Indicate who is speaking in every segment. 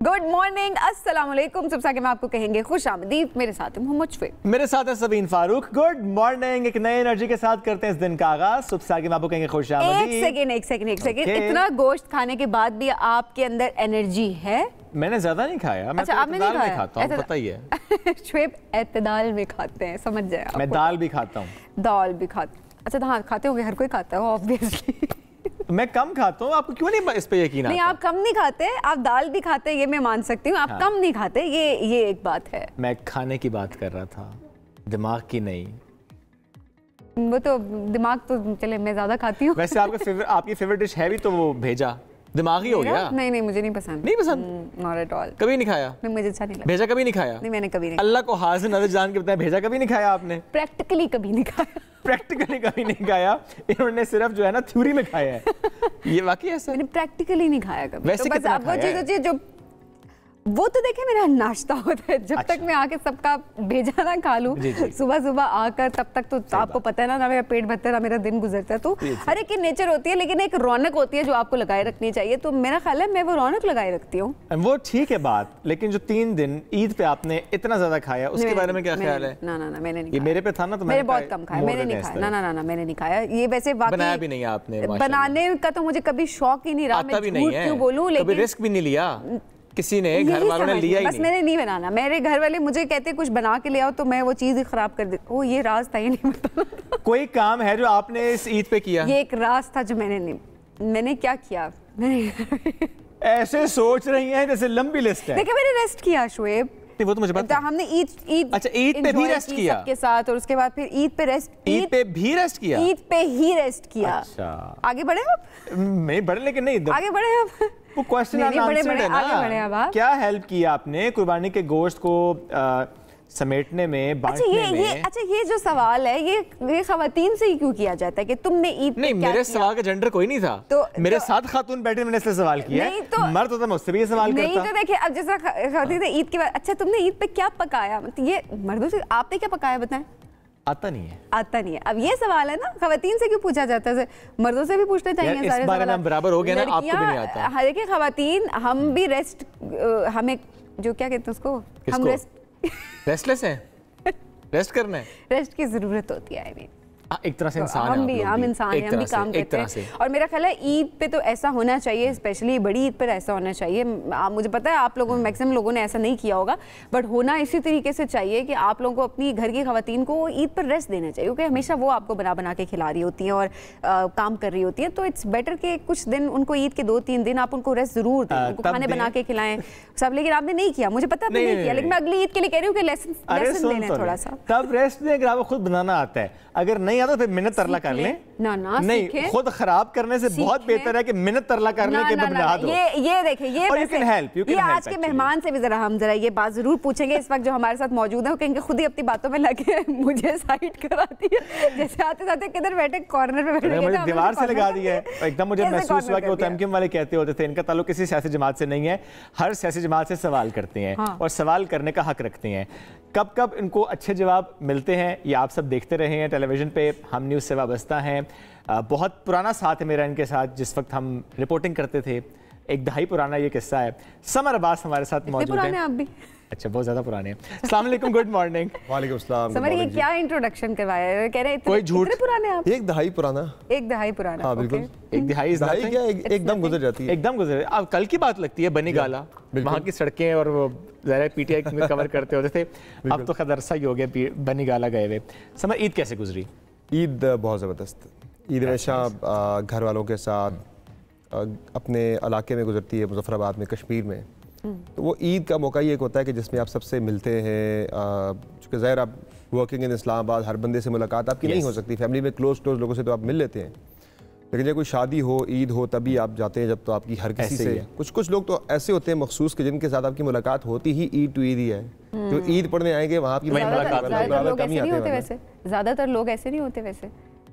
Speaker 1: Good morning, अस्सलाम वालेकुम। सबसे आगे मैं आपको कहेंगे खुश आमदीद। मेरे साथ है मोहम्मद शुएब,
Speaker 2: मेरे साथ है सबीन फारूक। Good morning. एक नई एनर्जी के साथ करते हैं इस दिन का आगाज। सुबह से आगे मैं आपको कहेंगे खुश आमदीद।
Speaker 1: एक सेकंड। इतना गोश्त खाने के बाद भी आपके अंदर एनर्जी है?
Speaker 2: मैंने ज्यादा नहीं खाया। मैं
Speaker 1: अच्छा,
Speaker 2: तो
Speaker 1: आपने नहीं खाया?
Speaker 2: खाता हूं, पता ही है।
Speaker 1: शुएब एतदाल में खाते हैं, समझ जाए।
Speaker 2: मैं दाल भी खाता हूँ।
Speaker 1: दाल भी खाते? अच्छा हाँ, खाते होंगे, हर कोई खाता है ऑब्वियसली।
Speaker 2: मैं कम खाता हूँ। आपको क्यों नहीं इस पे यकीन आता?
Speaker 1: नहीं, आप कम नहीं खाते, आप दाल भी खाते हैं, ये मैं मान सकती हूँ। आप कम नहीं खाते, ये एक बात है।
Speaker 2: मैं खाने की बात कर रहा था, दिमाग की नहीं।
Speaker 1: वो तो दिमाग तो चले, मैं ज्यादा खाती हूँ।
Speaker 2: वैसे आपकी फेवरेट डिश है भी तो वो भेजा दिमाग ही हो गया।
Speaker 1: नहीं, मुझे नहीं पसंद।
Speaker 2: नहीं पसंद?
Speaker 1: Not at all.
Speaker 2: कभी नहीं खाया?
Speaker 1: नहीं, मुझे अच्छा नहीं लगता।
Speaker 2: भेजा कभी नहीं खाया?
Speaker 1: नहीं, मैंने कभी नहीं।
Speaker 2: अल्लाह को हाजिर नजर जान के बताया, भेजा कभी नहीं खाया आपने?
Speaker 1: प्रैक्टिकली कभी नहीं खाया।
Speaker 2: प्रैक्टिकली कभी नहीं खाया। इन्होंने सिर्फ जो है ना थ्योरी में खाया है। ये वाकई ऐसा?
Speaker 1: मैंने प्रैक्टिकली नहीं खाया कभी।
Speaker 2: वैसे
Speaker 1: तो बस
Speaker 2: कितना
Speaker 1: अब वो
Speaker 2: खाया
Speaker 1: चीज
Speaker 2: है?
Speaker 1: होती है जो वो तो देखे मेरा नाश्ता होता है। जब
Speaker 2: अच्छा।
Speaker 1: तक मैं आके सबका भेजा ना खा लूं सुबह सुबह आकर, तब तक तो आपको पता है ना मेरा पेट भरता है ना मेरा दिन गुजरता है। तो हर एक की नेचर होती है, लेकिन एक रौनक होती है जो आपको लगाए रखनी चाहिए। तो मेरा ख्याल है मैं वो रौनक लगाए रखती हूँ।
Speaker 2: वो ठीक है बात, लेकिन जो 3 दिन ईद पे आपने इतना ज्यादा खाया उसके बारे में क्या ख्याल है?
Speaker 1: ना मैंने नहीं।
Speaker 2: ये मेरे पे था ना, तो
Speaker 1: मैंने बहुत कम खाया। मैंने नहीं खाया। ना मैंने नहीं खाया। ये वैसे
Speaker 2: बनाया भी नहीं आपने?
Speaker 1: बनाने का तो मुझे कभी शौक ही नहीं रहा।
Speaker 2: आता भी नहीं है। क्यों बोलूं? लेकिन कभी रिस्क भी नहीं लिया किसी ने, घर वालों ने लिया ही नहीं।
Speaker 1: बस मैंने नहीं बनाना। मेरे घर वाले मुझे कहते कुछ बना के ले आओ तो मैं वो चीज ही खराब कर देती। ओ, ये राज था, ये नहीं बताना।
Speaker 2: कोई काम है जो आपने इस ईद पे किया?
Speaker 1: ये एक राज था जो मैंने क्या किया?
Speaker 2: ऐसे सोच रही हैं जैसे लंबी लिस्ट है।
Speaker 1: देखिए, मैंने रेस्ट किया शुएब।
Speaker 2: वो तो मुझे पता है।
Speaker 1: हमने ईद
Speaker 2: अच्छा, ईद पे भी रेस्ट किया
Speaker 1: सबके साथ, और उसके बाद फिर ईद पे
Speaker 2: भी रेस्ट किया।
Speaker 1: ईद पे ही रेस्ट किया।
Speaker 2: अच्छा, आगे
Speaker 1: बढ़े आप?
Speaker 2: नहीं बढ़े, लेकिन नहीं
Speaker 1: आगे बढ़े आप।
Speaker 2: वो क्वेश्चन आंसर्ड है ना। क्या हेल्प किया आपने कुर्बानी के गोश्त को समेटने में, बांटने में?
Speaker 1: अच्छा, ये जो सवाल है ये खवातीन से ही क्यों किया जाता है कि तुमने ईद पे
Speaker 2: नहीं, मेरे सवाल का जेंडर कोई नहीं था। तो मेरे साथ खातून बैठे, मैंने इसलिए सवाल किया है। तो मर्द होता मुझसे भी ये सवाल करता।
Speaker 1: नहीं तो देखिए, अब जैसा खवातीन ईद के बाद, अच्छा तुमने ईद पे क्या पकाया, मतलब ये मर्दों से आपने क्या पकाया बताएं?
Speaker 2: आता नहीं है। अब
Speaker 1: ये सवाल है ना, खवातीन से क्यों पूछा जाता है? मर्दों से भी पूछना चाहिए सारे
Speaker 2: सवाल। हम बराबर हो गया ना, आपको भी नहीं आता।
Speaker 1: हर एक खवातीन, हम भी रेस्ट, हमें जो क्या कहते हैं उसको, हम
Speaker 2: रेस्टलेस हैं। रेस्ट करना है,
Speaker 1: रेस्ट की जरूरत होती है।
Speaker 2: एक तरह से इंसान
Speaker 1: हम इंसान हैं, हम भी काम करते हैं। और मेरा ख्याल है ईद पे तो ऐसा होना चाहिए, स्पेशली बड़ी ईद पर ऐसा होना चाहिए। मुझे पता है आप लोगों में मैक्सिमम लोगों ने ऐसा नहीं किया होगा, बट होना इसी तरीके से चाहिए कि आप लोगों को अपनी घर की खवातीन को ईद पर रेस्ट देना चाहिए, क्योंकि हमेशा वो आपको बना के खिला रही होती हैं और काम कर रही होती हैं। तो इट्स बेटर कि कुछ दिन उनको, ईद के 2-3 दिन आप उनको रेस्ट जरूर दें, उनको खाने बना के खिलाएं सब। लेकिन आपने नहीं किया, मुझे पता आपने नहीं किया, लेकिन मैं अगली ईद के लिए कह रही हूँ कि लेसन लेना थोड़ा सा।
Speaker 2: तब रेस्ट दें अगर आपको खुद बनाना आता है। अगर नहीं आता तो फिर मिन्नत तरला कर लें। नहीं, खुद खराब करने से बहुत बेहतर है कि मिन्नत तरला करने के बना दो।
Speaker 1: ये देखिए, ये आज के मेहमान से भी हम जरा ये बात जरूर पूछेंगे। इस वक्त जो हमारे साथ मौजूद है, कहेंगे खुद ही अपनी बातों में लगे मुझे साइड कराती है, जैसे आते जाते किधर बैठे, कॉर्नर पे बैठे,
Speaker 2: मुझे दीवार से लगा दिया है। एकदम मुझे महसूस हुआ कि वो तमकीन वाले कहते होते थे, इनका ताल्लुक किसी सियासी जमात से नहीं है, हर सियासी जमात से सवाल करते हैं और सवाल करने का हक रखते हैं। कब कब इनको अच्छे जवाब मिलते हैं ये आप सब देखते रहे हैं टेलीविजन पे। हम न्यूज़ से वाबस्ता हैं। बहुत पुराना साथ है मेरा इनके साथ। जिस वक्त हम रिपोर्टिंग करते थे, 1 दहाई पुराना ये किस्सा है। समर अब्बास हमारे साथ मौजूद है।
Speaker 1: आप भी?
Speaker 2: अच्छा, बहुत ज्यादा पुराने हैं। अस्सलाम वालेकुम, गुड मॉर्निंग।
Speaker 3: वालेकुम सलाम।
Speaker 1: समर, ये क्या इंट्रोडक्शन करवाया? कह रहे
Speaker 2: कोई झूठ
Speaker 1: पुराने आप?
Speaker 3: 1 दहाई पुराना।
Speaker 1: 1 दहाई पुराना?
Speaker 3: हाँ बिल्कुल।
Speaker 2: 1 दहाई
Speaker 3: क्या एकदम गुजर जाती है।
Speaker 2: एकदम गुजर। अब कल की बात लगती है, बनी गाला, वहाँ की सड़कें, और वो ज़रा पीटीआई में कवर करते होते थे। अब तो खैर अरसा ही हो गया बनी गाला गए हुए। समर, ईद कैसे गुजरी?
Speaker 3: ईद बहुत ज़बरदस्त। ईद हमेशा घर वालों के साथ अपने इलाके में गुजरती है, मुजफ्फराबाद में, कश्मीर में। तो वो ईद का मौका ही एक होता है कि जिसमें आप सबसे मिलते हैं। चूँकि ज़ाहिर आप वर्किंग इन इस्लामाबाद, हर बंदे से मुलाकात आपकी नहीं हो सकती। फैमिली में क्लोज लोगों से तो आप मिल लेते हैं, लेकिन जब कोई शादी हो, ईद हो, तभी आप जाते हैं, जब तो आपकी हर किसी से। कुछ लोग तो ऐसे होते हैं मखसूस के जिनके साथ आपकी मुलाकात होती ही ईद टू ईद ही है। जो ईद पढ़ने आएंगे वहाँ आपकी मुलाकात।
Speaker 1: ज़्यादातर लोग ऐसे नहीं होते वैसे,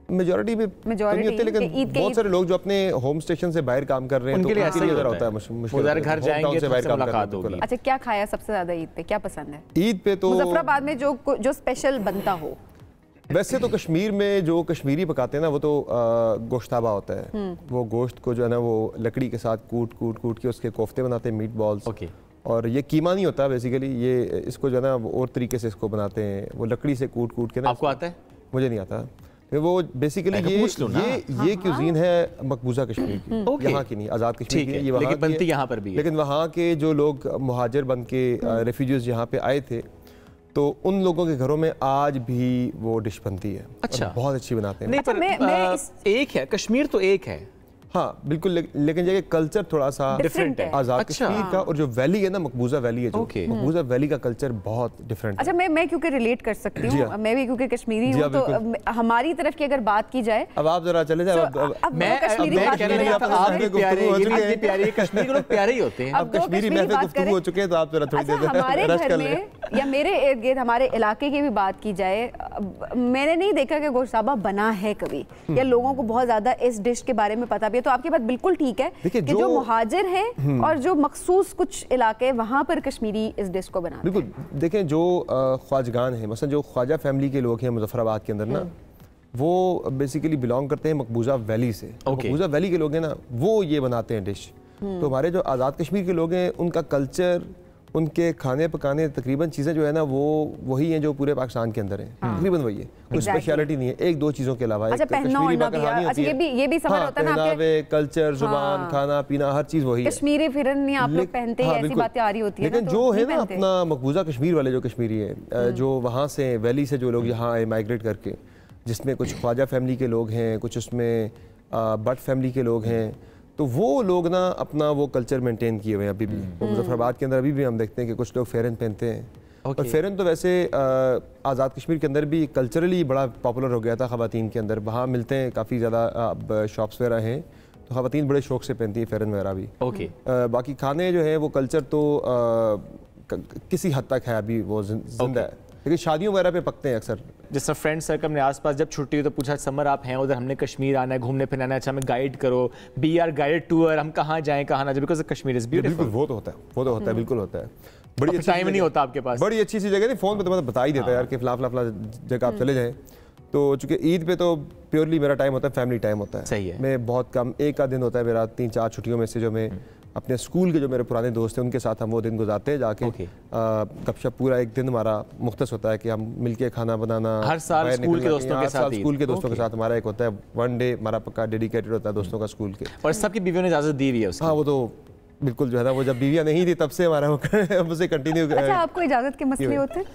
Speaker 3: मेजॉरिटी में कमी होती है, लेकिन बहुत सारे लोग जो अपने होम स्टेशन से बाहर काम कर रहे हैं,
Speaker 2: उनके लिए ऐसा
Speaker 3: ज़रा होता है मुश्किल।
Speaker 2: घर जाएंगे तो मुलाकात होगी।
Speaker 1: अच्छा, क्या खाया सबसे ज्यादा ईद पे? क्या पसंद है
Speaker 3: ईद पे? तो
Speaker 1: मुजफ्फराबाद में जो स्पेशल बनता हो।
Speaker 3: वैसे तो कश्मीर में जो कश्मीरी पकाते हैं ना, वो तो गोश्ताबा होता है। वो गोश्त को जो है ना, वो लकड़ी के साथ कूट के उसके कोफ्ते बनाते हैं, मीट बॉल्स। और ये कीमा नहीं होता बेसिकली, ये इसको जो है ना और तरीके से इसको बनाते हैं, वो लकड़ी से कूट कूट के ना।
Speaker 2: आपको आता है?
Speaker 3: मुझे नहीं आता। वो बेसिकली ये क्यूजीन है मकबूजा कश्मीर की, यहाँ की नहीं, आज़ाद कश्मीर की, ये वहाँ
Speaker 2: बनती यहाँ पर भी है।
Speaker 3: लेकिन वहाँ के जो लोग मुहाजिर बन के रेफ्यूजीज यहाँ पे आए थे, तो उन लोगों के घरों में आज भी वो डिश बनती है।
Speaker 2: अच्छा,
Speaker 3: बहुत अच्छी बनाते हैं।
Speaker 2: नहीं, पर एक है, कश्मीर तो एक है।
Speaker 3: हाँ बिल्कुल, लेकिन ये कल्चर थोड़ा सा
Speaker 1: डिफरेंट है
Speaker 3: आज़ाद कश्मीर का, और जो वैली है ना, मकबूजा वैली है, जो मकबूजा वैली का कल्चर बहुत डिफरेंट है।
Speaker 1: अच्छा, मैं क्योंकि रिलेट कर सकती हूँ, मैं भी क्योंकि कश्मीरी हूँ, तो हमारी तरफ की अगर बात की जाए,
Speaker 3: अब आप जरा चले जाए।
Speaker 1: मैं कश्मीरी बात कर रही हूँ,
Speaker 2: कश्मीरी के लोग प्यारे ही होते हैं।
Speaker 3: अब कश्मीरी में गुफ्तगू हो चुके हैं, तो आप जरा थोड़ी देर
Speaker 1: हमारे घर में या मेरे इर्द गिर्द हमारे इलाके की भी बात की जाए, मैंने नहीं देखा कि गोश्ताबा बना है कभी, या लोगों को बहुत ज्यादा इस डिश के बारे में पता भी है। तो आपकी बात बिल्कुल ठीक है कि जो मुहाजिर हैं और जो मखसूस कुछ इलाके वहां पर कश्मीरी इस डिश को बनाते हैं।
Speaker 3: बिल्कुल, देखें जो ख्वाजगान हैं, मसलन जो ख्वाजा फैमिली के लोग हैं मुजफ्फराबाद के अंदर ना, वो बेसिकली बिलोंग करते हैं मकबूजा वैली से। मकबूजा वैली के लोग हैं ना, वो ये बनाते हैं डिश। तो हमारे जो आज़ाद कश्मीर के लोग हैं, उनका कल्चर, उनके खाने पकाने तकरीबन चीज़ें जो है ना, वो वही हैं जो पूरे पाकिस्तान के अंदर है। तकरीबन वही है, कोई स्पेशलिटी नहीं है एक दो चीज़ों के अलावा।
Speaker 1: अच्छा, कश्मीरी कहानी होती है, ये भी सवाल होता है ना,
Speaker 3: पहनावे, कल्चर, जुबान, खाना पीना, हर चीज़ वही है।
Speaker 1: कश्मीरी फिरन आप लोग पहनते हैं, ऐसी बातें आ रही होती है।
Speaker 3: लेकिन जो है ना अपना मकबूजा कश्मीर वाले जो कश्मीरी है, जो वहाँ से वैली से जो लोग यहाँ आए माइग्रेट करके, जिसमें कुछ ख्वाजा फैमिली के लोग हैं, कुछ उसमें बट फैमिली के लोग हैं, तो वो लोग ना अपना वो कल्चर मेंटेन किए हुए हैं अभी भी। मुजफ्फराबाद के अंदर अभी भी हम देखते हैं कि कुछ लोग फेरन पहनते हैं। और फेरन तो वैसे आज़ाद कश्मीर के अंदर भी कल्चरली बड़ा पॉपुलर हो गया था ख़वातीन के अंदर, वहाँ मिलते हैं काफ़ी ज़्यादा शॉप्स वगैरह हैं, तो ख़वातीन बड़े शौक से पहनती है फेरन वगैरह भी। बाकी खाने जो है वो कल्चर तो किसी हद तक है, अभी वो जिंदा है, लेकिन शादियों वगैरह पे पकते हैं अक्सर।
Speaker 2: जैसे फ्रेंड सर्कल में आसपास जब छुट्टी हो तो पूछा, समर आप हैं उधर, हमने कश्मीर आना है, घूमने फिरना है, अच्छा हमें गाइड करो, बी आर गाइडेड टूर, हम कहाँ जाएं कहाँ ना जाए, बिकॉज़ कश्मीर इज ब्यूटीफुल।
Speaker 3: वो तो होता है, वो तो होता है, बिल्कुल होता है। बड़ी अच्छी
Speaker 2: टाइम नहीं होता आपके पास,
Speaker 3: बड़ी अच्छी सी जगह नहीं, फोन पे तो बता ही देता है यार कि फला फला फला जगह आप चले जाएं। तो चूंकि ईद पे तो प्योरली मेरा टाइम होता है, फैमिली टाइम होता है।
Speaker 2: सही है।
Speaker 3: मैं बहुत कम, एक आध दिन होता है मेरा 3-4 छुट्टियों में से, जो मैं अपने स्कूल के जो मेरे पुराने दोस्त हैं उनके साथ हम वो दिन गुजारते हैं जाके। गपशप पूरा एक दिन हमारा मुख्तस होता है कि हम मिलके खाना बनाना,
Speaker 2: हर साल स्कूल के दोस्तों के साथ,
Speaker 3: स्कूल के दोस्तों के साथ हमारा एक होता है, वन डे हमारा पक्का डेडिकेटेड होता है दोस्तों का स्कूल के।
Speaker 2: और सबकी बीवियों ने इजाजत दी हुई है उसकी?
Speaker 3: हाँ, वो तो बिल्कुल जो है ना, वो जब बीवियाँ नहीं थी तब से हमारा उसे कंटिन्यू।
Speaker 1: अच्छा, आपको इजाजत के मसले होते हैं?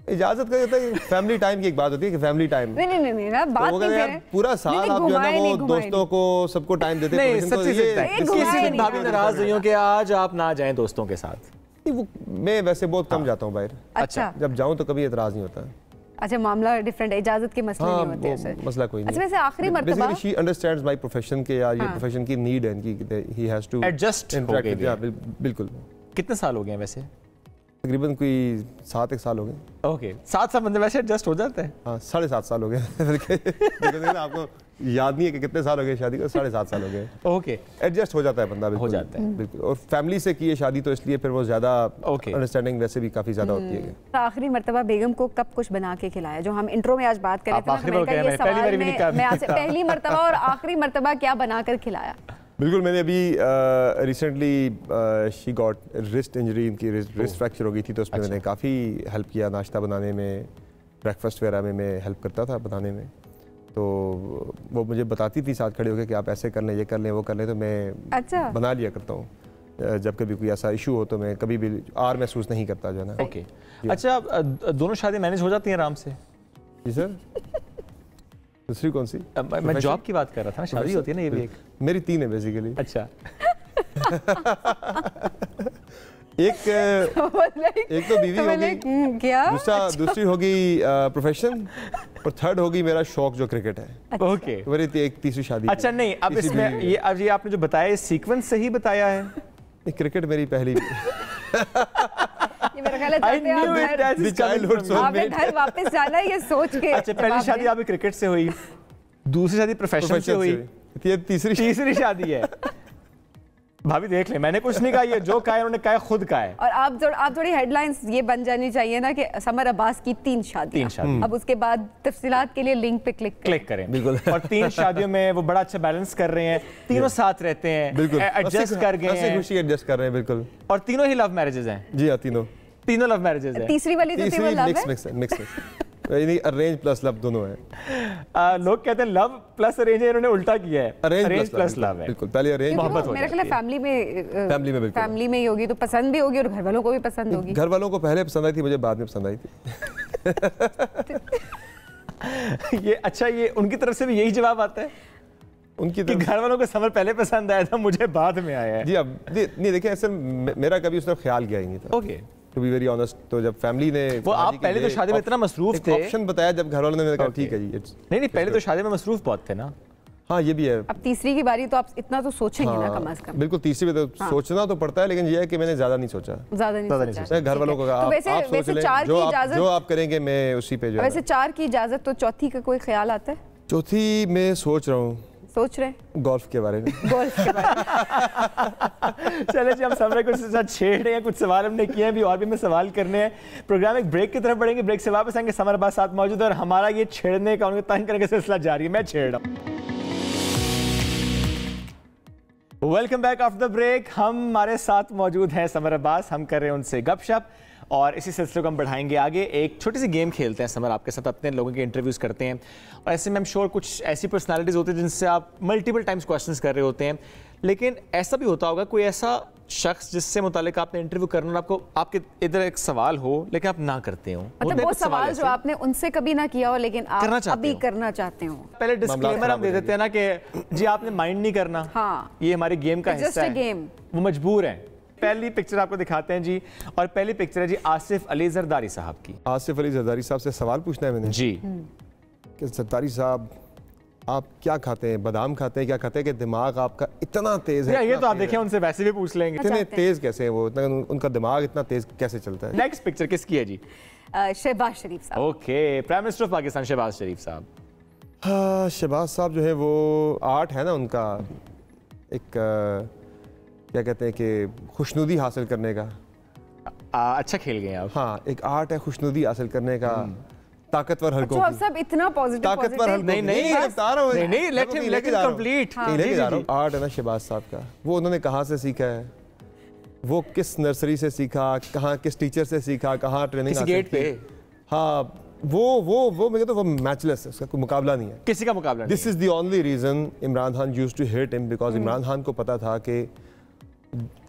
Speaker 3: इजाजत का होता है, फैमिली टाइम की एक बात होती है कि फैमिली टाइम
Speaker 1: नहीं ना, बात नहीं है,
Speaker 3: पूरा साल आप जो है ना वो दोस्तों को सबको टाइम देते हैं।
Speaker 2: किसी दिन भाभी नाराज हुई हो कि आज आप ना जाएं दोस्तों के साथ?
Speaker 3: वो मैं वैसे बहुत कम जाता हूँ बाहर।
Speaker 1: अच्छा,
Speaker 3: जब जाऊँ तो कभी एतराज नहीं होता।
Speaker 1: अच्छा, मामला डिफरेंट है, इजाजत के मसले नहीं होते हैं।
Speaker 3: मसला कोई नहीं।
Speaker 1: अच्छा, वैसे आखिरी मर्तबा
Speaker 3: basically she understands my profession के, यार ये प्रोफेशन की नीड है इनकी, ही हैज टू
Speaker 2: एडजस्ट।
Speaker 3: बिल्कुल।
Speaker 2: कितने साल हो गए वैसे?
Speaker 3: तकरीबन कोई 7 साल हो गए।
Speaker 2: ओके, 7 साल मतलब वैसे एडजस्ट हो जाता है।
Speaker 3: हाँ, 7.5 साल हो गए। आपको याद नहीं है कि कितने साल हो गए शादी को? 7.5 साल हो गए।
Speaker 2: ओके,
Speaker 3: एडजस्ट हो जाता है बंदा,
Speaker 2: हो जाता है
Speaker 3: बिल्कुल। और फैमिली से की है शादी, तो इसलिए फिर वो ज़्यादा अंडरस्टैंडिंग वैसे भी काफ़ी ज़्यादा होती है।
Speaker 1: आखिरी मरतबा बेगम को कब कुछ बना के खिलाया? जो हम इंट्रो में आज बात कर रहे थे ना, पहली मरतबा और आखिरी मरतबा क्या बनाकर खिलाया?
Speaker 3: बिल्कुल, मैंने अभी recently she got wrist injury, इनकी रिस्ट फ्रैक्चर हो गई थी, तो उसमें मैंने काफ़ी हेल्प किया, नाश्ता बनाने में, ब्रेकफास्ट वगैरह में मैं हेल्प करता था बनाने में। तो वो मुझे बताती थी साथ खड़े होकर कि आप ऐसे कर लें, ये कर लें, वो कर लें, तो मैं बना लिया करता हूँ। जब कभी कोई ऐसा इशू हो तो मैं कभी भी आर महसूस नहीं करता जो है ना।
Speaker 2: ओके, अच्छा, दोनों शादी मैनेज हो जाती हैं आराम से? जी सर।
Speaker 3: दूसरी कौन सी?
Speaker 2: मैं जॉब की बात कर रहा था ना, शादी होती है ना, ये भी एक।
Speaker 3: मेरी 3 है बेसिकली।
Speaker 2: अच्छा।
Speaker 3: एक तो बीवी होगी,
Speaker 1: क्या?
Speaker 3: दूसरी होगी प्रोफेशन, और थर्ड होगी मेरा शौक जो क्रिकेट है।
Speaker 2: ओके,
Speaker 3: मेरी एक तीसरी शादी।
Speaker 2: अच्छा, नहीं, अब इसमें ये आपने जो बताया सीक्वेंस से ही बताया है? क्रिकेट
Speaker 3: मेरी पहली
Speaker 1: ये मेरा ख्याल है आपने घर वापस जाना है ये सोच के।
Speaker 2: अच्छा, पहली शादी आपकी क्रिकेट से हुई, दूसरी शादी प्रोफेशन से हुई,
Speaker 3: ये तीसरी
Speaker 2: शादी है। भाभी देख ले, मैंने कुछ नहीं कहा, ये जो कहा है उन्होंने कहा खुद कहा है।
Speaker 1: और आप थोड़ी हेडलाइंस ये बन जानी चाहिए ना कि समर अब्बास की 3 शादियां। अब उसके बाद तफसीलात के लिए लिंक पे क्लिक
Speaker 2: करें। बिल्कुल। और 3 शादियों में वो बड़ा अच्छा बैलेंस कर रहे हैं, तीनों साथ रहते हैं, बिल्कुल एडजस्ट कर गए हैं,
Speaker 3: खुशी एडजस्ट कर रहे हैं, बिल्कुल।
Speaker 2: और तीनों ही लव मैरिजेस हैं।
Speaker 3: जी हाँ, तीनों
Speaker 2: लव मैरिजेस हैं।
Speaker 1: तीसरी वाली जो थी वो लव है,
Speaker 3: मिक्स अरेंज प्लस लव दोनों है।
Speaker 2: लोग कहते हैं लव प्लस अरेंज है, इन्होंने उल्टा किया है,
Speaker 3: अरेंज
Speaker 2: प्लस लव है।
Speaker 3: बिल्कुल, पहले अरेंज
Speaker 2: मोहब्बत हो
Speaker 1: मेरा ख्याल है फैमिली में ही होगी तो पसंद भी होगी और घर वालों को भी पसंद होगी।
Speaker 3: घर वालों को पहले पसंद आई थी, मुझे बाद में पसंद आई थी।
Speaker 2: ये अच्छा, ये उनकी तरफ से भी यही जवाब आता है
Speaker 3: उनकी
Speaker 2: कि घर वालों को समर पहले पसंद आया था, मुझे बाद में आया है।
Speaker 3: जी अब नहीं देखिए, ऐसे मेरा कभी उस तरफ ख्याल गया ही नहीं था।
Speaker 2: Okay,
Speaker 3: to be very honest, तो जब फैमिली ने
Speaker 2: वो आप पहले तो शादी में इतना मसरूफ थे,
Speaker 3: ऑप्शन बताया जब घर वालों ने, कहा ठीक है जी।
Speaker 2: नहीं पहले तो शादी में मसरूफ बहुत थे ना।
Speaker 3: हाँ ये भी है।
Speaker 1: अब तीसरी की बारी तो आप इतना तो सोचेंगे ना कम से कम।
Speaker 3: बिल्कुल, तीसरी में तो सोचना तो पड़ता है, लेकिन ये है कि मैंने ज्यादा नहीं सोचा। घर वालों को आप सोच लें, जो आप करेंगे मैं उसी पे जो।
Speaker 1: वैसे 4 की इजाजत, तो चौथी का कोई ख्याल आता है?
Speaker 3: चौथी में सोच रहे हैं गोल्फ के बारे में।
Speaker 2: चले जी, हम समझ कुछ साथ छेड़ रहे हैं, कुछ सवाल हमने किए हैं, भी और भी हमें सवाल करने हैं। प्रोग्राम एक ब्रेक की तरफ बढ़ेंगे, ब्रेक से वापस आएंगे, समर अब्बास साथ मौजूद है और हमारा ये छेड़ने का, उनको तंग करने का सिलसिला जारी है। मैं छेड़ रहा हूँ। Welcome back after the break. हमारे साथ मौजूद हैं समर अब्बास, हम कर रहे हैं उनसे गपशप और इसी सिलसिले को हम बढ़ाएंगे आगे। एक छोटी सी गेम खेलते हैं समर, आपके साथ अपने लोगों के इंटरव्यूज़ करते हैं और ऐसे में I'm श्योर कुछ ऐसी पर्सनालिटीज़ होती है जिनसे आप मल्टीपल टाइम्स क्वेश्चंस कर रहे होते हैं, लेकिन ऐसा भी होता होगा कोई ऐसा शख्स जिससे मुतालिक आपने इंटरव्यू करना और आपको आपके इधर एक सवाल हो लेकिन आप ना करते हो,
Speaker 1: मतलब वो सवाल जो आपने उनसे कभी ना किया हो लेकिन आप अभी करना चाहते हो।
Speaker 2: पहले डिस्क्लेमर हम दे देते हैं ना कि जी आपने माइंड नहीं करना, हाँ ये हमारी गेम का हिस्सा है, वो मजबूर है। पहली पिक्चर आपको दिखाते हैं जी, और पहली पिक्चर है जी आसिफ अली जरदारी साहब की।
Speaker 3: आसिफ अली जरदारी साहब से सवाल पूछना है मैंने
Speaker 2: जी
Speaker 3: कि जरदारी साहब आप क्या खाते हैं, बादाम खाते हैं, क्या खाते हैं कि दिमाग आपका इतना तेज है?
Speaker 2: ये तो आप देखें, उनसे वैसे भी पूछ लेंगे
Speaker 3: इतने तेज कैसे है वो, उनका दिमाग इतना तेज कैसे चलता है?
Speaker 2: नेक्स्ट पिक्चर किसकी है जी?
Speaker 1: शहबाज शरीफ साहब।
Speaker 2: Okay, prime minister of Pakistan Shahbaz Sharif साहब।
Speaker 3: हाँ, शहबाज साहब जो है वो आर्ट है ना उनका, एक क्या कहते हैं कि खुशनुदी हासिल करने का।
Speaker 2: अच्छा खेल गए आप।
Speaker 3: हाँ, एक आर्ट है खुशनुदी हासिल करने का, ताकतवर हलकों की।
Speaker 1: सब इतना पॉजिटिव
Speaker 3: ताकतवर हलकों
Speaker 2: नहीं लेट हिम कंप्लीट।
Speaker 3: लेके जा रहा हूं। आर्ट है ना शहबाज साहब का, वो उन्होंने कहाँ से सीखा है, वो किस नर्सरी से सीखा, कहाँ किस टीचर से सीखा, कहाँ ट्रेनिंग
Speaker 2: गेट पे।
Speaker 3: हाँ वो मैं कहता हूँ वो मैचलेस है, उसका कोई मुकाबला नहीं है,
Speaker 2: किसी का मुकाबला नहीं।
Speaker 3: This is the only reason Imran Khan used to hate him, because Imran Khan को पता था कि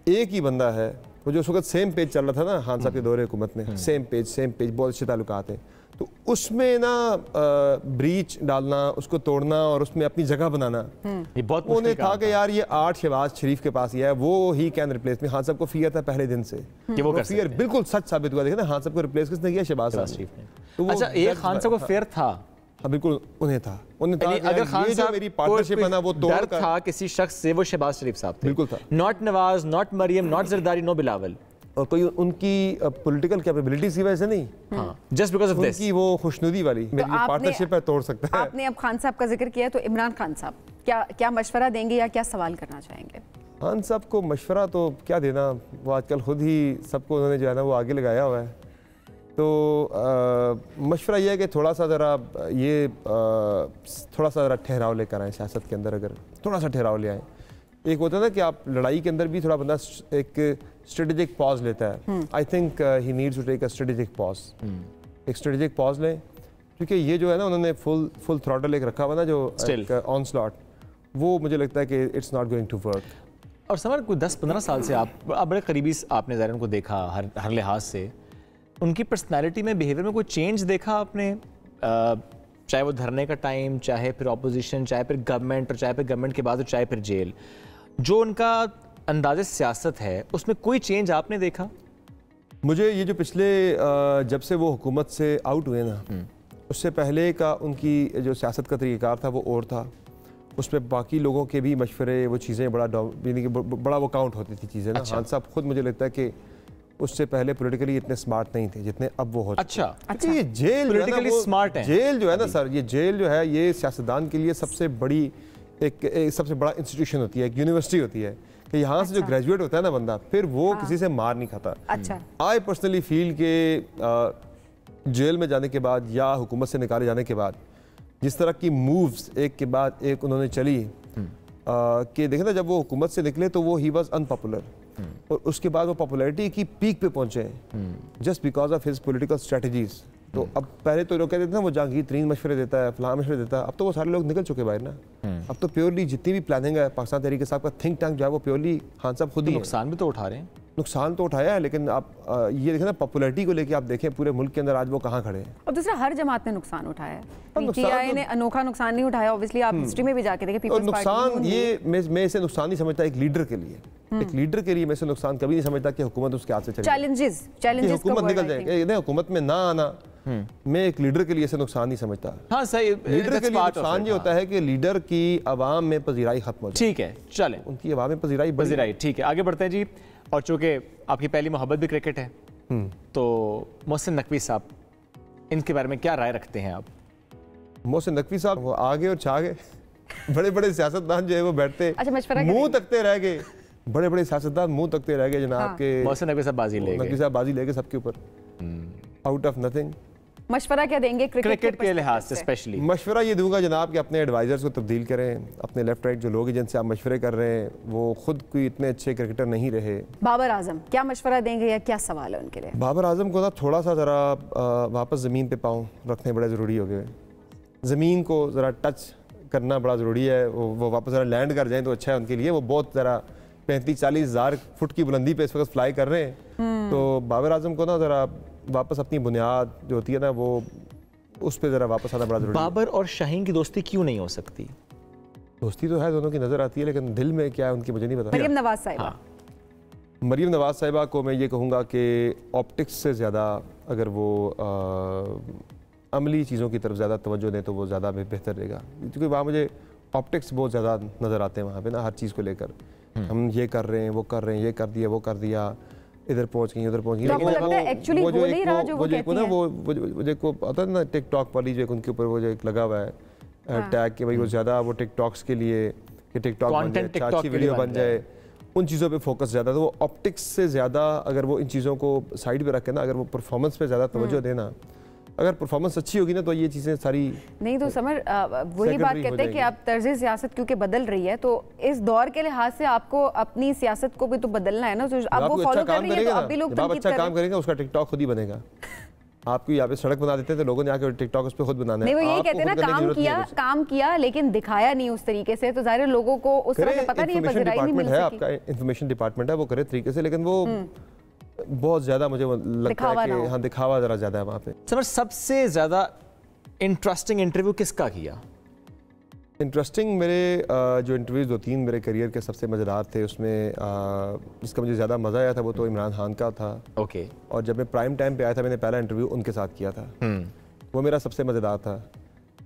Speaker 3: एक ही बंदा है वो जो उस वक्त सेम पेज चल रहा था ना खान साहब के दौरे हुकूमत में, सेम पेज बहुत अच्छे ताल्लुकात हैं, तो उसमें ना ब्रीच डालना, उसको तोड़ना और उसमें अपनी जगह बनाना,
Speaker 2: ये बहुत
Speaker 3: उन्हें था कि यार ये आर्ट शहबाज शरीफ के पास ही है, वो ही कैन रिप्लेस मी। खान साहब को फियर था पहले दिन से
Speaker 2: कि वो
Speaker 3: फियर बिल्कुल सच साबित हुआ। देखिए ना, खान साहब को रिप्लेस किसने किया? शहबाज शरीफ ने।
Speaker 2: तो अच्छा, ये खान साहब को फेयर था?
Speaker 3: हाँ बिल्कुल, उन्हें था
Speaker 2: अगर खान साहब
Speaker 3: मेरी पार्टनरशिप है ना वो
Speaker 2: डर था किसी शख्स से, वो शहबाज शरीफ साहब थे।
Speaker 3: बिल्कुल था।
Speaker 2: Not Nawaz, not Maryam, not Zardari, no Bilawal.
Speaker 3: और कोई उनकी पॉलिटिकल कैपेबिलिटीज की वजह से नहीं,
Speaker 2: जस्ट बिकॉज ऑफ दिस,
Speaker 3: उनकी वो खुशनुदी वाली मेरी पार्टनरशिप है तोड़ सकता है।
Speaker 1: आपने अब खान साहब का जिक्र किया, तो इमरान खान साहब क्या मशवरा देंगे या क्या सवाल करना चाहेंगे?
Speaker 3: खान साहब को मशवरा तो क्या देना, वो आजकल खुद ही सबको उन्होंने जो है ना वो आगे लगाया हुआ है, तो मशवरा ये है कि थोड़ा सा ज़रा ठहराव लेकर आए सियासत के अंदर, अगर थोड़ा सा ठहराव ले आए। एक होता है ना कि आप लड़ाई के अंदर भी थोड़ा बंदा एक स्ट्रेटेजिक पॉज लेता है, I think he needs to take a strategic pause, एक स्ट्रेटेजिक पॉज लें, क्योंकि ये जो है ना उन्होंने फुल थ्रॉटल एक रखा हुआ ना जो ऑन स्लॉट, वो मुझे लगता है कि it's not going to work.
Speaker 2: और समझ कोई 10-15 साल से आप बड़े करीबी आपने ज़ाहिर उनको देखा हर लिहाज से, उनकी पर्सनैलिटी में, बिहेवियर में कोई चेंज देखा आपने? चाहे वो धरने का टाइम, चाहे फिर ऑपोजिशन, चाहे फिर गवर्नमेंट, और चाहे फिर गवर्नमेंट के बाद, और चाहे फिर जेल, जो उनका अंदाज़े सियासत है उसमें कोई चेंज आपने देखा?
Speaker 3: मुझे ये जो पिछले जब से वो हुकूमत से आउट हुए ना, उससे पहले का उनकी जो सियासत का तरीक़ाकार था वो और था, उसमें बाकी लोगों के भी मशवरे, वो चीज़ें बड़ा वो काउंट होती थी चीज़ें ना। खान साहब खुद मुझे लगता है कि उससे पहले पॉलिटिकली इतने स्मार्ट नहीं थे जितने अब वो होते।
Speaker 2: अच्छा,
Speaker 3: ये जेल
Speaker 2: पॉलिटिकली स्मार्ट है।
Speaker 3: जेल जो है ना सर, ये जेल जो है ये सियासतदान के लिए सबसे बड़ी सबसे बड़ा इंस्टीट्यूशन होती है, एक यूनिवर्सिटी होती है कि यहाँ से जो ग्रेजुएट होता है ना बंदा, फिर वो किसी से मार नहीं खाता।
Speaker 1: अच्छा,
Speaker 3: आई पर्सनली फील के जेल में जाने के बाद या हुकूमत से निकाले जाने के बाद जिस तरह की मूव्स एक के बाद एक उन्होंने चली, कि देखें ना, जब वो हुकूमत से निकले तो वो ही वॉज अनपॉपुलर, और उसके बाद वो पॉपुलैरिटी की पीक पे पहुंचे just because of his political strategies. तो अब पहले तो लोग कहते थे ना वो जहांगीर तरीन मशवरे देता है, फलां मशवरे देता है, अब तो वो सारे लोग निकल चुके बाहर ना। अब तो प्योरली जितनी भी प्लानिंग है पाकिस्तान तहरीक साहब का थिंक टैंक जो है वो प्योरली खान साहब खुद ही
Speaker 2: नुकसान भी तो उठा रहे हैं।
Speaker 3: नुकसान तो उठाया है, लेकिन आप ये देखें ना, पॉपुलैरिटी को लेके आप देखें पूरे मुल्क के अंदर आज वो कहाँ खड़े हैं।
Speaker 1: और दूसरा हर जमात ने नुकसान उठाया है, पीटीआई ने अनोखा नुकसान नहीं उठाया। ऑब्वियसली आप हिस्ट्री में भी जाके देखें, पीपल्स पार्टी
Speaker 3: नुकसान ये मैं इसे नुकसान नहीं समझता एक लीडर के लिए। एक लीडर के लिए मैं इसे नुकसान कभी नहीं समझता कि हुकूमत उसके हाथ से चले,
Speaker 1: चैलेंजेस
Speaker 3: हुकूमत निकल जाए, हुकूमत में ना आना, मैं एक लीडर के लिए इसे नुकसान नहीं समझता।
Speaker 2: हाँ सही,
Speaker 3: लीडर के लिए नुकसान ये होता है कि लीडर की आवाम में पजीराई खत्म हो जाए।
Speaker 2: ठीक है, चलें,
Speaker 3: उनकी आवाम में पजीराई।
Speaker 2: ठीक है, आगे बढ़ते हैं जी। और चूंकि आपकी पहली मोहब्बत भी क्रिकेट है, तो मोहसिन नकवी साहब, इनके बारे में क्या राय रखते हैं आप?
Speaker 3: मोहसिन नकवी साहब वो आगे और छागे बड़े बड़े सियासतदान जो है वो बैठते मुंह तकते रह गए, बड़े बड़े सियासतदान मुंह तकते रह गए जनाब के
Speaker 2: मोहसिन नकवी साहब बाजी ले गए।
Speaker 3: नकवी साहब बाजी ले गए सबके ऊपर, आउट ऑफ नथिंग।
Speaker 1: मशवरा क्या देंगे
Speaker 2: क्रिकेट के लिहाज से? स्पेशली
Speaker 3: मशवरा ये दूंगा जनाब कि अपने एडवाइजर्स को तब्दील करें, अपने लेफ्ट राइट जो लोग हैं जिनसे आप मशवरे कर रहे हैं वो खुद कोई इतने अच्छे क्रिकेटर नहीं रहे।
Speaker 1: बाबर आजम क्या मशवरा देंगे या क्या सवाल है उनके लिए?
Speaker 3: बाबर आजम को ना थोड़ा सा ज़रा वापस ज़मीन पे पाँव रखने बड़े ज़रूरी हो गए, ज़मीन को ज़रा टच करना बड़ा ज़रूरी है, वो वापस ज़रा लैंड कर जाएँ तो अच्छा है उनके लिए। वो बहुत ज़रा 35-40 हज़ार फुट की बुलंदी पे इस वक्त फ्लाई कर रहे हैं, तो बाबर आजम को ना ज़रा वापस अपनी बुनियाद जो होती है ना वो उस पर ज़रा वापस आना बड़ा जरूरी है।
Speaker 2: बाबर और शाहीन की दोस्ती क्यों नहीं हो सकती?
Speaker 3: दोस्ती तो है, दोनों की नज़र आती है, लेकिन दिल में क्या है उनकी मुझे नहीं पता।
Speaker 1: मरियम नवाज साहिबा,
Speaker 3: मरियम नवाज साहिबा को मैं ये कहूँगा कि ऑप्टिक्स से ज़्यादा अगर वो अमली चीज़ों की तरफ ज़्यादा तवज्जो दें तो वो ज़्यादा बेहतर रहेगा, क्योंकि वहाँ मुझे ऑप्टिक्स बहुत ज़्यादा नज़र आते हैं वहाँ पे ना, हर चीज़ को लेकर हम ये कर रहे हैं, वो कर रहे हैं, ये कर दिया, वो कर दिया, इधर पहुंच गई, उधर पहुंच गई।
Speaker 1: लेकिन वो जो
Speaker 3: एक पता है ना टिकटॉक वाली जो उनके ऊपर वो जो एक लगा हुआ है टैग कि भाई वो ज़्यादा वो टिकटॉक्स के लिए कि टिकटॉक बन जाए, अच्छी वीडियो बन जाए, उन चीज़ों पे फोकस ज़्यादा। तो वो ऑप्टिक्स से ज़्यादा अगर वो इन चीज़ों को साइड पे रखे ना, अगर वो परफॉर्मेंस पे ज़्यादा तवज्जो देना, अगर परफॉर्मेंस अच्छी होगी ना तो ये चीज़ें सारी
Speaker 1: नहीं। तो समर वही बात कहते हैं कि आप तर्ज सियासत क्योंकि बदल रही है, तो इस दौर के लिहाज से आपको अपनी सियासत को भी तो बदलना है ना, तो आप वो फॉलो कर रही है तो अभी लोग
Speaker 3: अच्छा काम करेंगे, उसका टिकटॉक खुद ही बनेगा। आपको यहाँ पे सड़क बना देते हैं तो लोगों ने आके टिकटॉक उस पे खुद बनाना है।
Speaker 1: नहीं, वो यही कहते हैं ना, काम किया लेकिन दिखाया नहीं उस तरीके से, तो जाहिर लोगों को उस तरह से पता नहीं है, पजराई नहीं मिल सकी।
Speaker 3: आपका इंफॉर्मेशन डिपार्टमेंट है, वो करे तरीके से, लेकिन वो बहुत ज्यादा मुझे लगता है कि हाँ दिखावा जरा ज्यादा है वहाँ पे।
Speaker 2: समझ सबसे ज्यादा इंटरेस्टिंग इंटरव्यू किसका किया?
Speaker 3: इंटरेस्टिंग मेरे जो इंटरव्यूज़ 2-3 मेरे करियर के सबसे मज़ेदार थे, उसमें जिसका मुझे ज़्यादा मज़ा आया था वो तो इमरान खान का था।
Speaker 2: ओके।
Speaker 3: और जब मैं प्राइम टाइम पे आया था मैंने पहला इंटरव्यू उनके साथ किया था, वो मेरा सबसे मज़ेदार था।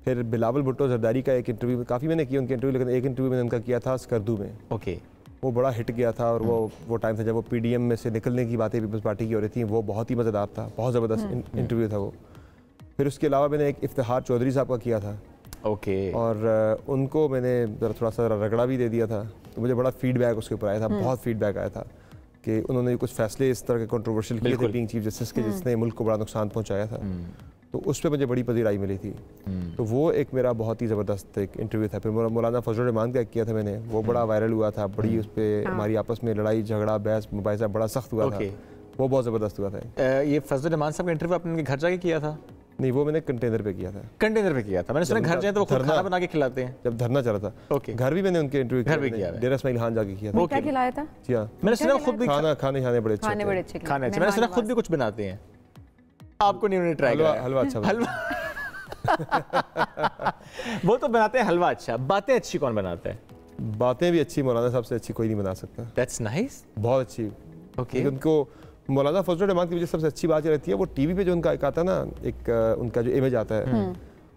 Speaker 3: फिर बिलावल भुट्टो जरदारी का एक इंटरव्यू, काफ़ी मैंने किया उनके इंटरव्यू, लेकिन एक इंटरव्यू मैंने उनका किया था स्कर्दू में।
Speaker 2: ओके।
Speaker 3: वो बड़ा हिट गया था, और वो टाइम था जब वो PDM में से निकलने की बातें पीपल्स पार्टी की हो रही थी, वो बहुत ही मज़ेदार था, बहुत ज़बरदस्त इंटरव्यू था वो। फिर उसके अलावा मैंने एक इफ्तिखार चौधरी साहब का किया था।
Speaker 2: ओके।
Speaker 3: और उनको मैंने थोड़ा सा रगड़ा भी दे दिया था, तो मुझे बड़ा फीडबैक उसके ऊपर आया था, बहुत फीडबैक आया था कि उन्होंने कुछ फैसले इस तरह के कंट्रोवर्शियल किए थे बीइंग चीफ जस्टिस के, जिसने मुल्क को बड़ा नुकसान पहुंचाया था, तो उस पर मुझे बड़ी पजीराई मिली थी। तो वो एक मेरा बहुत ही ज़बरदस्त एक इंटरव्यू था। फिर मौलाना फजल रहमान का किया था मैंने, वो बड़ा वायरल हुआ था, बड़ी उस पर हमारी आपस में लड़ाई झगड़ा बहस मुबाहिसा बड़ा सख्त हुआ था, वो बहुत ज़बरदस्त हुआ था।
Speaker 2: ये फजल रहमान साहब का इंटरव्यू आपने घर जाके किया था?
Speaker 3: नहीं, वो मैंने कंटेनर पे किया था।
Speaker 2: कंटेनर पे किया था? मैंने सुना घर जाए तो वो खुद खाना बना के खिलाते हैं।
Speaker 3: जब धरना चल रहा था।
Speaker 2: ओके।
Speaker 3: घर भी मैंने उनके इंटरव्यू
Speaker 2: घर भी किया,
Speaker 3: डेरा इस्माइल खान जाके किया
Speaker 1: था। क्या खिलाया था?
Speaker 3: जी हाँ,
Speaker 2: मैंने सुना खुद भी
Speaker 3: खाने बड़े
Speaker 1: अच्छे
Speaker 2: खाने अच्छे। मैंने सुना खुद भी कुछ बनाते हैं। आपको नहीं, उन्होंने ट्राई किया?
Speaker 3: हलवा अच्छा,
Speaker 2: हलवा वो तो बनाते हैं हलवा अच्छा, बातें अच्छी कौन बनाता है?
Speaker 3: बातें भी अच्छी मौलाना साहब से अच्छी कोई नहीं बना सकता।
Speaker 2: That's nice.
Speaker 3: बहुत अच्छी।
Speaker 2: ओके।
Speaker 3: उनको मौलाना फजल रहमान की मुझे सबसे अच्छी बात ये रहती है, वो टीवी पे जो उनका एक आता है ना, एक उनका जो इमेज आता है,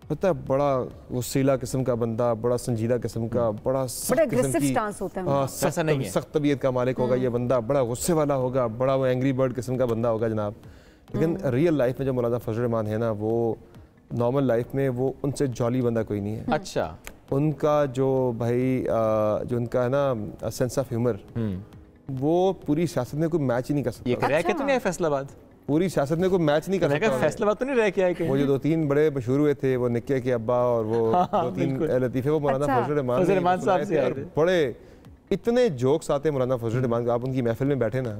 Speaker 3: पता है बड़ा वो सीला किस्म का बंदा, बड़ा संजीदा किस्म का, बड़ा सख्त तबीयत का मालिक होगा ये बंदा, बड़ा गुस्से वाला होगा, बड़ा वो एंग्री बर्ड किस्म का बंदा होगा जनाब। लेकिन रियल लाइफ में जो मौलाना फजल रहमान है ना, वो नॉर्मल लाइफ में वो उनसे जॉली बंदा कोई नहीं है।
Speaker 2: अच्छा।
Speaker 3: उनका जो भाई जो उनका है ना सेंस ऑफ ह्यूमर, वो पूरी सियासत में कोई मैच ही नहीं कर सकता।
Speaker 2: ये रह के तो नहीं है फैसलाबाद,
Speaker 3: पूरी सियासत में कोई मैच नहीं कर सकता।
Speaker 2: फैसलाबाद तो नहीं रह के आए।
Speaker 3: वो जो 2-3 बड़े मशहूर हुए थे, वो निक्के के अब्बा और वो 2-3 लतीफ़े, वो मौलाना फजल रहमान साहब से आए थे। बड़े इतने जोक्स आते हैं मौलाना फजल रहमान के, आप उनकी महफिल में बैठे ना,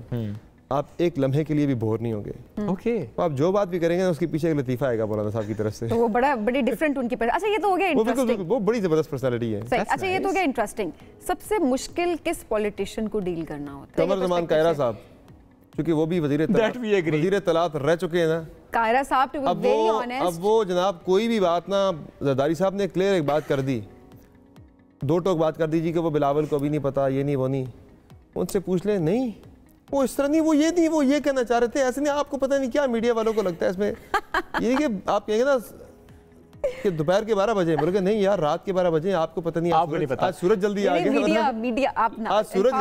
Speaker 3: आप एक लम्हे के लिए भी बोर नहीं होंगे।
Speaker 2: ओके,
Speaker 3: तो आप जो बात भी करेंगे उसके पीछे एक लतीफ़ा आएगा मौलाना साहब की तरफ से।
Speaker 1: तो वो बड़ी डिफरेंट उनकी। अच्छा, ये तो हो गया इंटरेस्टिंग,
Speaker 3: वो बड़ी जबरदस्त पर्सनालिटी है।
Speaker 1: अच्छा, ये तो हो गया इंटरेस्टिंग। सबसे मुश्किल किस पॉलिटिशियन को डील करना होता है?
Speaker 3: कमर जमान कायरा साहब, क्योंकि वो भी वजीर तलात रह चुके हैं ना
Speaker 1: कायरा साहब, टू बी वेरी ऑनेस्ट।
Speaker 3: अब वो जनाब कोई भी बात ना, जरदारी साहब ने क्लियर एक बात कर दी, 2 टोक बात कर दी जी कि वो बिलावल को भी नहीं पता, ये नहीं वो नहीं। उनसे पूछ ले, नहीं वो इस तरह नहीं, वो ये नहीं, वो ये कहना चाह रहे थे, ऐसे नहीं। आपको पता नहीं क्या मीडिया वालों को लगता है इसमें ये कि आप कहेंगे ना कि दोपहर के 12 बजे, बोलोगे नहीं यार रात के 12 बजे, आपको पता नहीं, आपको नहीं पता। आज सूरज जल्दी आ गया,
Speaker 1: मीडिया आप ना,
Speaker 3: आज सूरज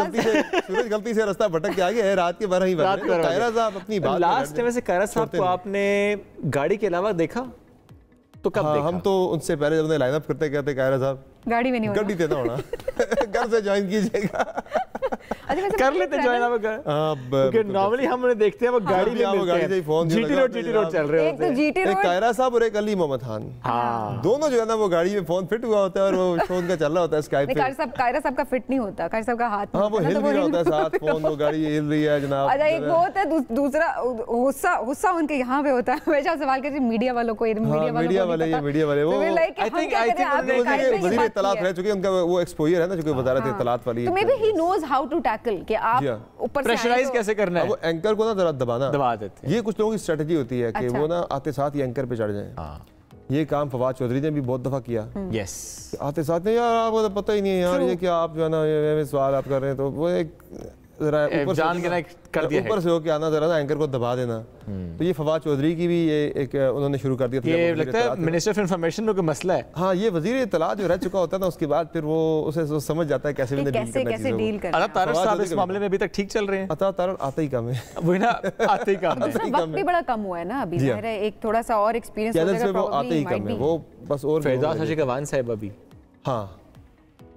Speaker 3: गलती से रास्ता भटक के आ गया है, रात के 12 ही बज रहे हैं। कायरा साहब अपनी बात
Speaker 2: लास्ट टाइम से कायरा साहब को आपने गाड़ी के अलावा देखा तो कब देखा?
Speaker 3: हम तो उनसे पहले जब उन्हें लाइनअप करते कहते कायरा साहब
Speaker 1: गाड़ी में नहीं होना,
Speaker 3: गड्डी देना होना घर से ज्वाइन कीजिएगा।
Speaker 2: कर लेते ज्वाइन आप, क्योंकि नॉर्मली हम उन्हें देखते हैं वो गाड़ी में मिलते हैं, जीटी रोड चल रहे होते हैं।
Speaker 3: एक कायरा साहब और एक अली मोहम्मद खान, दोनों जो है ना वो गाड़ी में फोन फिट हुआ होता है और वो शो उनका चल रहा होता है स्काइप पे।
Speaker 1: कायरा साहब का फिट नहीं होता, कायरा साहब का हाथ,
Speaker 3: हाँ वो हिल भी रहा होता है साथ फोन, वो गाड़ी हिल रही है जनाब।
Speaker 1: अच्छा, एक वो होता है, दूसरा गुस्सा उनके यहाँ पे होता है। हमेशा सवाल करते मीडिया वालों को, मीडिया वाले वो
Speaker 2: आई थिंक
Speaker 3: वज़ीर इत्तलात रह चुके हैं, उनका वो एक्सपोजर है ना, जो कि वज़ारत इत्तलात वाली।
Speaker 1: तो maybe he knows how to tackle कि आप ऊपर से
Speaker 2: प्रेशराइज कैसे करना है।
Speaker 3: वो एंकर को ना जरा दबा देते हैं। ये कुछ लोगों की स्ट्रेटजी होती है कि वो ना आते साथ ही एंकर पे चढ़ जाएं। ये काम फवाद चौधरी ने भी बहुत दफा किया।
Speaker 2: यस,
Speaker 3: आते साथ नहीं यार, आपको तो पता ही नहीं है यार, ये क्या आप जो है ना ये सवाल आप कर रहे हैं, तो वो एक जरा ऊपर से होके आना, जरा ना एंकर को दबा देना। तो ये फवाद चौधरी की भी ये एक उन्होंने शुरू कर दिया था।
Speaker 2: ये लगता है मिनिस्टर ऑफ इंफॉर्मेशन का मसला है।
Speaker 3: हाँ, ये वजीर इत्तलात जो रह चुका होता है ना, उसके बाद फिर वो उसे समझ जाता है कैसे डील करना है।
Speaker 2: अता तारड़ साहब इस मामले में अभी तक ठीक चल रहे हैं।
Speaker 3: अता तारड़ आते ही कम है,
Speaker 2: वही ना, आते ही कम है।
Speaker 1: वक्त भी बड़ा कम हुआ है ना अभी, ज़ाहिर है एक थोड़ा सा और एक्सपीरियंस हो जाएगा,
Speaker 3: वो आते ही कम है। वो बस और
Speaker 2: फैजाज हाजी कवान साहब अभी,
Speaker 3: हाँ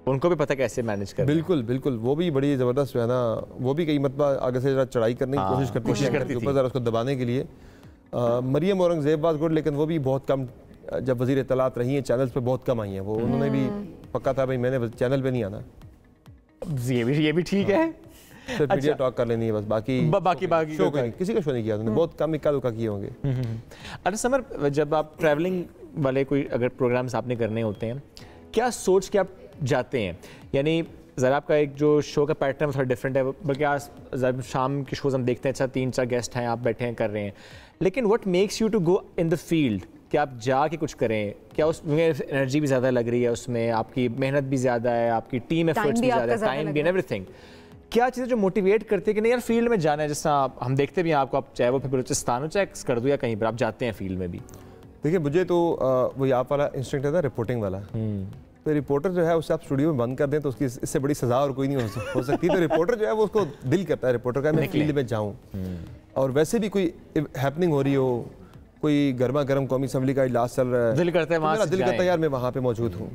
Speaker 2: उनको भी पता कैसे मैनेज करना।
Speaker 3: बिल्कुल बिल्कुल, वो भी बड़ी ज़बरदस्त है ना, वो भी कई मरतबा आगे से जरा चढ़ाई करने की कोशिश करती थी ऊपर जरा उसको दबाने के लिए। मरियम औरंगजेब वाज गुड, लेकिन वो भी बहुत कम, जब वज़ीर इत्तलात रही हैं चैनल्स पे बहुत कम आई हैं वो। उन्होंने भी पक्का था भाई मैंने चैनल पे नहीं आना।
Speaker 2: ये भी ठीक है,
Speaker 3: सिर्फ मीडिया टॉक कर लेनी है बस, बाकी शो किसी का शो नहीं किया उन्होंने, बहुत कम इक्का दुक्का किए होंगे।
Speaker 2: अच्छा समर, जब आप ट्रैवलिंग वाले कोई अगर प्रोग्राम्स आपने करने होते हैं, क्या सोच के आप जाते हैं? यानी ज़रा आपका एक जो शो का पैटर्न थोड़ा डिफरेंट है, बल्कि आज शाम के शोज़ हम देखते हैं, अच्छा 3-4 गेस्ट हैं, आप बैठे हैं कर रहे हैं, लेकिन what makes you to go in the field कि आप जाके कुछ करें? क्या उसमें एनर्जी भी ज़्यादा लग रही है, उसमें आपकी मेहनत भी ज़्यादा है, आपकी टीम एफर्ट्स भी ज़्यादा है, टाइम भी एंड एवरीथिंग? क्या चीज़ें जो मोटिवेट करती है कि नहीं यार फील्ड में जाना है? जैसा हम देखते भी हैं आपको, आप चाहे वो फिर बलूचिस्तान हो चाहे स्कर्दू या कहीं पर आप जाते हैं फील्ड में भी।
Speaker 3: देखिए मुझे तो वही आप वाला इंस्टिंक्ट है ना, रिपोर्टिंग वाला। तो रिपोर्टर जो है उसे आप स्टूडियो में बंद कर दें तो उसकी इससे बड़ी सज़ा और कोई नहीं हो सकती। तो रिपोर्टर जो है वो उसको दिल करता है, रिपोर्टर का मैं फील्ड में जाऊँ, और वैसे भी सुप्रीम हैपनिंग हो रही हो, कोई गर्मा गर्म कौमी असम्बली का इजलास चल रहा है,
Speaker 2: दिल करता है
Speaker 3: मेरा दिल करता है यार मैं वहाँ पे मौजूद हूँ।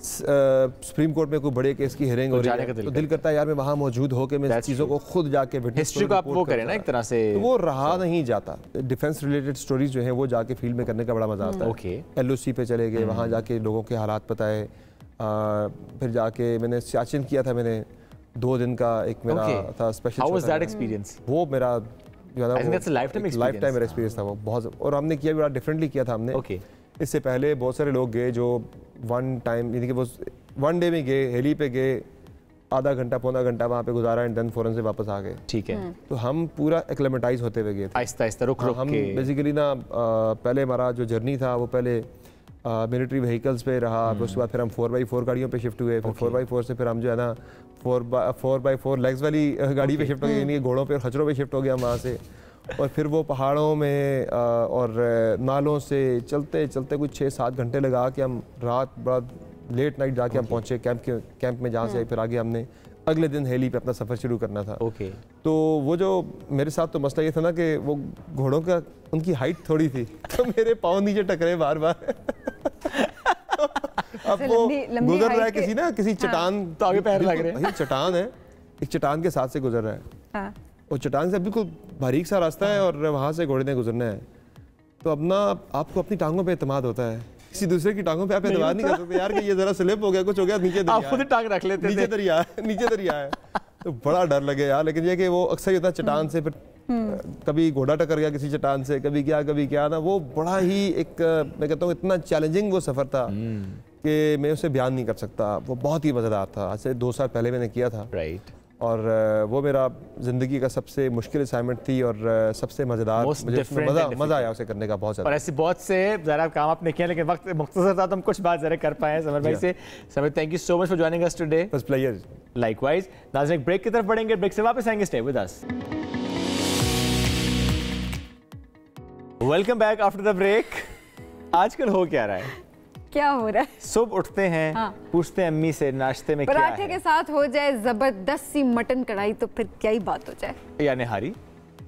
Speaker 3: सुप्रीम कोर्ट में कोई बड़े केस की हियरिंग हो रही है तो दिल करता है यार मैं वहाँ मौजूद हो के मैं चीज़ों को खुद जाके
Speaker 2: हिस्ट्री को आप वो करें ना एक तरह से,
Speaker 3: तो वो रहा नहीं जाता। डिफेंस रिलेटेड स्टोरीज जो है वो जाके फील्ड में करने का बड़ा मजा आता है। LOC पे चले गए, वहाँ जाके लोगों के हालात बताए, फिर जाके मैंने सियाचिन किया था, मैंने 2 दिन का एक मेरा था special.
Speaker 2: How was that experience?
Speaker 3: वो मेरा
Speaker 2: लाइफ टाइम
Speaker 3: मेरा एक्सपीरियंस था वो बहुत, और हमने किया भी बड़ा डिफरेंटली किया था हमने। इससे पहले बहुत सारे लोग गए जो वन टाइम यानी कि वो 1 डे में गए, हेली पे गए, आधा घंटा पौना घंटा वहाँ पे गुजारा एंड देन फौरन से वापस आ गए।
Speaker 2: ठीक है,
Speaker 3: तो हम पूरा एक्लेमेटाइज होते हुए गए थे,
Speaker 2: आहिस्ता आहिस्ता रुक रुक
Speaker 3: हम
Speaker 2: के।
Speaker 3: बेसिकली ना पहले हमारा जो जर्नी था वो पहले मिलिट्री व्हीकल्स पे रहा, उसके बाद फिर हम 4x4 गाड़ियों पे शिफ्ट हुए, फिर 4x4 से फिर हम जो है ना 4x4 लेग्स वाली गाड़ी पे शिफ्ट हो गए, यानी घोड़ों पे और खच्चरों पे शिफ्ट हो गया हम वहाँ से। और फिर वो पहाड़ों में और नालों से चलते चलते कुछ 6-7 घंटे लगा के हम रात बड़ा लेट नाइट जाके हम पहुँचे कैंप में, जहाँ से फिर आगे हमने अगले दिन हेली पे अपना सफ़र शुरू करना था। तो वो जो मेरे साथ तो मसला ये था ना कि वो घोड़ों का उनकी हाइट थोड़ी थी तो मेरे पाँव नीचे टकरे बार बार अब वो गुजर रहा है किसी ना किसी चट्टान,
Speaker 2: तो आगे पैर लग रहे हैं,
Speaker 3: चट्टान है, एक चट्टान के साथ से गुजर रहा है, और चट्टान से बिल्कुल बारीक सा रास्ता है और वहाँ से घोड़े ने गुजरना है। तो अब ना आपको अपनी टांगों पे एतमाद होता है, किसी दूसरे की टांगों पे आप एतमाद नहीं कर सकते यार कि ये जरा स्लिप हो गया, कुछ हो गया, नीचे दरिया,
Speaker 2: आप खुद टांग रख लेते,
Speaker 3: नीचे दरिया है, नीचे दरिया है। तो बड़ा डर लगे यार, लेकिन ये कि वो अक्सर होता है चट्टान से, फिर कभी घोड़ा टकर गया किसी चट्टान से, कभी क्या ना, वो बड़ा ही एक मैं कहता हूँ इतना चैलेंजिंग वो सफ़र था कि मैं उसे बयान नहीं कर सकता। वो बहुत ही मज़ेदार था, आज से 2 साल पहले मैंने किया था,
Speaker 2: राइट,
Speaker 3: और वो मेरा ज़िंदगी का सबसे मुश्किल असाइनमेंट थी और सबसे मज़ेदार, मज़ा आया उसे करने का बहुत ज़्यादा।
Speaker 2: और ऐसे बहुत से ज़रा काम आपने किया, लेकिन वक्त मुख्तसर था तो हम कुछ बात ज़रा कर पाए समर भाई से। Samar, thank you so much for joining us today.
Speaker 3: बस प्लेयर
Speaker 2: लाइकवाइज। नाज़रीन, ब्रेक की तरफ बढ़ेंगे, ब्रेक से वापस आएंगे, stay with us. Welcome back after the break. आजकल हो क्या रहा है?
Speaker 1: क्या हो रहा है?
Speaker 2: सुबह उठते हैं, पूछते हैं अम्मी से नाश्ते में क्या है?
Speaker 1: पराठे के साथ हो जाए जबरदस्त सी मटन कढ़ाई तो फिर क्या ही बात हो जाए।
Speaker 2: या निहारी,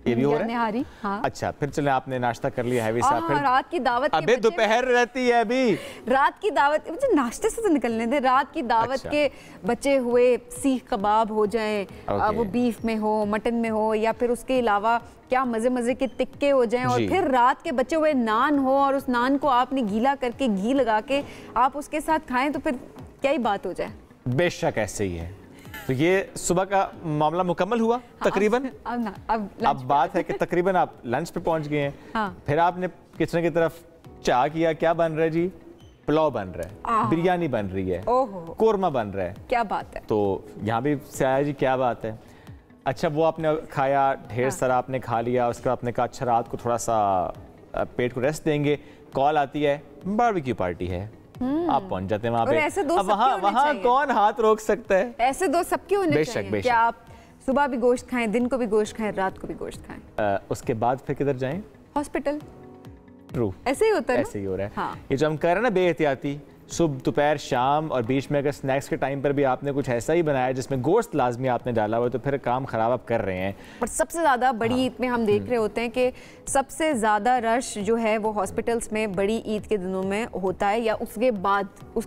Speaker 2: ये भी हो रहा है।
Speaker 1: निहारी, हाँ।
Speaker 2: अच्छा, फिर चले, आपने नाश्ता कर लिया हैवी सा, फिर
Speaker 1: रात की दावत,
Speaker 2: अबे दोपहर रहती है अभी,
Speaker 1: रात की दावत, मुझे नाश्ते से तो निकलने दे। रात की दावत के बचे हुए सीख कबाब हो जाए, वो बीफ में हो, मटन में हो, या फिर उसके अलावा क्या मजे के टिक्के हो जाएं, और फिर रात के बचे हुए नान हो और उस नान को आपने गीला करके घी लगा के आप उसके साथ खाएं तो फिर क्या ही बात हो जाए।
Speaker 2: बेशक ऐसे ही है। तो ये सुबह का मामला मुकम्मल हुआ तकरीबन। अब बात है कि तकरीबन आप लंच पे पहुंच गए हैं। फिर आपने किचन की तरफ चाह किया, क्या बन रहा है जी? पुलाव बन रहा है, बिरयानी बन रही है, कोरमा बन रहा है,
Speaker 1: क्या बात है।
Speaker 2: तो यहाँ भी साया जी क्या बात है। अच्छा, वो आपने खाया, ढेर सारा आपने खा लिया, उसके बाद आपने कहा अच्छा रात को थोड़ा सा पेट को रेस्ट देंगे। कॉल आती है बारबेक्यू पार्टी है, आप पहुंच जाते हैं वहाँ पे। अब वहाँ कौन हाथ रोक सकता है? ऐसे
Speaker 1: दोस्त सबके होने चाहिए कि आप सुबह भी गोश्त खाएं, दिन को भी गोश्त खाएं, रात को भी गोश्त खाएं।
Speaker 2: उसके बाद फिर किधर जाएं?
Speaker 1: हॉस्पिटल।
Speaker 2: ट्रू,
Speaker 1: ऐसे ही होता है,
Speaker 2: ऐसे ही हो रहा है। हाँ। ये जो हम कर रहे हैं ना बेहतियाती, सुबह दोपहर शाम और बीच में अगर स्नैक्स के टाइम पर भी आपने कुछ ऐसा ही बनाया जिसमें गोश्त लाजमी आपने डाला हुआ, तो फिर काम खराब आप कर रहे हैं।
Speaker 1: और सबसे ज़्यादा बड़ी ईद में हम देख रहे होते हैं कि सबसे ज़्यादा रश जो है वो हॉस्पिटल्स में बड़ी ईद के दिनों में होता है, या उसके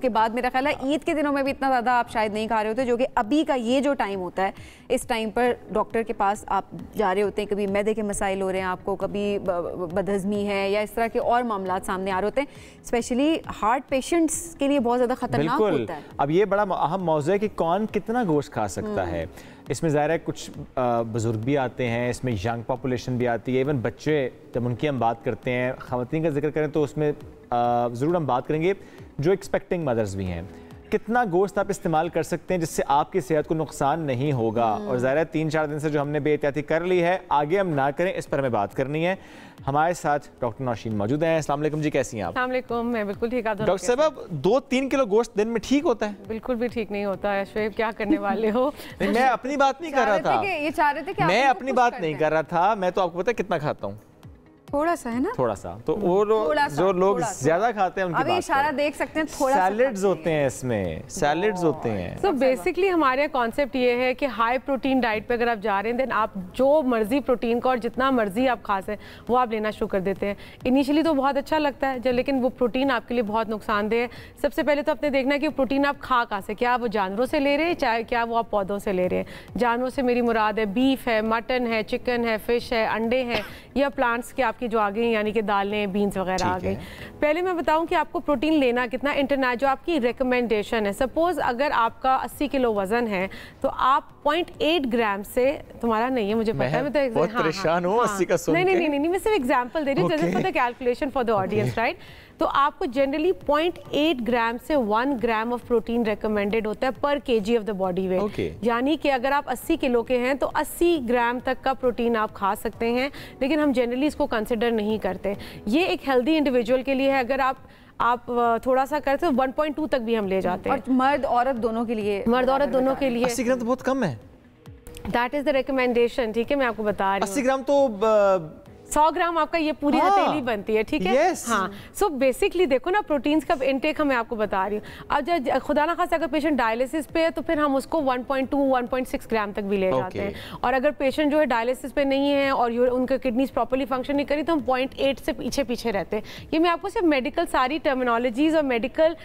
Speaker 1: बाद मेरा ख्याल है ईद के दिनों में भी इतना ज़्यादा आप शायद नहीं खा रहे होते, जो कि अभी का ये जो टाइम होता है, इस टाइम पर डॉक्टर के पास आप जा रहे होते हैं, कभी मैदे के मसाइल हो रहे हैं आपको, कभी बदहज़मी है, या इस तरह के और मामला सामने आ रहे होते हैं। स्पेशली हार्ट पेशेंट्स के लिए बहुत ज़्यादा खतरनाक होता है।
Speaker 2: अब ये बड़ा अहम मौजू है कि कौन कितना गोश्त खा सकता है। इसमें ज़ाहिर है कुछ बुजुर्ग भी आते हैं, इसमें यंग पॉपुलेशन भी आती है, इवन बच्चे, जब उनकी हम बात करते हैं, ख़वातीन का जिक्र करें तो उसमें ज़रूर हम बात करेंगे जो एक्सपेक्टिंग मदर्स भी हैं। कितना गोश्त आप इस्तेमाल कर सकते हैं जिससे आपकी सेहत को नुकसान नहीं होगा। और ज़ाहिर है 3-4 दिन से जो हमने बेहतियाती कर ली है, आगे हम ना करें, इस पर हमें बात करनी है। हमारे साथ डॉक्टर नौशीन मौजूद हैं। अस्सलाम वालेकुम जी, कैसी हैं आप?
Speaker 4: अस्सलाम वालेकुम, मैं बिल्कुल ठीक। आप
Speaker 2: डॉक्टर साहब, 2-3 किलो गोश्त दिन में ठीक होता है?
Speaker 4: बिल्कुल भी ठीक नहीं होता है। शोएब, क्या करने वाले हो?
Speaker 2: मैं अपनी बात नहीं कर रहा था,
Speaker 1: ये चाह रहे थे कि
Speaker 2: मैं अपनी बात नहीं कर रहा था, मैं तो आपको पता है कितना खाता हूँ,
Speaker 1: थोड़ा सा है ना,
Speaker 2: थोड़ा सा। तो वो लोग जो लोग ज्यादा खाते हैं उनकी
Speaker 1: अभी इशारा देख सकते हैं, थोड़ा
Speaker 2: सैलेड्स होते हैं, इसमें सैलेड्स होते हैं।
Speaker 4: तो बेसिकली हमारे कॉन्सेप्ट ये है कि हाई प्रोटीन डाइट पे अगर आप जा रहे हैं, देन आप जो मर्जी प्रोटीन का और जितना मर्जी आप खा सकें वो आप लेना शुरू कर देते हैं। इनिशियली तो बहुत अच्छा लगता है जब, लेकिन वो प्रोटीन आपके लिए बहुत नुकसानदेह है। सबसे पहले तो आपने देखना है कि प्रोटीन आप खा कहाँ से, क्या वो जानवरों से ले रहे हैं, चाहे क्या वो आप पौधों से ले रहे हैं। जानवरों से मेरी मुराद है बीफ है, मटन है, चिकन है, फिश है, अंडे हैं, या प्लांट्स के आपकी जो आगे यानी कि दालें, बीन्स वगैरह आ गई। पहले मैं बताऊं कि आपको प्रोटीन लेना कितना, इंटरनेट जो आपकी रिकमेंडेशन है, सपोज अगर आपका 80 किलो वजन है तो आप 0.8 ग्राम से, तुम्हारा नहीं है मुझे पता है, मैं तो
Speaker 2: बहुत परेशान हूं 80 का सुन के।
Speaker 4: नहीं, मैं सिर्फ एग्जांपल दे रही हूं just for the calculation for the audience, right. तो आपको जनरली 0.8 ग्राम से 1 ग्राम ऑफ प्रोटीन रिकमेंडेड होता है पर KG of the body weight. यानी कि अगर आप 80 किलो के हैं तो 80 ग्राम तक का प्रोटीन आप खा सकते हैं, लेकिन हम जनरली इसको कंसिडर नहीं करते। ये एक हेल्दी इंडिविजुअल के लिए है। अगर आप थोड़ा सा करते तो 1.2 तक भी हम ले जाते हैं,
Speaker 1: और मर्द औरत दोनों के लिए,
Speaker 4: मर्द औरत दोनों के लिए
Speaker 2: 80 ग्राम तो बहुत कम है।
Speaker 4: दैट इज द रिकमेंडेशन, ठीक है, मैं आपको बता रही हूँ।
Speaker 2: 80 ग्राम तो
Speaker 4: 100 ग्राम आपका ये पूरी हथेली बनती है, ठीक है।
Speaker 2: yes.
Speaker 4: हाँ, सो बेसिकली देखो ना, प्रोटीन्स का इनटेक मैं आपको बता रही हूँ। अब जब खुदा ना खास्ता अगर पेशेंट डायलिसिस पे है तो फिर हम उसको 1.2-1.6 ग्राम तक भी ले जाते हैं, और अगर पेशेंट जो है डायलिसिस पे नहीं है और उनका किडनीज प्रॉपर्ली फंक्शन नहीं करी तो हम 0.8 से पीछे रहते हैं। ये मैं आपको सिर्फ मेडिकल सारी टर्मिनोलॉजीज और मेडिकल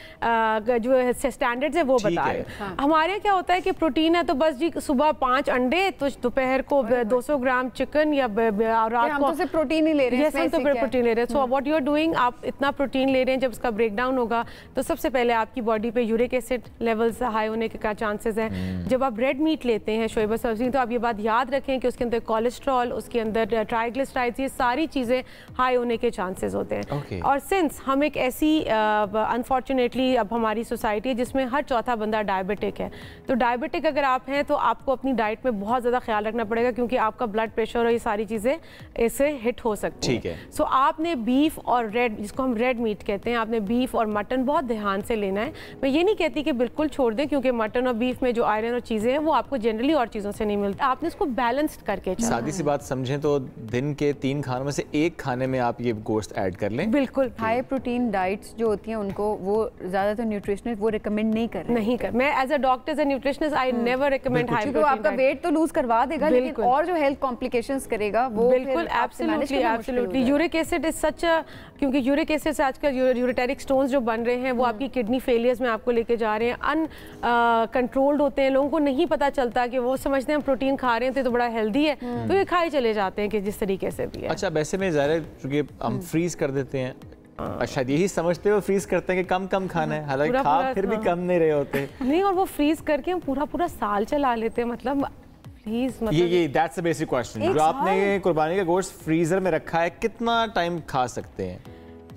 Speaker 4: जो स्टैंडर्ड्स है वो बता रही हूँ। हमारे क्या होता है कि प्रोटीन है तो बस जी सुबह 5 अंडे, तो दोपहर को 200 ग्राम चिकन, या रात को
Speaker 1: प्रोटीन ही ले रहे हैं।
Speaker 4: हम तो प्रोटीन ले रहे हैं। So what you are doing, आप इतना प्रोटीन ले रहे हैं, जब उसका ब्रेकडाउन होगा तो सबसे पहले आपकी बॉडी पे यूरिक एसिड लेवल्स हाई होने के चांसेस हैं। जब आप रेड मीट लेते हैं शोएब सब्जी, तो आप ये बात याद रखें कि उसके अंदर कोलेस्ट्रॉल, उसके अंदर ट्राइग्लिसराइड्स, ये सारी चीज़ें हाई होने के चांसेस होते हैं। और सिंस हम एक ऐसी अनफॉर्चुनेटली अब हमारी सोसाइटी है जिसमें हर चौथा बंदा डायबिटिक है, तो डायबिटिक अगर आप हैं तो आपको अपनी डाइट में बहुत ज़्यादा ख्याल रखना पड़ेगा, क्योंकि आपका ब्लड प्रेशर और ये सारी चीज़ें इससे हिट हो सकती है। सो आपने बीफ और रेड, जिसको हम रेड मीट कहते हैं, आपने बीफ और मटन बहुत ध्यान से लेना है। मैं ये नहीं कहती कि बिल्कुल छोड़ दें, क्योंकि मटन और बीफ में जो आयरन और चीज़ें हैं वो आपको जनरली और चीज़ों से नहीं मिलती। आपने इसको बैलेंस्ड करके चलना।
Speaker 2: सादी सी बात समझें तो दिन के 3 खानों में से एक खाने में आप ये गोश्त ऐड कर लें।
Speaker 4: बिल्कुल।
Speaker 1: हाई प्रोटीन डाइट्स जो होती हैं उनको वो ज़्यादातर न्यूट्रिशनिस्ट वो रिकमेंड नहीं कर रहे।
Speaker 4: मैं as a doctor, as a nutritionist, I never recommend high protein.
Speaker 1: आपका वेट तो लूज करवा देगा, लेकिन और जो हेल्थ कॉम्प्लिकेशंस करेगा वो
Speaker 4: बिल्कुल absolutely. Uric acid is such a, क्योंकि यूरिक एसिड से आजकल यूरिटेरिक स्टोन्स जो बन रहे हैं वो आपकी किडनी फेलियर्स में आपको लेके जा रहे हैं, अनकंट्रोल्ड होते हैं। लोगों को नहीं पता चलता कि वो समझते हैं हम प्रोटीन खा रहे हैं तो बड़ा हेल्दी है, तो ये खाए चले जाते हैं कि जिस तरीके से भी है।
Speaker 2: अच्छा, वैसे में ज़ाहिर है क्योंकि हम फ्रीज कर देते हैं, शायद यही समझते हो फ्रीज करते हैं कि कम कम खाना है, हालांकि खा फिर भी कम नहीं रहे होते।
Speaker 4: नहीं, और वो फ्रीज करके हम पूरा साल चला लेते हैं, मतलब
Speaker 2: ये दैट्स द बेसिक क्वेश्चन। जो आपने कुर्बानी का गोश्त फ्रीजर में रखा है, कितना टाइम खा सकते हैं?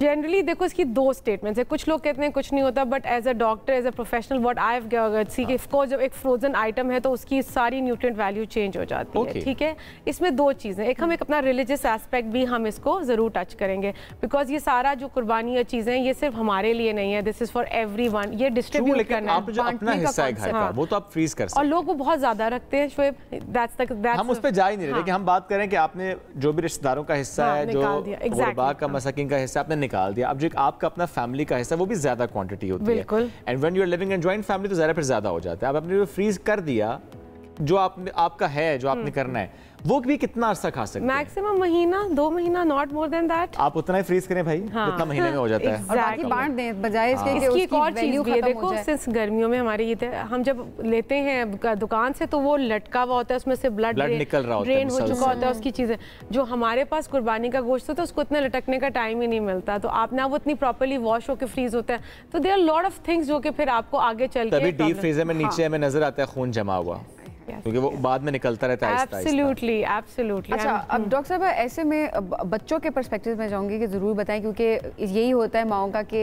Speaker 4: जनरली देखो, इसकी 2 स्टेटमेंट्स है। कुछ लोग कहते हैं कुछ नहीं होता, but as a doctor, as a professional, what I have see कि ऑफकोर्स जब एक फ्रोजन आइटम है तो उसकी सारी न्यूट्रिएंट वैल्यू चेंज हो जाती है, ठीक है। इसमें 2 चीज़ें, एक हम एक अपना रिलीजियस एस्पेक्ट भी हम इसको ज़रूर टच करेंगे, बिकॉज ये सारा जो कुर्बानी या चीज़ें ये सिर्फ हमारे लिए नहीं है, दिस इज फॉर एवरीवन। ये डिस्ट्रीब्यूट करना है,
Speaker 2: जो अपना हिस्सा है घर का, वो तो आप फ्रीज कर सकते हैं।
Speaker 4: और लोग वो बहुत ज़्यादा रखते हैं शोएब,
Speaker 2: हम उस पर जा ही नहीं रहे कि हम बात करें कि आपने जो भी रिश्तेदारों का हिस्सा है, जो गुरबा का मसाकिन का हिस्सा आपने निकाल दिया। अब जो आपका अपना फैमिली का हिस्सा, वो भी ज्यादा क्वांटिटी होती है, and when you are living in joint family तो ज़्यादा फिर ज्यादा हो जाता है। अब आपने फ्रीज कर दिया जो आपका है, जो आपने करना है, वो भी कितना अरसा खा सकते हैं?
Speaker 4: मैक्सिमम महीना 2 महीना, नॉट मोर देन दैट।
Speaker 2: आप उतना ही फ्रीज करें भाई, जितना महीने में हो जाता है,
Speaker 1: और बाकी बांट दें, बजाय इसके कि
Speaker 4: उसकी एक और चीज भी देखो, सिंस गर्मियों में हमारे ये हम जब लेते हैं दुकान से तो वो लटका हुआ होता है, उसमें से ब्लड
Speaker 2: निकल रहा होता है,
Speaker 4: ड्रेन हो चुका होता है उसकी चीजें। जो हमारे पास कुर्बानी का गोश्त होता है उसको इतना लटकने का टाइम ही नहीं मिलता, तो आप ना वो इतनी प्रॉपर्ली वॉश होकर फ्रीज होता है, तो there are lot of things जो कि फिर आपको आगे चल के
Speaker 2: डीप फ्रीजर में नीचे हमें नजर आता है खून जमा हुआ, क्योंकि वो बाद में निकलता रहता है।
Speaker 4: Absolutely, absolutely.
Speaker 1: अच्छा, अब डॉक्टर साहब ऐसे में बच्चों के पर्सपेक्टिव में जाऊंगी कि ज़रूर बताएं, क्योंकि यही होता है माओं का कि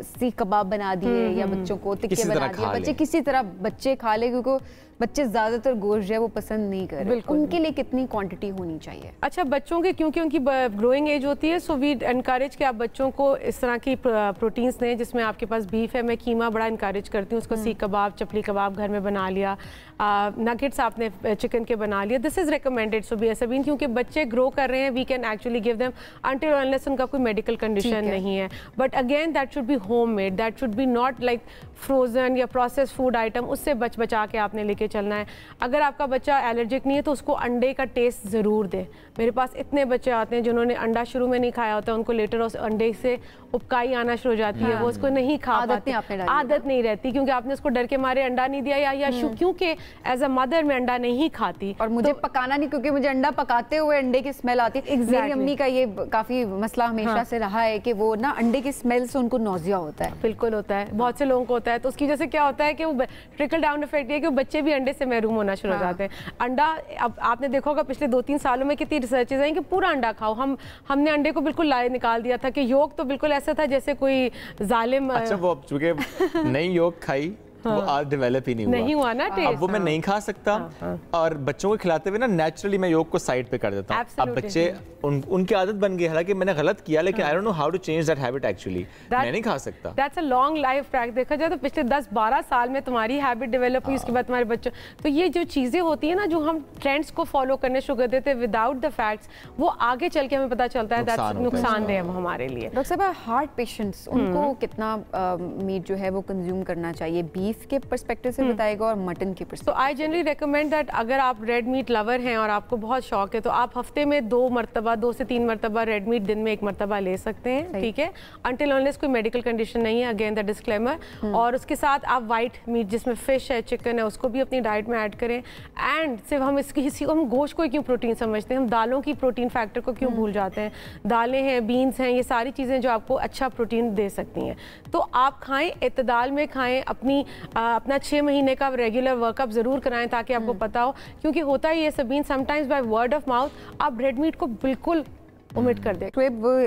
Speaker 1: सीख कबाब बना दिए या बच्चों को टिक्के बना दिए, बच्चे किसी तरह बच्चे खा ले, क्योंकि बच्चे ज़्यादातर गोश्त जो है वो पसंद नहीं कर रहे। उनके लिए कितनी क्वांटिटी होनी चाहिए?
Speaker 4: अच्छा, बच्चों के क्योंकि उनकी ग्रोइंग एज होती है, सो वी एनकरेज कि आप बच्चों को इस तरह की प्रोटीन्स दें, जिसमें आपके पास बीफ है, मैं कीमा बड़ा इनकरेज करती हूँ उसको, सीख कबाब, चपली कबाब घर में बना लिया, नगेट्स आपने चिकन के बना लिया, this is recommended. So B S क्योंकि बच्चे ग्रो कर रहे हैं, we can actually give them until unless उनका कोई मेडिकल कंडीशन नहीं है, but again that should be homemade, that should be not like frozen या प्रोसेस फूड आइटम, उससे बचा के आपने लेके चलना है। अगर आपका बच्चा एलर्जिक नहीं है तो उसको अंडे का टेस्ट ज़रूर दे। मेरे पास इतने बच्चे आते हैं जिन्होंने अंडा शुरू में नहीं खाया होता, उनको लेटर उस अंडे से उपकाई आना शुरू हो जाती है, वो उसको नहीं खा पाते, आदत नहीं रहती, क्योंकि आपने उसको डर के मारे अंडा नहीं दिया, या क्योंकि एज अ मदर मैं अंडा नहीं खाती
Speaker 1: और मुझे पकाना नहीं, क्योंकि मुझे अंडा पकाते हुए अंडे की स्मेल आती है। मेरी अम्मी का ये काफ़ी मसला हमेशा से रहा है कि वो ना अंडे की स्मेल से उनको नौजिया होता है।
Speaker 4: बिल्कुल होता है, बहुत से लोगों को होता है, तो उसकी वजह से क्या होता है कि वो ट्रिकल डाउन इफेक्ट है कि बच्चे भी अंडे से महरूम होना शुरू हो जाते हैं। अंडा, अब आपने देखा होगा पिछले 2-3 सालों में कितनी रिसर्चेज आई कि पूरा अंडा खाओ, हमने अंडे को बिल्कुल निकाल दिया था कि योग तो बिल्कुल ऐसा था जैसे कोई जालिम।
Speaker 2: अच्छा, वो चूंकि नई योग खाई वो आज डेवलप ही नहीं
Speaker 4: हुआ ना टेस्ट।
Speaker 2: अब वो मैं नहीं खा सकता और बच्चों को खिलाते हुए ना नेचुरली मैं योग को साइड पे कर देता हूँ। अब बच्चे उनकी आदत बन गई, हालांकि मैंने गलत किया, लेकिन I don't know how to change that habit actually. मैं नहीं खा सकता।
Speaker 4: That's a long life track. देखा जाए तो पिछले 10-12 साल में तुम्हारी हैबिट डेवलप हुई, उसके बाद तुम्हारे बच्चों, तो ये जो चीजें होती है ना, जो हम ट्रेंड्स को फॉलो करने शुरू कर देते हैं विदाउट द फैक्ट्स, वो आगे चल के हमें पता चलता है दैट्स नुकसानदेह है हमारे लिए।
Speaker 1: डॉक्टर साहब, हार्ट पेशेंट्स उनको कितना मीट जो है वो कंज्यूम करना चाहिए? बीफ के पर्सपेक्टिव से बताएगा और मटन के पर्सपेक्टिव।
Speaker 4: तो आई जनरली रिकमेंड दैट अगर आप रेड मीट लवर हैं और आपको बहुत शौक है, तो आप हफ्ते में 2 से 3 मरतबा रेड मीट दिन में 1 मरतबा ले सकते हैं, ठीक है, अंटिल अनलेस कोई मेडिकल कंडीशन नहीं है, अगेन द डिस्क्लेमर। और उसके साथ आप वाइट मीट जिसमें फिश है, चिकन है, उसको भी अपनी डाइट में ऐड करें। एंड सिर्फ हम हम गोश्त को क्यों प्रोटीन समझते हैं, हम दालों की प्रोटीन फैक्टर को क्यों भूल जाते हैं? दालें हैं, बीन्स हैं, ये सारी चीज़ें जो आपको अच्छा प्रोटीन दे सकती हैं, तो आप खाएं, इत्तेदाल में खाएं। अपना 6 महीने का रेगुलर वर्कअप ज़रूर कराएं ताकि आपको पता हो, क्योंकि होता ही है Sabeen, sometimes by word of mouth आप रेड मीट को बिल्कुल ओमिट कर दें।
Speaker 1: तो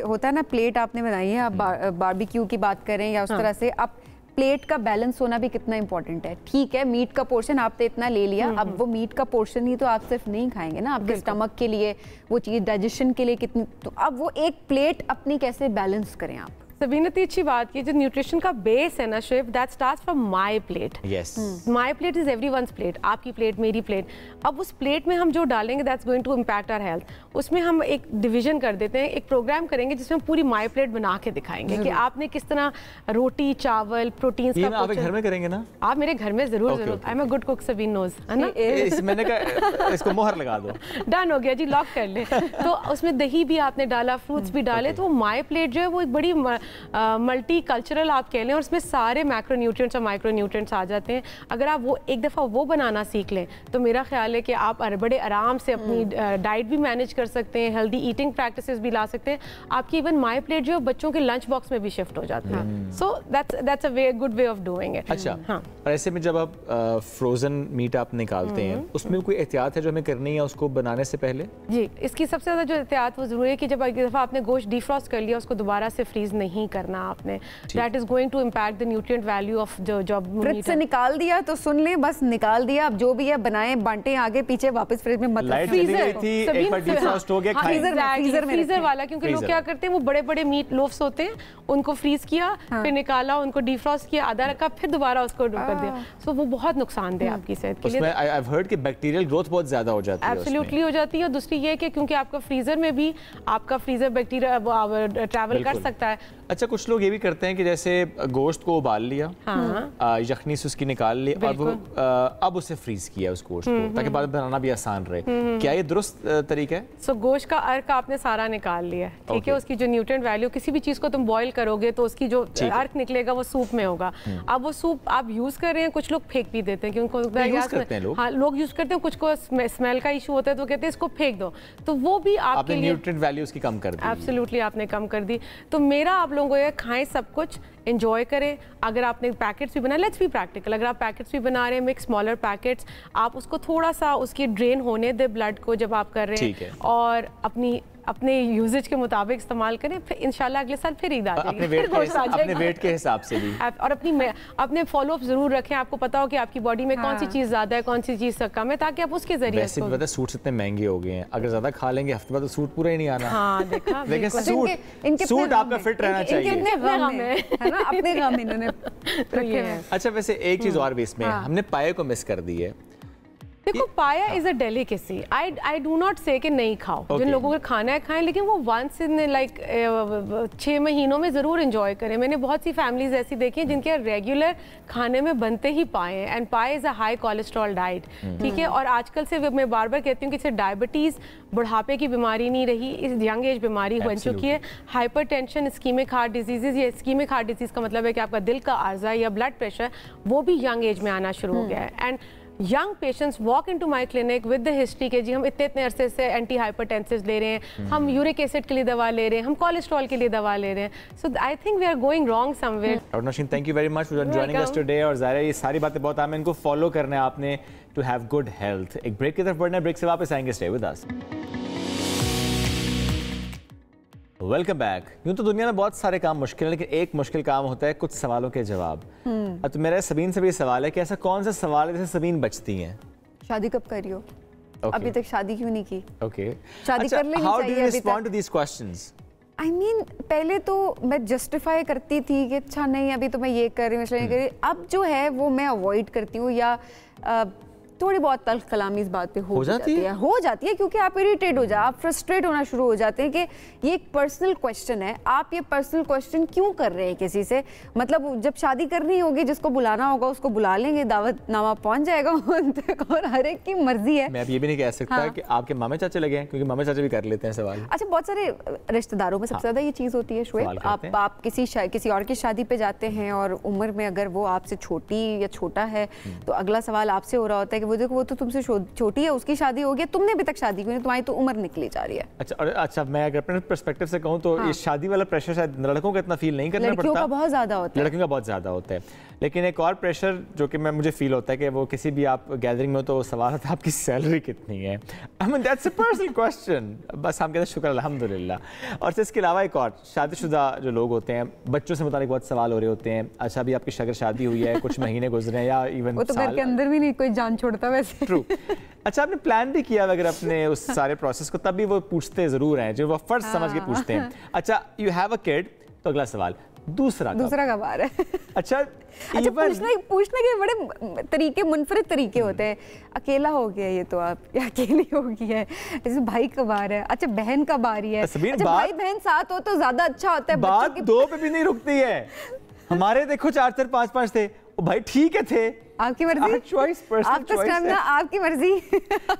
Speaker 1: होता है ना, प्लेट आपने बनाई है, आप बारबेक्यू की बात करें या उस तरह से, अब प्लेट का बैलेंस होना भी कितना इंपॉर्टेंट है। ठीक है, मीट का पोर्शन आपने इतना ले लिया, अब वो मीट का पोर्शन ही तो आप सिर्फ नहीं खाएंगे ना, आपके स्टमक के लिए वो चीज़ डाइजेशन के लिए कितनी, तो अब वो एक प्लेट अपनी कैसे बैलेंस करें आप?
Speaker 4: सबीना, इतनी अच्छी बात की, जो न्यूट्रिशन का बेस है ना chef, that starts from my plate.
Speaker 2: Yes,
Speaker 4: my plate is everyone's plate, आपकी प्लेट, मेरी प्लेट। अब उस प्लेट में हम जो डालेंगे that's going to impact our health. उसमें हम एक डिवीजन कर देते हैं, एक प्रोग्राम करेंगे जिसमें हम पूरी माय प्लेट बना के दिखाएंगे कि आपने किस तरह रोटी, चावल, प्रोटीन का।
Speaker 2: आप घर में करेंगे ना?
Speaker 4: आप मेरे घर में जरूर जरूर। I am a good cook, Sabeen knows, है ना?
Speaker 2: मैंने कहा इसको मोहर लगा दो।
Speaker 4: डन हो गया जी, लॉक कर ले। तो उसमें दही भी आपने डाला, फ्रूट्स भी डाले, तो माय प्लेट जो है वो एक बड़ी मल्टी कल्चरल आप कह लें, और उसमें सारे मैक्रोन्यूट्रिएंट्स और माइक्रोन्यूट्रिएंट्स आ जाते हैं। अगर आप वो एक दफ़ा वो बनाना सीख लें तो मेरा ख्याल है कि आप बड़े आराम से अपनी डाइट भी मैनेज कर सकते हैं, हेल्दी ईटिंग प्रैक्टिसेस भी ला सकते हैं। आपकी इवन माय प्लेट जो है बच्चों के लंच बॉक्स में भी शिफ्ट हो जाती है। So that's a good way of doing it.
Speaker 2: अच्छा, हाँ। और ऐसे में जब आप फ्रोजन मीट आप निकालते हैं, उसमें कोई एहतियात है जो हमें करनी है उसको बनाने से पहले?
Speaker 4: जी, इसकी सबसे ज़्यादा जो एहतियात वो ज़रूरी है कि जब एक दफ़ा आपने गोश्त डिफ्रॉस्ट कर लिया, उसको दोबारा से फ्रीज नहीं करना आपने। That is going to impact the nutrient value of जो
Speaker 1: फ्रिज से निकाल दिया तो सुन लें, बस निकाल दिया, अब जो भी है बनाए बांटे आगे पीछे, वापस फ्रिज में मत रखो। फ्रीजर वाला, क्योंकि लोग क्या करते हैं, वो बड़े बड़े मीट लोफ्स होते हैं, उनको फ्रीज किया, फिर निकाला, उनको डिफ्रॉस्ट किया, आधा रखा, फिर दोबारा उसको कर दिया। सो वो बहुत नुकसानदेह आपकी सेहत के लिए।
Speaker 2: उसमें आई हैव हर्ड कि बैक्टीरियल ग्रोथ बहुत ज्यादा हो जाती है।
Speaker 4: एब्सोल्युटली हो जाती है। और दूसरी ये कि क्योंकि आपका फ्रीजर में भी आपका फ्रीजर बैक्टीरिया ट्रैवल कर सकता है।
Speaker 2: अच्छा, कुछ लोग ये भी करते हैं कि जैसे गोश्त को उबाल लिया, यखनी से उसकी निकाल ली और वो अब उसे फ्रीज किया उस गोश्त को, ताकि बाद में बनाना भी आसान रहे। क्या ये दुरुस्त तरीका है?
Speaker 4: सो गोश्त का अर्क आपने सारा निकाल लिया, ठीक है, उसकी जो न्यूट्रिएंट वैल्यू, किसी भी चीज को तुम बॉईल करोगे तो उसकी जो अर्क निकलेगा वो सूप में होगा। अब वो सूप आप यूज कर रहे हैं, कुछ लोग फेंक भी देते हैं क्योंकि लोग यूज करते हैं, कुछ को स्मेल का इशू होता है तो कहते हैं इसको फेंक दो, तो वो भी आपके लिए
Speaker 2: न्यूट्रिएंट वैल्यू उसकी कम कर दी।
Speaker 4: एब्सोल्युटली आपने कम कर दी। तो मेरा आप लोगों को खाएं सब कुछ, एंजॉय करें। अगर आपने पैकेट्स भी बनाए, लेट्स बी प्रैक्टिकल, अगर आप पैकेट्स भी बना रहे हैं, मेक स्मॉलर पैकेट्स, आप उसको थोड़ा सा उसकी ड्रेन होने दे ब्लड को जब आप कर रहे हैं, और अपने यूजेज के मुताबिक इस्तेमाल करें, फिर इंशाल्लाह अगले साल फिर ईद आ जाएगी,
Speaker 2: अपने वेट के हिसाब से भी।
Speaker 4: और अपने फॉलोअप जरूर रखें, आपको पता हो कि आपकी बॉडी में कौन सी चीज ज्यादा है, कौन सी चीज कम है, ताकि आप उसके जरिए।
Speaker 2: वैसे भी पता है सूट्स इतने महंगे हो गए हैं, अगर ज्यादा खा लेंगे हफ्ते बाद तो सूट पूरा ही नहीं आना।
Speaker 4: हाँ, देखा,
Speaker 2: लेकिन सूट आपका फिट रहना चाहिए।
Speaker 1: अपने गम इन्होंने रखे हैं।
Speaker 2: अच्छा, वैसे एक चीज और भी इसमें हमने पाए को मिस कर दी है।
Speaker 4: देखो, पाया is a delicacy. I do not से कि नहीं खाओ, जिन लोगों को खाना है खाएं, लेकिन वो वंस इन लाइक 6 महीनों में जरूर एंजॉय करें। मैंने बहुत सी फैमिलीज ऐसी देखी हैं जिनके रेगुलर खाने में बनते ही पाए हैं, एंड पाए is a high cholesterol diet, ठीक है। और आजकल से मैं बार बार कहती हूँ कि सिर्फ डायबिटीज बुढ़ापे की बीमारी नहीं रही, इस यंग एज बीमारी बन चुकी है। हाइपरटेंशन, इस्कीमिक हार्ट डिजीजेज, ये इस्कीमिक हार्ट डिजीज का मतलब है कि आपका दिल का आर्जा या ब्लड प्रेशर, वो भी यंग एज में आना शुरू हो गया है। And young patients walk into my clinic with the history के जी हम इतने अरसे से एंटी हाइपरटेंसिव ले रहे हैं, हम यूरिक एसिड के लिए दवा ले रहे हैं, हम कोलेस्ट्रॉल के लिए दवा ले रहे हैं। So I think we are going wrong somewhere.
Speaker 2: Doctor Naushin, thank you very much for joining us today. और ज़ाहिर है ये सारी बातें बहुत आम हैं, इनको फॉलो करना है आपने टू हैव गुड हेल्थ। एक ब्रेक की तरफ बढ़ना है, ब्रेक से वापस आएंगे, stay with us. Welcome back. यूँ तो दुनिया में बहुत सारे काम मुश्किल है, लेकिन एक मुश्किल काम होता है कुछ सवालों के जवाब। तो मेरा सबीन से भी सवाल है कि ऐसा कौन सा सवाल है जिससे सबीन बचती हैं?
Speaker 1: शादी कब करी हो? अभी तक शादी क्यों नहीं की? शादी
Speaker 2: अच्छा,
Speaker 1: कर लेनी
Speaker 2: how
Speaker 1: चाहिए
Speaker 2: do you
Speaker 1: अभी
Speaker 2: respond
Speaker 1: तक।
Speaker 2: to these questions?
Speaker 1: I mean, पहले तो मैं जस्टिफाई करती थी कि अच्छा नहीं अभी तो मैं ये कर रही हूँ इसलिए नहीं कर रही। अब जो है वो मैं अवॉइड करती हूँ या थोड़ी बहुत तल्ख कलामी इस बात पे हो जाती है क्योंकि आप इरिटेट हो जाए, आप फ्रस्ट्रेट होना शुरू हो जाते हैं कि ये एक पर्सनल क्वेश्चन है, आप ये पर्सनल क्वेश्चन क्यों कर रहे हैं किसी से? मतलब जब शादी करनी होगी जिसको बुलाना होगा उसको बुला लेंगे, दावतनामा पहुंच जाएगा उन तक और हर एक की मर्जी है।
Speaker 2: मैं अब ये भी नहीं कह सकता कि आपके मामे चाचे लगे हैं, क्योंकि मामे चाचे भी कर लेते हैं सवाल।
Speaker 1: अच्छा, बहुत सारे रिश्तेदारों में सबसे ज्यादा ये चीज होती है शोएब, आप किसी और की शादी पे जाते हैं और उम्र में अगर वो आपसे छोटी या छोटा है तो अगला सवाल आपसे हो रहा होता है कि वो देखो वो तो तुमसे छोटी है, उसकी शादी हो गई, तुमने अभी तक शादी क्यों नहीं, तुम्हारी तो उम्र निकली जा रही है।
Speaker 2: अच्छा मैं अगर अपने पर्सपेक्टिव से कहूँ तो ये शादी वाला प्रेशर शायद लड़कों को इतना फील नहीं करना पड़ता,
Speaker 1: लड़कियों का बहुत ज्यादा होता है।
Speaker 2: लड़कियों का बहुत ज्यादा होता है, लेकिन एक और प्रेशर जो कि मुझे फील होता है कि वो किसी भी आप गैदरिंग में हो तो सवाल होता है आपकी सैलरी कितनी है। I mean that's a personal question, बस हम कहते हैं शुक्र अल्हम्दुलिल्लाह। और इसके अलावा एक और शादीशुदा जो लोग होते हैं, बच्चों से मुतालिक बहुत सवाल हो रहे होते हैं। अच्छा अभी आपकी अगर शादी हुई है, कुछ महीने गुजरे हैं या इवन
Speaker 1: वो तो घर के अंदर भी नहीं कोई जान छोड़ता वैसे।
Speaker 2: ट्रू। अच्छा आपने प्लान भी किया अगर अपने उस सारे प्रोसेस को, तब भी वो पूछते ज़रूर हैं, जो वो फर्ज समझ के पूछते हैं। अच्छा यू हैव अ किड, तो अगला सवाल दूसरा कब आ रहा है? अच्छा
Speaker 1: पूछने के बड़े तरीके, मुनफरिद तरीके होते हैं। अकेला हो गया ये तो आप, या अकेली हो गई है, जैसे भाई कब आ रहा है, अच्छा बहन कब आ रही है। अच्छा भाई बहन साथ हो तो ज्यादा अच्छा होता है।
Speaker 2: बात दो पे भी नहीं रुकती है। हमारे देखो 4-4 5-5 थे, भाई ठीक है थे,
Speaker 1: आपकी मर्जी,
Speaker 2: चॉइस, पर्सनल चॉइस है,
Speaker 1: आपकी मर्जी।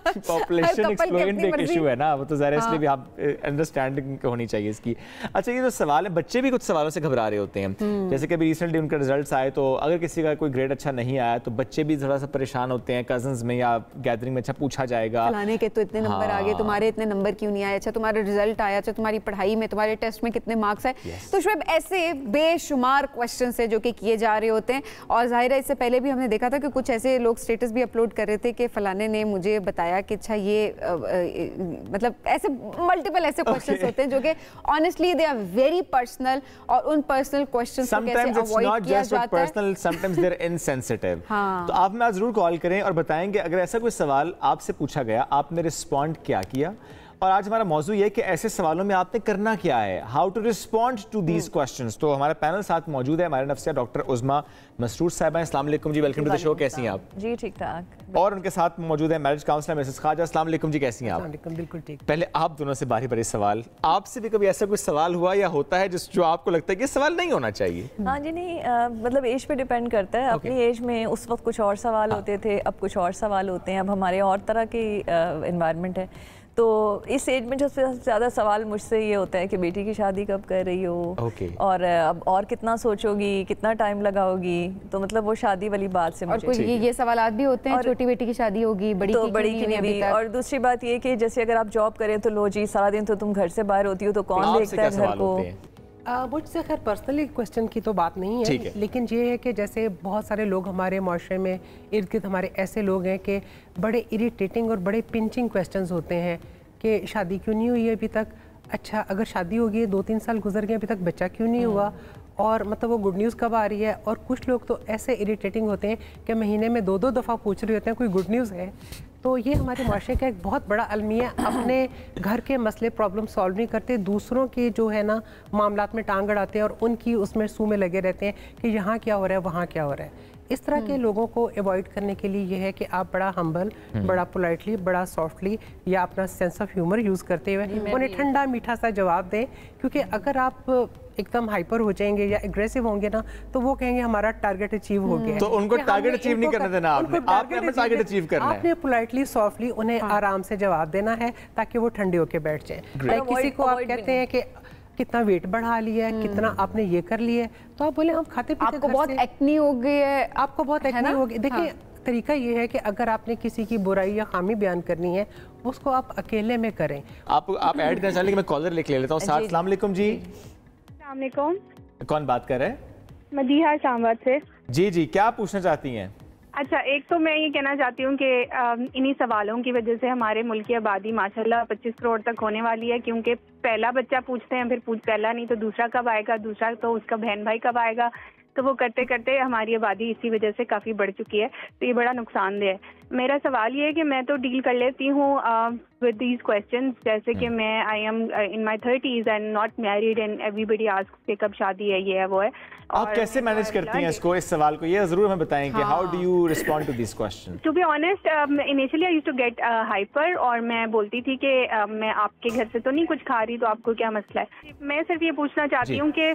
Speaker 2: पॉपुलेशन एक्सप्लोइट एक इशू है ना, वो तो ज़ाहिर है, इसलिए भी आप अंडरस्टैंडिंग होनी चाहिए इसकी। अच्छा ये जो सवाल है, बच्चे भी कुछ सवालों से घबरा रहे होते हैं, जैसे कि अभी रिसेंटली उनके रिजल्ट्स आए तो अगर किसी का कोई ग्रेड अच्छा नहीं आया तो बच्चे भी थोड़ा सा परेशान होते हैं, कजन्स में या गैदरिंग में अच्छा पूछा जाएगा,
Speaker 1: फलाने के तो इतने नंबर आ गए, तुम्हारे इतने नंबर क्यों नहीं आए, अच्छा तुम्हारा रिजल्ट आया, अच्छा तुम्हारी पढ़ाई में, तुम्हारे टेस्ट में कितने मार्क्स आए। तो शोएब ऐसे बेशुमार क्वेश्चन है जो कि किए जा रहे होते हैं। और जाहिर है इससे पहले भी हमने देखा था कि कुछ ऐसे लोग स्टेटस भी अपलोड कर रहे थे कि फलाने ने मुझे बताया कि अच्छा ये मतलब ऐसे मल्टीपल ऐसे क्वेश्चंस होते हैं जो कि honestly they are very personal, और उन पर्सनल क्वेश्चंस को कैसे अवॉइड किया जाता है।
Speaker 2: Sometimes they are insensitive. तो आप मैं जरूर कॉल करें और बताएंगे अगर ऐसा कोई सवाल आपसे पूछा गया, आपने रिस्पॉन्ड क्या किया। और आज हमारा मौजू ये है कि ऐसे सवालों में आपने करना क्या है, how to respond to these questions. तो हमारा पैनल साथ मौजूद है, हमारे नफ्सिया डॉक्टर उज़मा मसरूर साहिबा। अस्सलाम वालेकुम जी, वेलकम टू द शो, कैसी हैं आप?
Speaker 5: जी ठीक ठाक।
Speaker 2: और उनके साथ मौजूद है मैरिज काउंसलर मिसेस खाजा। अस्सलाम वालेकुम जी, कैसी हैं आप?
Speaker 5: बिल्कुल ठीक।
Speaker 2: पहले आप दोनों से बारी बारी सवाल, आपसे भी कभी ऐसा कोई सवाल हुआ या होता है जो आपको लगता है कि सवाल नहीं होना चाहिए?
Speaker 5: हाँ जी नहीं, मतलब एज पे डिपेंड करता है। अपनी एज में उस वक्त कुछ और सवाल होते थे, अब कुछ और सवाल होते हैं, अब हमारे और तरह की एनवायरनमेंट है। तो इस एज में सबसे ज़्यादा सवाल मुझसे ये होता है कि बेटी की शादी कब कर रही हो, और अब और कितना सोचोगी, कितना टाइम लगाओगी। तो मतलब वो शादी वाली बात से
Speaker 1: मुझे और ये सवाल भी होते हैं, छोटी बेटी की शादी होगी, बड़ी
Speaker 5: तो बड़ी की नहीं हुई। और दूसरी बात ये कि जैसे अगर आप जॉब करें तो लो जी सारा दिन तो तुम घर से बाहर होती हो, तो कौन देखता है घर को।
Speaker 6: मुझसे खैर पर्सनली क्वेश्चन की तो बात नहीं है, लेकिन ये है कि जैसे बहुत सारे लोग हमारे माशरे में इर्द गिर्द हमारे ऐसे लोग हैं कि बड़े इरिटेटिंग और बड़े पिंचिंग क्वेश्चंस होते हैं कि शादी क्यों नहीं हुई अभी तक, अच्छा अगर शादी हो गई 2-3 साल गुजर गए अभी तक बच्चा क्यों नहीं हुआ, और मतलब वो गुड न्यूज़ कब आ रही है। और कुछ लोग तो ऐसे इरिटेटिंग होते हैं कि महीने में 2-2 दफ़ा पूछ रहे होते हैं कोई गुड न्यूज़ है। तो ये हमारे माशरे का एक बहुत बड़ा अलमिया, अपने घर के मसले प्रॉब्लम सॉल्व नहीं करते, दूसरों के जो है ना मामलात में टांग अड़ाते हैं और उनकी उसमें सूह में लगे रहते हैं कि यहाँ क्या हो रहा है, वहाँ क्या हो रहा है। इस तरह के लोगों को अवॉइड करने के लिए ये है कि आप बड़ा हम्बल, बड़ा पोलाइटली, बड़ा सॉफ्टली या अपना सेंस ऑफ ह्यूमर यूज़ करते हुए उन्हें ठंडा मीठा सा जवाब दें। क्योंकि अगर आप एकदम हाइपर हो जाएंगे या एग्रेसिव होंगे ना तो वो कहेंगे हमारा टारगेट अचीव हो गया।
Speaker 2: तो उनको टारगेट अचीव नहीं करने देना, आपने टारगेट अचीव करना है।
Speaker 6: आपने पोलाइटली सॉफ्टली उन्हें आराम से जवाब देना है ताकि वो ठंडे होके बैठ जाएं। किसी को आप कहते हैं कि कितना वेट बढ़ा लिया है, कितना आपने ये कर लिया है, तो आप बोले हम खाते पीते
Speaker 1: आपको बहुत एक्नी हो गई है,
Speaker 6: आपको बहुत एक्नी हो गई। देखिए तरीका ये है कि अगर आपने किसी की बुराई या खामी बयान करनी है उसको आप अकेले में करें।
Speaker 2: आप ऐड करना चाहिए। मैं कॉलर लिख लेता हूँ। अस्सलाम वालेकुम जी।
Speaker 7: अस्सलाम वालेकुम।
Speaker 2: कौन बात कर रहे हैं?
Speaker 7: मदीहा इस्लामाबाद से।
Speaker 2: जी जी, क्या पूछना चाहती हैं?
Speaker 7: अच्छा, एक तो मैं ये कहना चाहती हूँ कि इन्हीं सवालों की वजह से हमारे मुल्क की आबादी माशाल्लाह 25 करोड़ तक होने वाली है, क्योंकि पहला बच्चा पूछते हैं, फिर पहला नहीं तो दूसरा कब आएगा, दूसरा तो उसका बहन भाई कब आएगा। तो वो करते करते हमारी आबादी इसी वजह से काफ़ी बढ़ चुकी है, तो ये बड़ा नुकसानदेह है। मेरा सवाल ये है कि मैं तो डील कर लेती हूँ विद दीज क्वेश्चंस, जैसे कि मैं I am in my 30s and not married and everybody asks कि कब शादी है, ये है वो है।
Speaker 2: आप कैसे मैनेज करती हैं इसको, इस सवाल को? ये जरूर हमें बताएं कि how do you respond to this question?
Speaker 7: To be honest, initially I used to get hyper, और मैं बोलती थी कि मैं आपके घर से तो नहीं कुछ खा रही, तो आपको क्या मसला है। मैं सिर्फ ये पूछना चाहती हूँ कि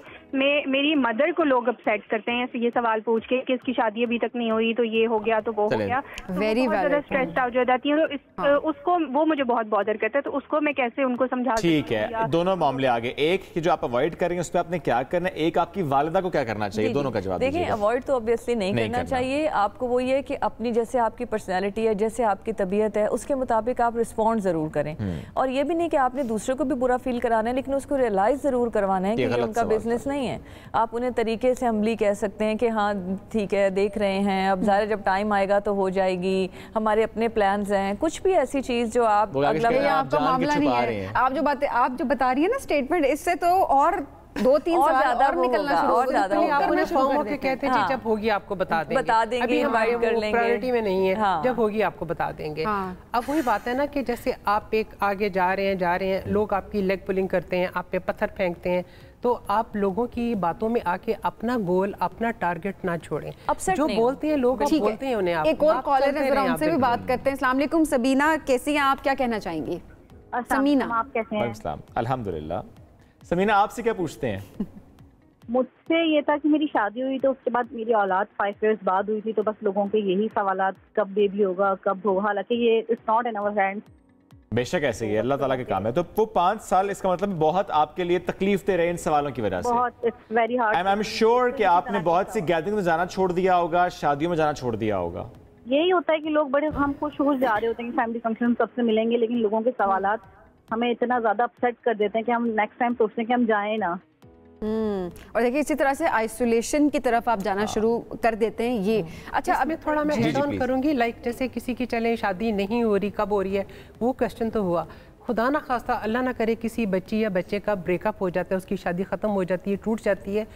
Speaker 7: मेरी मदर को लोग अपसेट करते हैं ये सवाल पूछ के कि इसकी शादी अभी तक नहीं हुई, तो ये हो गया तो वो हो गया,
Speaker 1: वेरी
Speaker 7: ज्यादा स्ट्रेस्ड आउट हो जाती हूँ, तो उसको वो मुझे बहुत बॉदर करता है, तो उसको मैं कैसे उनको समझा?
Speaker 2: ठीक है, दोनों मामले आगे। एक कि जो आप अवॉइड कर रही हैं उस पर आपने क्या करना है, एक आपकी वालिदा को क्या करना चाहिए, दोनों का जवाब
Speaker 5: देखिए। अवॉइड तो ऑब्वियसली नहीं करना चाहिए आपको। वो ये कि अपनी जैसे आपकी पर्सनैलिटी है, जैसे आपकी तबीयत है, उसके मुताबिक आप रिस्पॉन्ड जरूर करें। और ये भी नहीं कि आपने दूसरे को भी बुरा फील कराना है, लेकिन उसको रियलाइज जरूर करवाना है कि ये उनका बिजनेस नहीं है। आप उन्हें तरीके से हम्बली कह सकते हैं कि हाँ ठीक है, देख रहे हैं, अब ज़ाहिर जब टाइम आएगा तो हो जाएगी, हमारे अपने प्लान्स हैं, कुछ भी ऐसी चीज जो आप
Speaker 1: आपका मामला नहीं है। आप जो बता रही है ना स्टेटमेंट, इससे तो और 2-3
Speaker 5: और
Speaker 1: साल
Speaker 5: ज्यादा
Speaker 1: और निकलना शुरू
Speaker 6: और ज्यादा कहते हैं जब होगी आपको बता देंगे,
Speaker 5: अभी हमारी
Speaker 6: प्रायोरिटी में नहीं है, जब होगी आपको बता देंगे। अब वही बात है ना कि जैसे आप एक आगे जा रहे हैं, लोग आपकी लेग पुलिंग करते हैं, आप पे पत्थर फेंकते हैं, तो आप लोगों की बातों में आके अपना गोल, अपना टारगेट ना छोड़ें। जो बोलते हैं लोग, बोलते हैं उन्हें आप।
Speaker 1: एक और कॉलर है, जरा उनसे भी बात करते हैं। अस्सलाम वालेकुम सबीना, कैसी हैं आप, क्या कहना चाहेंगी? समीना,
Speaker 7: आप कैसे हैं?
Speaker 2: अल्हम्दुलिल्लाह। समीना, आपसे क्या पूछते हैं?
Speaker 7: मुझसे ये था कि मेरी शादी हुई तो उसके बाद मेरी औलाद 5 इयर्स बाद हुई थी, तो बस लोगों के यही सवालात, कब बेबी होगा, कब होगा, हालांकि ये it's not in our hands.
Speaker 2: बेशक ऐसे ही अल्लाह ताला के काम है। तो वो 5 साल, इसका मतलब बहुत आपके लिए तकलीफ दे रहे इन सवालों की वजह से।
Speaker 7: बहुत, it's very hard.
Speaker 2: I am sure कि आपने बहुत सी गैदरिंग में जाना छोड़ दिया होगा, शादियों में जाना छोड़ दिया होगा।
Speaker 7: यही होता है कि लोग बड़े हम खुश जा रहे होते हैं कि फैमिली फंक्शन सबसे मिलेंगे, लेकिन लोगों के सवालात हमें इतना ज्यादा अपसेट कर देते हैं कि हम नेक्स्ट टाइम सोचते हैं कि हम जाएं ना।
Speaker 1: और देखिए इसी तरह से आइसोलेशन की तरफ आप जाना शुरू कर देते हैं। ये अच्छा,
Speaker 6: अब थोड़ा मैं हेड ऑन करूंगी, लाइक जैसे किसी की चले शादी नहीं हो रही, कब हो रही है, वो क्वेश्चन तो हुआ। खुदा ना खास्ता, अल्लाह ना करे, किसी बच्ची या बच्चे का ब्रेकअप हो जाता है, उसकी शादी ख़त्म हो जाती है, टूट जाती है,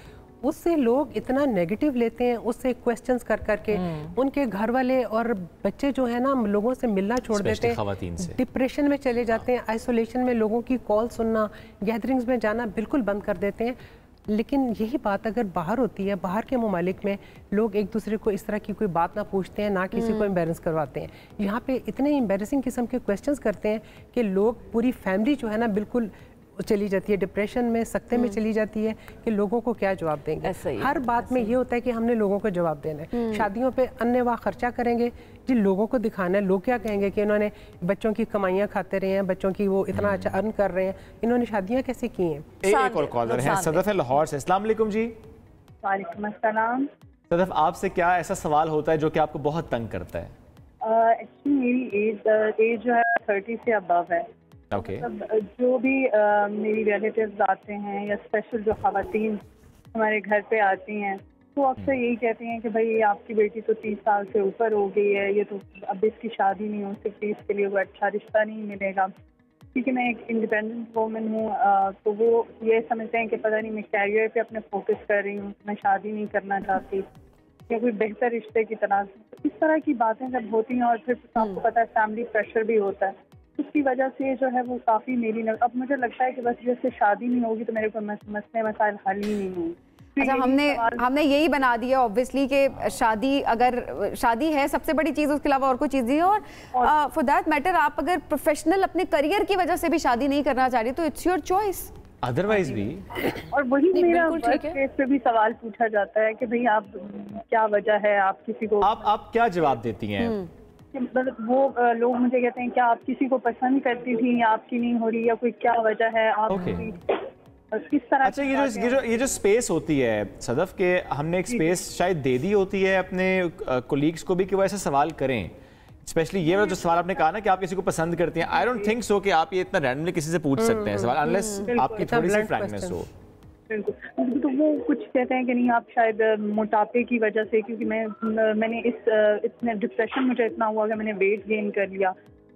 Speaker 6: उससे लोग इतना नेगेटिव लेते हैं, उससे क्वेश्चंस कर करके उनके घर वाले और बच्चे जो है ना लोगों से मिलना छोड़ देते हैं, डिप्रेशन में चले जाते हैं, आइसोलेशन में लोगों की कॉल सुनना, गैदरिंग्स में जाना बिल्कुल बंद कर देते हैं। लेकिन यही बात अगर बाहर होती है, बाहर के ममालिक में लोग एक दूसरे को इस तरह की कोई बात ना पूछते हैं, ना किसी को एम्बेरस करवाते हैं। यहाँ पे इतने एम्बेरसिंग किस्म के क्वेश्चंस करते हैं कि लोग, पूरी फैमिली जो है ना बिल्कुल चली जाती है डिप्रेशन में, सकते में चली जाती है कि लोगों को क्या जवाब देंगे। हर बात में ये होता है कि हमने लोगों को जवाब देना है। शादियों पे अन्य खर्चा करेंगे जी, लोगों को दिखाना है, लोग क्या कहेंगे कि इन्होंने बच्चों की कमाइयाँ खाते रहे हैं, बच्चों की वो इतना अच्छा अर्न कर रहे हैं, इन्होंने शादियाँ कैसे की हैं।
Speaker 2: एक और कॉलर है, सदफ है लाहौर से। अस्सलाम वालेकुम जी।
Speaker 7: वालेकुम अस्सलाम।
Speaker 2: सदफ, आपसे क्या ऐसा सवाल होता है जो कि आपको बहुत तंग करता है?
Speaker 7: एक्चुअली मेरी एज जो है 30 से अबव है।
Speaker 2: Okay.
Speaker 7: जो भी मेरी रिलेटिव्स आते हैं या स्पेशल जो ख़वातीन हमारे घर पे आती हैं, तो अक्सर यही कहती हैं कि भाई आपकी बेटी तो 30 साल से ऊपर हो गई है, ये तो अब इसकी शादी नहीं हो सकती, इसके लिए कोई अच्छा रिश्ता नहीं मिलेगा। क्योंकि मैं एक इंडिपेंडेंट वूमेन हूँ, तो वो ये समझते हैं कि पता नहीं मैं कैरियर पे अपने फोकस कर रही हूँ, मैं शादी नहीं करना चाहती या कोई बेहतर रिश्ते की तलाश। इस तरह की बातें जब होती हैं और फिर आपको पता है फैमिली प्रेशर भी होता है, उसकी वजह से जो है वो काफ़ी मेरी अब मुझे लगता है कि बस जैसे शादी नहीं होगी तो मेरे को मसले मसाइल हल ही नहीं होंगे।
Speaker 1: अच्छा, हमने यही बना दिया ऑब्वियसली कि शादी, अगर शादी है सबसे बड़ी चीज़, उसके अलावा और कोई चीज़ नहीं है। और फॉर दैट मैटर आप अगर प्रोफेशनल अपने करियर की वजह से भी शादी नहीं करना चाह रही तो इट्स योर चॉइस,
Speaker 2: अदरवाइज भी।
Speaker 7: और वही मेरा वर्क प्लेस पे भी सवाल पूछा जाता है कि भाई आप क्या वजह है, आप किसी को
Speaker 2: आप क्या जवाब देती हैं?
Speaker 7: मतलब वो लोग मुझे कहते हैं क्या आप किसी को पसंद करती थी या आपकी नहीं हो रही, या कोई क्या वजह है आप किस तरह।
Speaker 2: अच्छा, ये जो स्पेस होती है सदफ के, हमने एक स्पेस शायद दे दी होती है अपने कोलीग्स को भी कि वो ऐसा सवाल करें, स्पेशली ये जो सवाल आपने कहा ना कि आप किसी को पसंद करती हैं। आई डोंट थिंक सो कि आप ये इतना रैंडमली किसी से पूछ सकते हैं सवाल, अनलेस आपकी थोड़ी सी फ्रैंकनेस हो।
Speaker 7: बिल्कुल, तो वो कुछ कहते हैं कि नहीं आप शायद मोटापे की वजह से, क्योंकि मैंने इतने डिप्रेशन मुझे इतना हुआ कि मैंने वेट गेन कर लिया,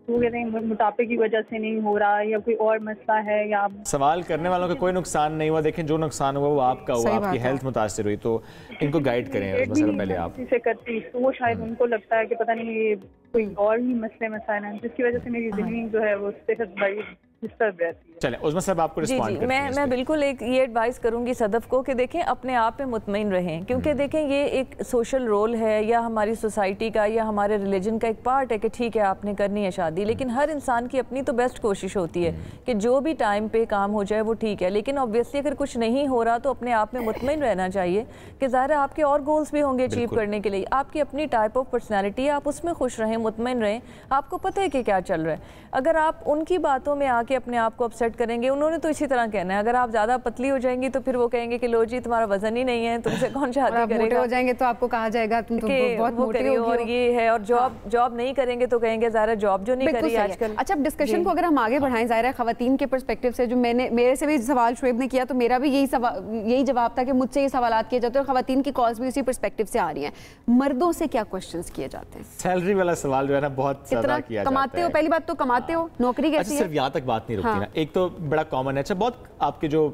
Speaker 7: वो कहते हैं मोटापे की वजह से नहीं हो रहा या कोई और मसला है या
Speaker 2: सवाल करने वालों का कोई नुकसान नहीं हुआ। देखें जो नुकसान हुआ वो आपका हुआ, आपकी हेल्थ मुतासिर हुई, तो इनको गाइड करें पहले आप
Speaker 7: से करती तो वो शायद उनको लगता है कि पता नहीं ये कोई और ही मसले मसाइल हैं जिसकी वजह से मेरी जिंदगी जो है वो सेहत बड़ी डिस्टर्ब रहती है।
Speaker 2: चलें उस्मा साहब आपको रिस्पॉन्ड करते हैं।
Speaker 5: मैं बिल्कुल एक ये एडवाइस करूंगी सदफ को कि देखें अपने आप में मुतमईन रहें, क्योंकि देखें ये एक सोशल रोल है या हमारी सोसाइटी का या हमारे रिलीजन का एक पार्ट है कि ठीक है आपने करनी है शादी, लेकिन हर इंसान की अपनी तो बेस्ट कोशिश होती है कि जो भी टाइम पे काम हो जाए वो ठीक है। लेकिन ऑब्वियसली अगर कुछ नहीं हो रहा तो अपने आप में मुतमईन रहना चाहिए कि ज़ाहिर है आपके और गोल्स भी होंगे अचीव करने के लिए। आपकी अपनी टाइप ऑफ पर्सनैलिटी है, आप उसमें खुश रहें, मुतमईन रहें, आपको पता है कि क्या चल रहा है। अगर आप उनकी बातों में आके अपने आप को अपसेट करेंगे, उन्होंने तो इसी तरह कहना है। अगर आप ज्यादा पतली हो जाएंगी तो फिर वो कहेंगे कि लो जी तुम्हारा वजन ही नहीं है, तुमसे कौन शादी करेगा।
Speaker 1: मोटे हो जाएंगे तो आपको कहा जाएगा तुम तो बहुत मोटे हो
Speaker 5: और ये है, और जॉब नहीं करेंगे तो कहेंगे ज़ाहिर जॉब जो नहीं करी आजकल।
Speaker 1: अच्छा, अब डिस्कशन को अगर हम आगे बढ़ाएं, ज़ाहिर है खवातीन के पर्सपेक्टिव से जो मेरे से भी सवाल शुएब ने किया तो मेरा भी यही जवाब था कि मुझसे ये सवाल किए जाते हैं और खवातीन की कॉल्स भी उसी पर्सपेक्टिव से आ रही हैं। मर्दों से क्या क्वेश्चंस किए जाते हैं?
Speaker 2: सैलरी वाला सवाल जो है ना बहुत ज्यादा किया जाता है।
Speaker 1: कमाते हो, पहली बात तो कमाते हो, नौकरी कैसी है?
Speaker 2: सिर्फ यहाँ तक बात नहीं रुकती ना, एक तो बड़ा कॉमन है। अच्छा, बहुत आपके जो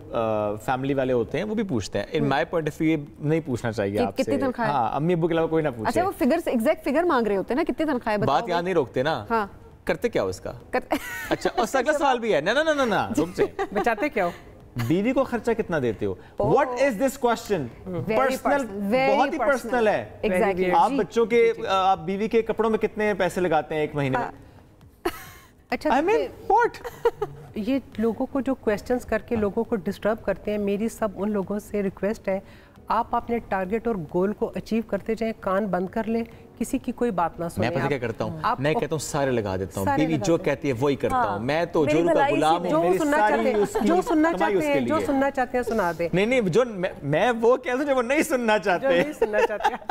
Speaker 2: फैमिली वाले होते हैं वो भी पूछते हैं। In my point of view नहीं पूछना चाहिए आपसे।
Speaker 1: कितनी तनख्वाह है?
Speaker 2: हाँ, अम्मी अब्बू के अलावा कोई ना पूछे।
Speaker 1: अच्छा, वो फिगर एग्जैक्ट फिगर मांग रहे होते हैं ना, कितनी तनख्वाह है?
Speaker 2: बात याद नहीं रोकते ना। हाँ। करते क्या हो इसका? अच्छा, और अगला सवाल भी है। ना ना ना ना रुक से,
Speaker 6: बचाते क्या हो?
Speaker 2: बीवी को खर्चा कितना देते हो? What is this question? Personal, बहुत ही पर्सनल है।
Speaker 1: Exactly.
Speaker 2: आप बच्चों के, आप बीवी के कपड़ों में कितने पैसे लगाते हैं एक महीने में?
Speaker 6: अच्छा,
Speaker 2: I mean, what?
Speaker 6: ये लोगों को जो क्वेश्चंस करके लोगों को डिस्टर्ब करते हैं, मेरी सब उन लोगों से रिक्वेस्ट है आप अपने टारगेट और गोल को अचीव करते जाएं, कान बंद कर ले, किसी की कोई बात ना सुने।
Speaker 2: मैं पता क्या करता हूँ, मैं कहता हूँ सारे लगा देता हूँ, बीवी जो कहती है वही करता हूँ। मैं तो जोरू का गुलाम हूँ,
Speaker 6: जो सुनना चाहते हैं सुना दे।
Speaker 2: नहीं, जो मैं वो कहता हूँ जो वो नहीं सुनना चाहते।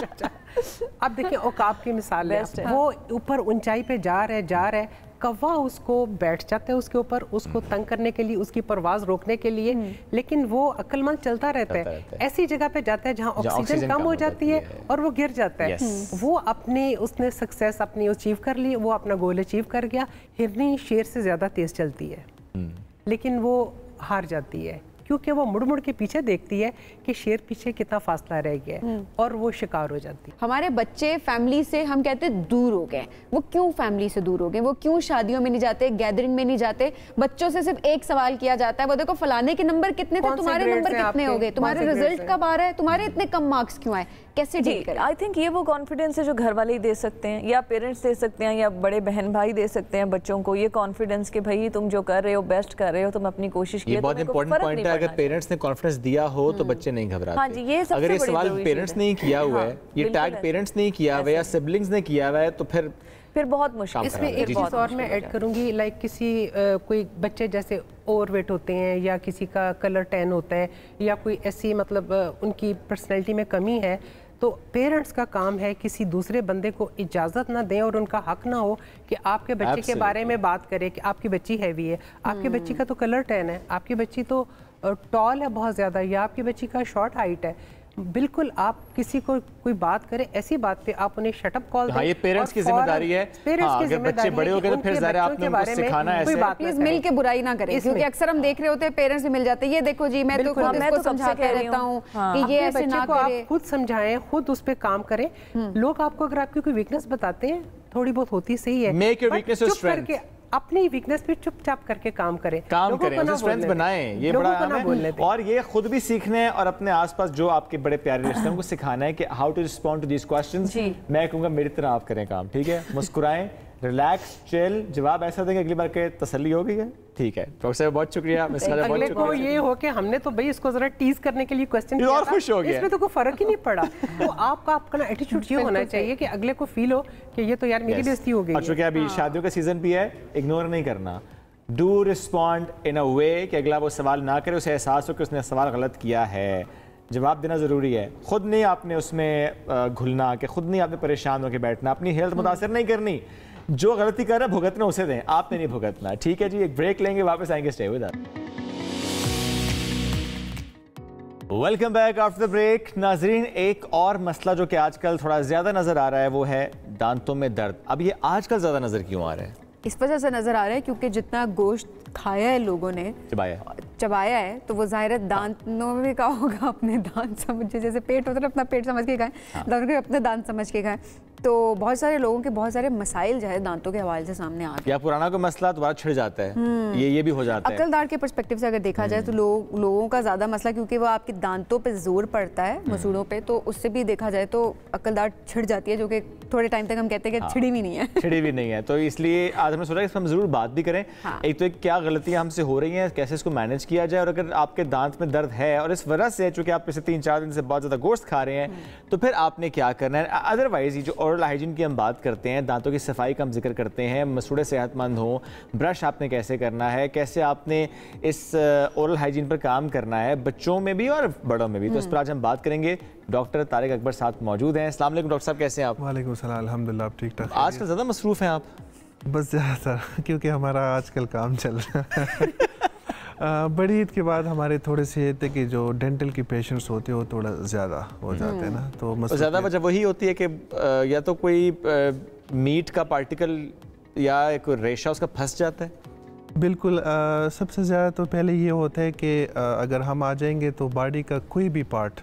Speaker 6: अब देखिए औकाब की मिसाल है, वो ऊपर ऊंचाई पे जा रहे कौवा उसको बैठ जाता है उसके ऊपर, उसको तंग करने के लिए, उसकी परवाज रोकने के लिए, लेकिन वो अक्लमंद चलता रहता है। ऐसी जगह पे जाता है जहाँ ऑक्सीजन कम हो जाती है और वो गिर जाता है। वो उसने सक्सेस अपनी अचीव कर ली, वो अपना गोल अचीव कर गया। हिरनी शेर से ज़्यादा तेज चलती है लेकिन वो हार जाती है क्योंकि वो मुड़ मुड़ के पीछे देखती है कि शेर पीछे कितना फासला रह गया है और वो शिकार हो जाती है।
Speaker 1: हमारे बच्चे फैमिली से हम कहते हैं दूर हो गए, वो क्यों फैमिली से दूर हो गए? वो क्यों शादियों में नहीं जाते, गैदरिंग में नहीं जाते? बच्चों से सिर्फ एक सवाल किया जाता है, वो देखो फलाने के नंबर कितने थे, तुम्हारे नंबर कितने हो गए, तुम्हारे रिजल्ट कब आ रहा है, तुम्हारे इतने कम मार्क्स क्यों आए? कैसे डील करें?
Speaker 5: आई थिंक ये वो कॉन्फिडेंस है जो घर वाले ही दे सकते हैं या पेरेंट्स दे सकते हैं या बड़े बहन भाई दे सकते हैं बच्चों को, ये कॉन्फिडेंस कि भाई तुम जो कर रहे हो बेस्ट कर रहे हो, तुम अपनी कोशिश की।
Speaker 2: ये बहुत इंपॉर्टेंट पॉइंट है, अगर पेरेंट्स ने कॉन्फिडेंस दिया हो तो बच्चे नहीं घबराते।
Speaker 5: हाँ जी, ये सबसे
Speaker 2: अगर ये सवाल पेरेंट्स ने किया हुआ है, ये टैग पेरेंट्स ने किया हुआ है या सिबलिंग्स ने किया हुआ है तो फिर
Speaker 5: बहुत मुश्किल।
Speaker 6: इसमें एक चीज़ और मैं ऐड करूंगी, लाइक किसी कोई बच्चे जैसे ओवरवेट होते हैं या किसी का कलर टैन होता है या कोई ऐसी मतलब उनकी पर्सनैलिटी में कमी है, तो पेरेंट्स का काम है किसी दूसरे बंदे को इजाज़त ना दें और उनका हक ना हो कि आपके बच्चे के बारे में बात करें कि आपकी बच्ची हैवी है, आपकी बच्ची का तो कलर टैन है, आपकी बच्ची तो टॉल है बहुत ज़्यादा या आपकी बच्ची का शॉर्ट हाइट है। बिल्कुल आप किसी को कोई बात करें, ऐसी बात पे आप उन्हें शट अप कॉल दें।
Speaker 2: ये पेरेंट्स की जिम्मेदारी है। अगर बच्चे बड़े हो गए तो फिर ज़रा आपने उनको सिखाना है।
Speaker 1: प्लीज मिल के बुराई ना करें, क्योंकि अक्सर हम देख रहे होते हैं पेरेंट्स भी मिल जाते हैं, ये देखो जी मैं तो खुद समझाते रहता हूँ कि ये ऐसे ना करें।
Speaker 6: आप खुद समझाएं, खुद उस पे काम करें। लोग आपको अगर आपकी कोई वीकनेस बताते हैं, थोड़ी बहुत होती सही है,
Speaker 2: make your weakness your strength.
Speaker 6: अपनी वीकनेस पे चुपचाप करके काम करें,
Speaker 2: उसे स्ट्रेंथ बनाएं। ये बड़ा है और ये खुद भी सीखना है और अपने आसपास जो आपके बड़े प्यारे रिश्ते हैं उनको सिखाना है कि how to respond to these questions. मैं कहूँगा मेरी तरह आप करें काम, ठीक है? मुस्कुराएं, रिलैक्स, चिल, जवाब ऐसा देंगे अगली बार के तसल्ली हो गई है, ठीक है? डॉक्टर साहब बहुत शुक्रिया।
Speaker 6: अगले को ये हो कि हमने तो भाई इसको जरा टीज करने के लिए क्वेश्चन किया
Speaker 2: और खुश हो गया,
Speaker 6: इसमें तो कोई फर्क ही नहीं पड़ा। तो आपका अपना एटीट्यूड ये होना चाहिए कि अगले को फील हो कि ये तो यार मेरी बेइज्जती हो गई है।
Speaker 2: चूंकि अभी शादियों का सीजन भी है, इग्नोर नहीं करना, डू रिस्पॉन्ड इन अ वे कि अगला वो सवाल ना करे, उसे एहसास हो कि उसने सवाल गलत किया है। जवाब देना ज़रूरी है, खुद नहीं आपने उसमें घुलना, कि खुद नहीं आपने परेशान होकर बैठना, अपनी हेल्थ मुतासर नहीं करनी। जो गलती कर रहा है भुगतना उसे दें, आपने नहीं भुगतना, ठीक है जी? एक ब्रेक लेंगे, वापस आएंगे, stay with us. Welcome back after the break. नाजरीन, एक और मसला जो कि आजकल थोड़ा ज़्यादा नज़र आ रहा है वो है दांतों में दर्द। अब ये आजकल ज़्यादा नज़र क्यों आ रहा है?
Speaker 1: इस वजह से नजर आ रहा है क्योंकि जितना गोश्त खाया है लोगों ने, चबाया है, तो वो जाहिर है दांतों में कहा होगा, अपने दांत समझे, जैसे पेट होता है अपना पेट समझ के खाएं, दांतों के अपने दांत समझ के खाएं। तो बहुत सारे लोगों के बहुत सारे मसाइल जो है दांतों के हवाले से सामने आ गए,
Speaker 2: या पुराना कोई मसला दोबारा छिड़ जाता है, ये भी हो जाता है।
Speaker 1: अक्लदार के पर्सपेक्टिव से अगर देखा जाए तो लोगों का ज़्यादा मसला, क्योंकि वो आपके दांतों पे जोर पड़ता है, मसूड़ों पे, तो उससे भी देखा जाए तो अक्लदार छिड़ जाती है, जो कि थोड़े टाइम तक हम कहते हैं कि छिड़ी भी नहीं है।
Speaker 2: छिड़ी भी नहीं है, तो इसलिए आज हमने सोचा कि इस पर हम जरूर बात भी करें। एक तो क्या गलतियां हमसे हो रही हैं, कैसे इसको मैनेज किया जाए, और अगर आपके दांत में दर्द है और इस वजह से चूंकि आप पिछले 3-4 दिन से बहुत ज़्यादा गोश्त खा रहे हैं, तो फिर आपने क्या करना है। अदरवाइज ये जो ओरल हाइजीन की हम बात करते हैं, दांतों की सफाई का हम जिक्र करते हैं, मसूड़े सेहतमंद हों, ब्रश आपने कैसे करना है, कैसे आपने इस ओरल हाइजीन पर काम करना है, बच्चों में भी और बड़ों में भी, तो इस पर आज हम बात करेंगे। डॉक्टर तारिक अकबर साथ मौजूद हैं। अस्सलाम वालेकुम डॉक्टर साहब, कैसे हैं आप?
Speaker 8: वालेकुम सलाम, अल्हम्दुलिल्लाह, आप ठीक ठाक?
Speaker 2: आजकल ज़्यादा मसरूफ़ हैं आप? बस
Speaker 8: ज़्यादातर, क्योंकि हमारा आजकल काम चल रहा है। बड़ी ईद के बाद हमारे थोड़े से थे कि जो डेंटल की पेशेंट्स होते हैं वो थोड़ा ज़्यादा हो जाते हैं ना, तो
Speaker 2: ज़्यादा वजह वही होती है कि या तो कोई मीट का पार्टिकल या कोई रेशा उसका फंस जाता है।
Speaker 8: बिल्कुल, सबसे ज़्यादा तो पहले ये होता है कि अगर हम आ जाएंगे तो बॉडी का कोई भी पार्ट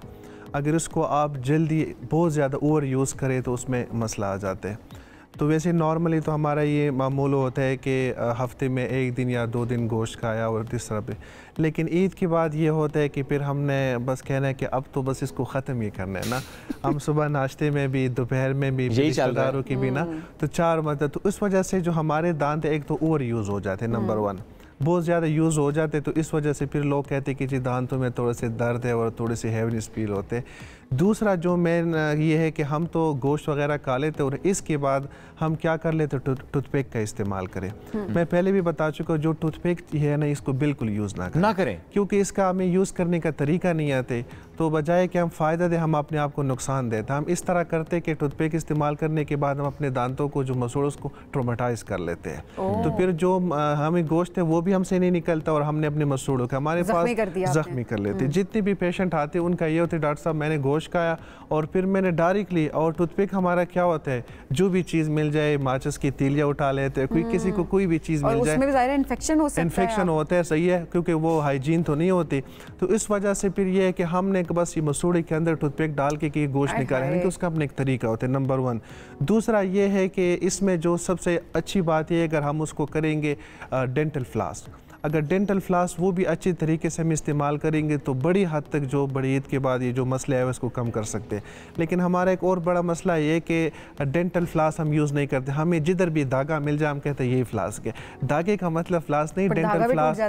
Speaker 8: अगर उसको आप जल्दी बहुत ज़्यादा ओवर यूज़ करें तो उसमें मसला आ जाता है। तो वैसे नॉर्मली तो हमारा ये मामूल होता है कि हफ्ते में 1 दिन या 2 दिन गोश्त खाया और इस तरह पे, लेकिन ईद के बाद ये होता है कि फिर हमने बस कहना है कि अब तो बस इसको ख़त्म ही करना है ना। हम सुबह नाश्ते में भी, दोपहर में भी, रिश्तेदारों की भी ना, तो 4 मतलब, तो इस वजह से जो हमारे दांत एक तो ओवर यूज़ हो जाते हैं, नंबर 1 बहुत ज़्यादा यूज़ हो जाते, तो इस वजह से फिर लोग कहते हैं कि जी दांतों में थोड़े से दर्द है और थोड़े से हैवीनेस फील होते हैं। दूसरा जो मेन ये है कि हम तो गोश्त वगैरह खा लेते और इसके बाद हम क्या कर लेते, टूथपिक का इस्तेमाल करें। मैं पहले भी बता चुका हूँ, जो टूथपिक है ना, इसको बिल्कुल यूज़ ना करें क्योंकि इसका हमें यूज़ करने का तरीका नहीं आते, तो बजाय कि हम फ़ायदा दें हम अपने आप को नुकसान देते। हम इस तरह करते कि टूथपिक इस्तेमाल करने के बाद हम अपने दांतों को जो मसूड़ उसको ट्रोमेटाइज कर लेते हैं, तो फिर जो हमें गोश्त है वो भी हमसे नहीं निकलता और हमने अपने मसूड़ों का हमारे पास ज़ख्मी कर लेते। जितने भी पेशेंट आते हैं उनका ये होता है, डॉक्टर साहब मैंने गोश्त खाया और फिर मैंने डायरेक्टली, और टूथपिक हमारा क्या होता है, जो भी चीज़ मिल जाए, माचिस की तीलियाँ उठा लेते हैं, कोई किसी को कोई भी चीज़ मिल जाए, इन्फेक्शन होता है, सही है, क्योंकि वो हाइजीन तो नहीं होती। तो इस वजह से फिर ये है कि हमने बस ये मसूड़े के अंदर टूथपिक डाल के गोश्त निकालें, तो उसका अपने एक तरीका होता है, नंबर 1। दूसरा ये है कि इसमें जो सबसे अच्छी बात है, अगर हम उसको करेंगे डेंटल फ्लास, अगर डेंटल फ्लास वो भी अच्छे तरीके से हम इस्तेमाल करेंगे तो बड़ी हद तक जो बड़ी ईद के बाद ये जो मसले है उसको कम कर सकते हैं। लेकिन हमारा एक और बड़ा मसला ये है कि डेंटल फ्लास हम यूज़ नहीं करते, हमें जिधर भी धागा मिल जाए हम कहते हैं यही फ्लास के, धागे का मतलब फ्लास नहीं, डेंटल फ्लास।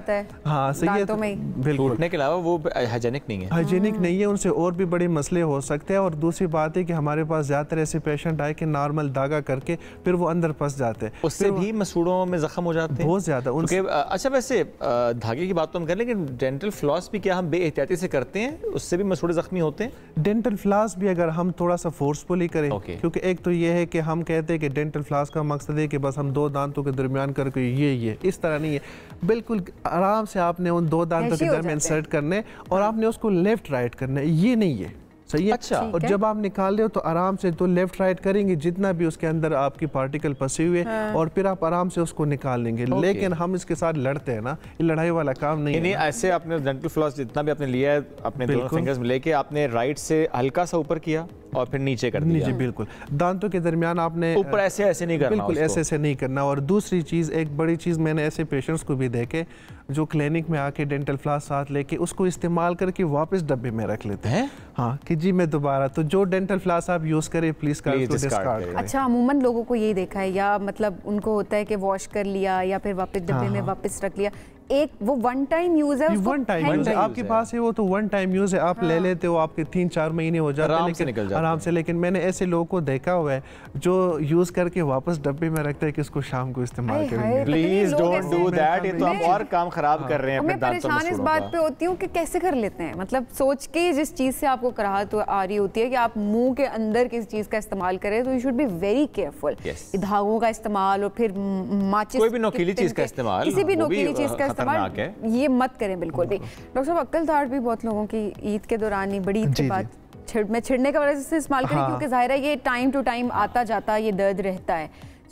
Speaker 8: हाँ सही है, बिल्कुल,
Speaker 2: टूटने के अलावा वो हाइजीनिक नहीं है,
Speaker 8: हाइजीनिक नहीं है, उनसे और भी बड़े मसले हो सकते हैं। और दूसरी बात है कि हमारे पास ज़्यादातर ऐसे पेशेंट आए कि नॉर्मल धागा करके फिर वो अंदर फंस जाते हैं,
Speaker 2: उससे भी मसूड़ों में जख्म हो जाते हैं
Speaker 8: बहुत ज़्यादा।
Speaker 2: अच्छा, वैसे धागे की बात तो हम करें, लेकिन डेंटल फ्लॉस भी क्या हम बेएहतियाती से करते हैं, उससे भी मसूड़े जख्मी होते हैं?
Speaker 8: डेंटल फ्लॉस भी अगर हम थोड़ा सा फोर्सफुली करें, क्योंकि एक तो ये है कि हम कहते हैं कि डेंटल फ्लॉस का मकसद है कि बस हम 2 दांतों के दरमियान करके ये इस तरह नहीं है, बिल्कुल आराम से आपने उन 2 दांतों के दरमियान सेट करने और आपने उसको लेफ्ट राइट करना है, ये नहीं है, सही है।
Speaker 2: अच्छा,
Speaker 8: और जब आप निकाल रहे हो तो आराम से तो लेफ्ट राइट करेंगे जितना भी उसके अंदर आपकी पार्टिकल फंसे हुए, और फिर आप आराम से उसको निकाल लेंगे। लेकिन हम इसके साथ लड़ते हैं ना, ये लड़ाई वाला काम नहीं है।
Speaker 2: ऐसे आपने डेंटल फ्लॉस जितना भी आपने लिया है अपने दोनों फिंगर्स में लेके आपने राइट से हल्का सा ऊपर किया और फिर नीचे कर दिया।
Speaker 8: जी बिल्कुल, दांतों के दरमियान आपने
Speaker 2: ऊपर ऐसे नहीं करना,
Speaker 8: बिल्कुल ऐसे नहीं करना। और दूसरी चीज़, एक बड़ी चीज़, मैंने ऐसे पेशेंट्स को भी देखे जो क्लिनिक में आके डेंटल फ्लॉस साथ लेके उसको इस्तेमाल करके वापस डब्बे में रख लेते हैं। हाँ कि जी मैं दोबारा, तो जो डेंटल फ्लॉस आप यूज़ करें प्लीज़ डिस्कार्ड करें।
Speaker 1: अच्छा, अमूमन लोगों को यही देखा है, या मतलब उनको होता है कि वॉश कर लिया या फिर वापस डब्बे में वापस रख लिया, एक वो 1 टाइम यूज है,
Speaker 8: वन टाइम यूज है आपके पास है, वो तो 1 टाइम यूज है, आप ले लेते हो, आपके 3-4 महीने हो जाते हैं, लेकिन आराम से। लेकिन मैंने ऐसे लोगों को देखा हुआ है जो यूज करके वापस डब्बे में रखते हैं कि इसको शाम को इस्तेमाल करेंगे।
Speaker 2: प्लीज डोंट डू दैट, ये तो आप और काम खराब कर रहे हैं।
Speaker 1: मैं परेशान इस बात पे होती हूँ कि कैसे कर लेते हैं, मतलब सोच के जिस चीज से आपको कराहत आ रही होती है कि आप मुंह के अंदर किस चीज का इस्तेमाल करें, तो you should be very careful. धागों का इस्तेमाल और फिर माचिस,
Speaker 2: कोई भी नोकीली चीज का इस्तेमाल,
Speaker 1: किसी भी नोकीली चीज का इस्तेमाल ये मत करें बिल्कुल भी। डॉक्टर साहब, अक्लदार भी बहुत लोगों की ईद के दौरान ही, बड़ी ईद के बाद छिड़ने की वजह से इस्तेमाल करें, क्योंकि जाहिर है ये टाइम टू टाइम आता जाता ये दर्द रहता है।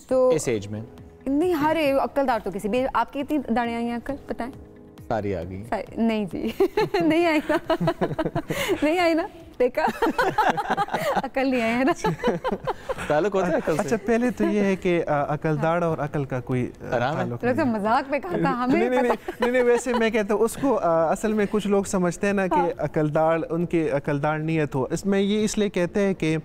Speaker 1: तो
Speaker 2: इस एज में
Speaker 1: नहीं, हर अक्लदार तो किसी भी। आपकी कितनी दाढ़ें आई हैं अक्ल बताएं?
Speaker 2: सारी आ गई।
Speaker 1: नहीं जी नहीं आई ना नहीं आई ना, देखा अकल नहीं आया है ना।
Speaker 2: ताल्लुक होता है अकल से?
Speaker 8: अच्छा, पहले तो ये है कि अकलदार और अकल का कोई ताल्लुक नहीं।
Speaker 1: मजाक में कहा था हमें।
Speaker 8: नहीं, वैसे मैं कहता हूँ उसको असल में कुछ लोग समझते हैं ना कि अकलदार उनकी अकलदार नीयत हो। इसमें ये इसलिए कहते हैं कि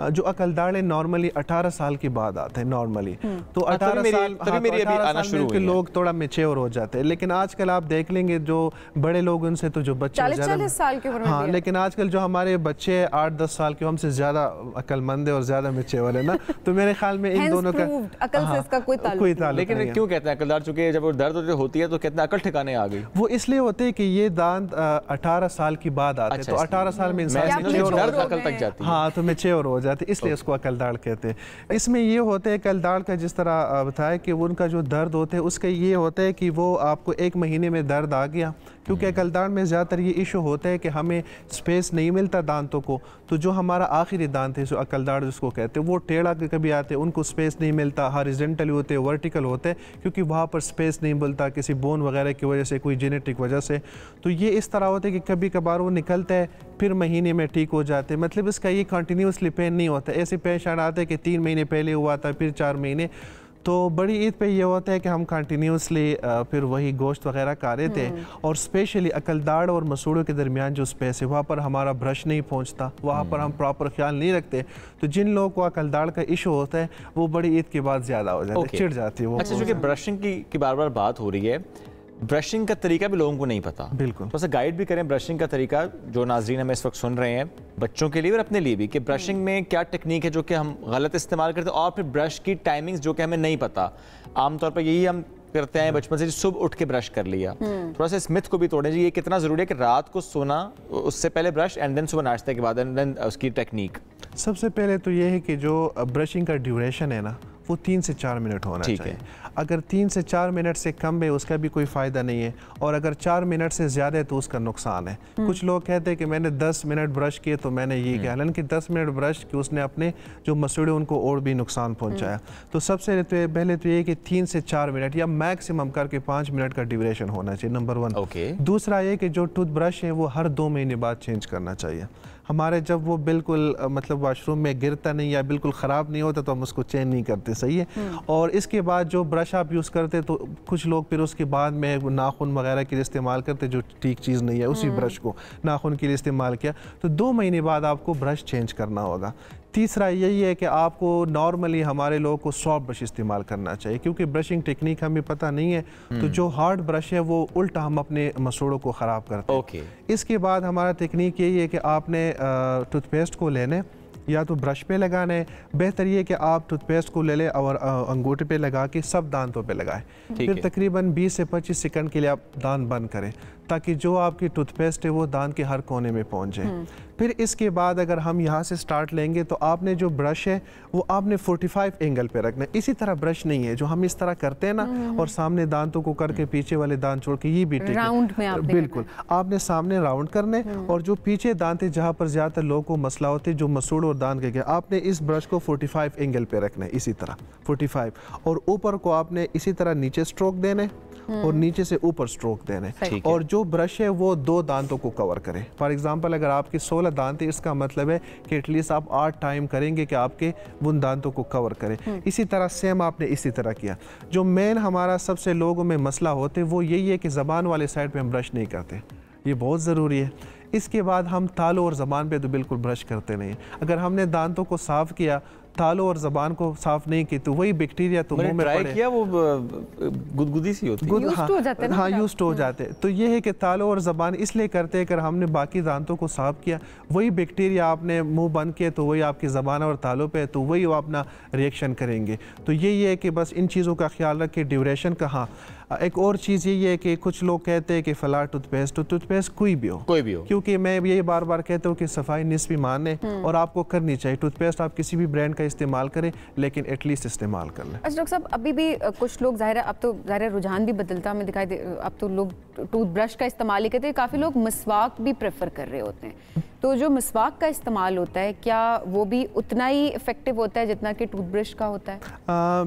Speaker 8: जो अकलदार है नॉर्मली 18 साल के बाद आते हैं नॉर्मली, तो 18 साल के लोग थोड़ा मेच्योर हो जाते हैं। लेकिन आजकल आप देख लेंगे जो बड़े लोग उनसे तो जो बच्चे
Speaker 1: 40 साल के उम्र में,
Speaker 8: हाँ, लेकिन आजकल जो हमारे बच्चे 8-10 साल के हमसे ज्यादा अकलमंद है और ज्यादा मेच्योर है ना, तो मेरे ख्याल में इन दोनों का
Speaker 1: अकल से इसका कोई ताल्लुक।
Speaker 2: लेकिन क्यों कहते हैं अकलदार? चूंकि जब दर्द होती है तो कहते हैं अकल ठिकाने आ गई।
Speaker 8: वो इसलिए होते हैं कि ये दांत 18 साल की बाद आते हैं, तो 18 साल में इंसान
Speaker 2: अकल तक जाती है।
Speaker 8: हाँ, तो मेच्योर हो जाते, इसलिए उसको अकलदार कहते हैं। इसमें ये होता है अकलदार का, जिस तरह बताया कि उनका जो दर्द होता है उसका ये होता है कि वो आपको 1 महीने में दर्द आ गया, क्योंकि अकलदार में ज़्यादातर ये इशू होता है कि हमें स्पेस नहीं मिलता दांतों को। तो जो हमारा आखिरी दांत है, जो अकलदार जिसको कहते हैं, वो टेढ़ा कभी आते हैं, उनको स्पेस नहीं मिलता, हॉरिजॉन्टल होते हैं, वर्टिकल होते हैं, क्योंकि वहाँ पर स्पेस नहीं मिलता किसी बोन वगैरह की वजह से, कोई जेनेटिक वजह से। तो ये इस तरह होता है कि कभी कभार वो निकलता है, फिर महीने में ठीक हो जाते हैं। मतलब इसका ये कंटिन्यूसली पेन नहीं होता। ऐसे पेशेंट आते हैं कि 3 महीने पहले हुआ था, फिर 4 महीने। तो बड़ी ईद पे ये होता है कि हम कंटिन्यूसली फिर वही गोश्त वगैरह खा रहे थे, और स्पेशली अकलदाड़ और मसूड़ों के दरमियान जो स्पेस है वहाँ पर हमारा ब्रश नहीं पहुँचता, वहाँ पर हम प्रॉपर ख्याल नहीं रखते। तो जिन लोगों को अकलदाड़ का इशू होता है वो बड़ी ईद के बाद ज़्यादा हो जाता है, चिढ़ जाती है वो।
Speaker 2: अच्छा, चूँकि ब्रशिंग की बार बार बात हो रही है, ब्रशिंग का तरीका भी लोगों को नहीं पता।
Speaker 8: बिल्कुल,
Speaker 2: तो गाइड भी करें ब्रशिंग का तरीका, जो नाजरीन हमें इस वक्त सुन रहे हैं, बच्चों के लिए और अपने लिए भी, कि ब्रशिंग में क्या टेक्निक है जो कि हम गलत इस्तेमाल करते हैं, और फिर ब्रश की टाइमिंग्स जो कि हमें नहीं पता। आमतौर पर यही हम करते हैं बचपन से, सुबह उठ के ब्रश कर लिया। थोड़ा सा इस मिथ को भी तोड़ें जी, ये कितना ज़रूरी है कि रात को सोना उससे पहले ब्रश, एंड देन सुबह नाश्ते के बाद, एंड देन उसकी टेक्निक।
Speaker 8: सबसे पहले तो ये है कि जो ब्रशिंग का ड्यूरेशन है ना, वो 3 से 4 मिनट होना चाहिए। अगर 3 से 4 मिनट से कम है उसका भी कोई फ़ायदा नहीं है, और अगर 4 मिनट से ज़्यादा है तो उसका नुकसान है। कुछ लोग कहते हैं कि मैंने 10 मिनट ब्रश किए तो मैंने ये किया, हालांकि 10 मिनट ब्रश कि उसने अपने जो मसूड़े उनको और भी नुकसान पहुंचाया। तो सबसे पहले तो ये कि 3 से 4 मिनट या मैक्सिमम करके 5 मिनट का ड्यूरेशन होना चाहिए, नंबर 1। दूसरा ये कि जो टूथब्रश है वो हर 2 महीने बाद चेंज करना चाहिए। हमारे जब वो बिल्कुल मतलब वॉशरूम में गिरता नहीं या बिल्कुल ख़राब नहीं होता तो हम उसको चेंज नहीं करते, सही है। और इसके बाद जो ब्रश आप यूज़ करते तो कुछ लोग फिर उसके बाद में नाखून वगैरह के लिए इस्तेमाल करते, जो ठीक चीज़ नहीं है, उसी ब्रश को नाखून के लिए इस्तेमाल किया तो 2 महीने बाद आपको ब्रश चेंज करना होगा। तीसरा यही है कि आपको नॉर्मली हमारे लोगों को सॉफ्ट ब्रश इस्तेमाल करना चाहिए, क्योंकि ब्रशिंग टेक्निक हमें पता नहीं है। तो जो हार्ड ब्रश है वो उल्टा हम अपने मसूड़ों को ख़राब करते हैं। इसके बाद हमारा टेक्निक यही है कि आपने टूथपेस्ट को लेने या तो ब्रश पे लगाना है, बेहतर ये कि आप टूथपेस्ट को ले लें और अंगूठे पे लगा के सब दांतों पे लगाएं। फिर तकरीबन 20 से 25 सेकंड के लिए आप दांत बंद करें, ताकि जो आपकी टूथपेस्ट है वो दांत के हर कोने में पहुंच जाए। फिर इसके बाद अगर हम यहाँ से स्टार्ट लेंगे तो आपने जो ब्रश है वो आपने 45 एंगल पे रखना है। इसी तरह ब्रश नहीं है जो हम इस तरह करते हैं ना, और सामने दांतों को करके पीछे वाले दांत छोड़ के, ये भी
Speaker 1: राउंड में आपने
Speaker 8: बिल्कुल आपने सामने राउंड करने, और जो पीछे दांत है जहाँ पर ज़्यादातर लोगों को मसला होते हैं, जो मसूड़ और दांत के, आपने इस ब्रश को 45 एंगल पे रखना है, इसी तरह 45, और ऊपर को आपने इसी तरह नीचे स्ट्रोक देने और नीचे से ऊपर स्ट्रोक देने, और जो ब्रश है वो 2 दांतों को कवर करे। फॉर एग्जांपल अगर आपके 16 दांत है, इसका मतलब है कि एटलीस्ट आप 8 टाइम करेंगे कि आपके उन दांतों को कवर करें। इसी तरह सेम आपने इसी तरह किया। जो मेन हमारा सबसे लोगों में मसला होते वो यही है कि ज़बान वाले साइड पे हम ब्रश नहीं करते, ये बहुत ज़रूरी है। इसके बाद हम तालू और ज़बान पे तो बिल्कुल ब्रश करते नहीं। अगर हमने दांतों को साफ़ किया, तालू और ज़बान को साफ नहीं की, तो वही बैक्टीरिया तो मुंह में पड़े
Speaker 2: किया, वो गुदगुदी सी होती है,
Speaker 8: हाँ यूज्ड हो जाते। तो ये है कि तालू और ज़बान इसलिए करते हैं, अगर हमने बाकी दांतों को साफ किया, वही बैक्टीरिया आपने मुंह बंद किया तो वही आपकी ज़बान और तालू पे, तो वही वो अपना रिएक्शन करेंगे। तो यही है कि बस इन चीज़ों का ख्याल रखें। ड्यूरेशन का, हाँ एक और चीज़ यही है कि कुछ लोग कहते हैं कि फ़ला टूथपेस्ट, तो टूथपेस्ट कोई भी हो, क्योंकि मैं यही बार बार कहता हूँ कि सफाई निस्फ़ ईमान है और आपको करनी चाहिए। टूथपेस्ट आप किसी भी ब्रांड का इस्तेमाल करें, लेकिन एटलीस्ट इस्तेमाल कर लें।
Speaker 1: अच्छा डॉक्टर साहब, अभी भी कुछ लोग, ज़ाहिर है अब तो ज़ाहिर रुझान भी बदलता हमें दिखाई दे, अब तो लोग टूथब्रश का इस्तेमाल ही करते हैं, काफ़ी लोग मसवाक भी प्रेफर कर रहे होते हैं। तो जो मसवाक का इस्तेमाल होता है क्या वो भी उतना ही इफेक्टिव होता है जितना कि टूथब्रश का होता है?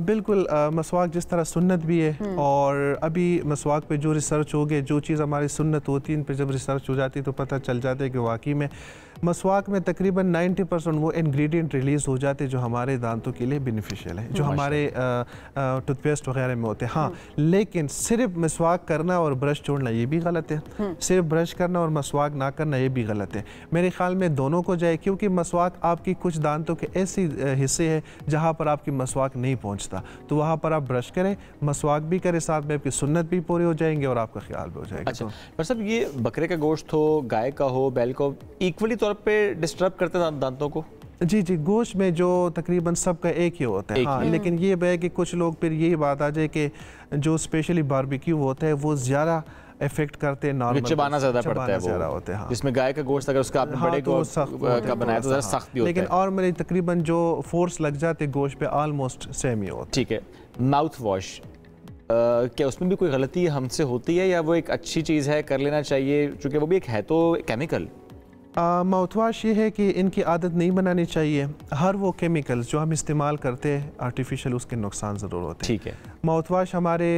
Speaker 8: बिल्कुल, मसवाक जिस तरह सुन्नत भी है, और अभी मसवाक पे जो रिसर्च हो गए, जो चीज़ हमारी सुन्नत होती है इन पे जब रिसर्च हो जाती है तो पता चल जाता है कि वाकई में मसवाक में तकरीबन 90% वो इंग्रेडिएंट रिलीज़ हो जाते हैं जो हमारे दांतों के लिए बेनिफिशियल है, जो हमारे टूथपेस्ट वगैरह में होते हैं। हाँ, लेकिन सिर्फ मसवाक करना और ब्रश छोड़ना ये भी गलत है, सिर्फ ब्रश करना और मसवाक ना करना ये भी गलत है। मेरे ख्याल में दोनों को जाए, क्योंकि मसवाक आपकी कुछ दांतों के ऐसे हिस्से हैं जहाँ पर आपकी मसवाक नहीं पहुँचता, तो वहाँ पर आप ब्रश करें, मसवाक भी करें, साथ में आपकी सुन्नत भी पूरी हो जाएंगे और आपका ख्याल भी हो जाएगा।
Speaker 2: अच्छा, पर सब ये बकरे का गोश्त हो, गाय का हो, बैल को इक्वली तौर पे डिस्टर्ब करते हैं दांतों को?
Speaker 8: जी जी, गोश्त में जो तकरीबन सबका एक ही होता है। हाँ, लेकिन ये है कि कुछ लोग फिर यही बात आ जाए कि जो स्पेशली बारबेक्यू होता है वो ज़्यादा इफेक्ट करते हैं, नॉर्मल
Speaker 2: चबाना ज़्यादा पड़ता है वो होता है। हाँ। जिसमें गाय का गोश्त अगर उसका आपने बड़े को का बनाया तो ज़रा सख्त भी होता है,
Speaker 8: लेकिन और मेरे तकरीबन जो फोर्स लग जाते गोश्त पे ऑलमोस्ट सेम ही होता है।
Speaker 2: ठीक है, माउथ वॉश क्या उसमें भी कोई गलती हमसे होती है या वो एक अच्छी चीज़ है, कर लेना चाहिए, क्योंकि वो भी एक है तो केमिकल?
Speaker 8: माउथ वॉश ये है कि इनकी आदत नहीं बनानी चाहिए। हर वो केमिकल्स जो हम इस्तेमाल करते हैं आर्टिफिशियल, उसके नुकसान ज़रूर होते हैं।
Speaker 2: ठीक है,
Speaker 8: माउथ वॉश हमारे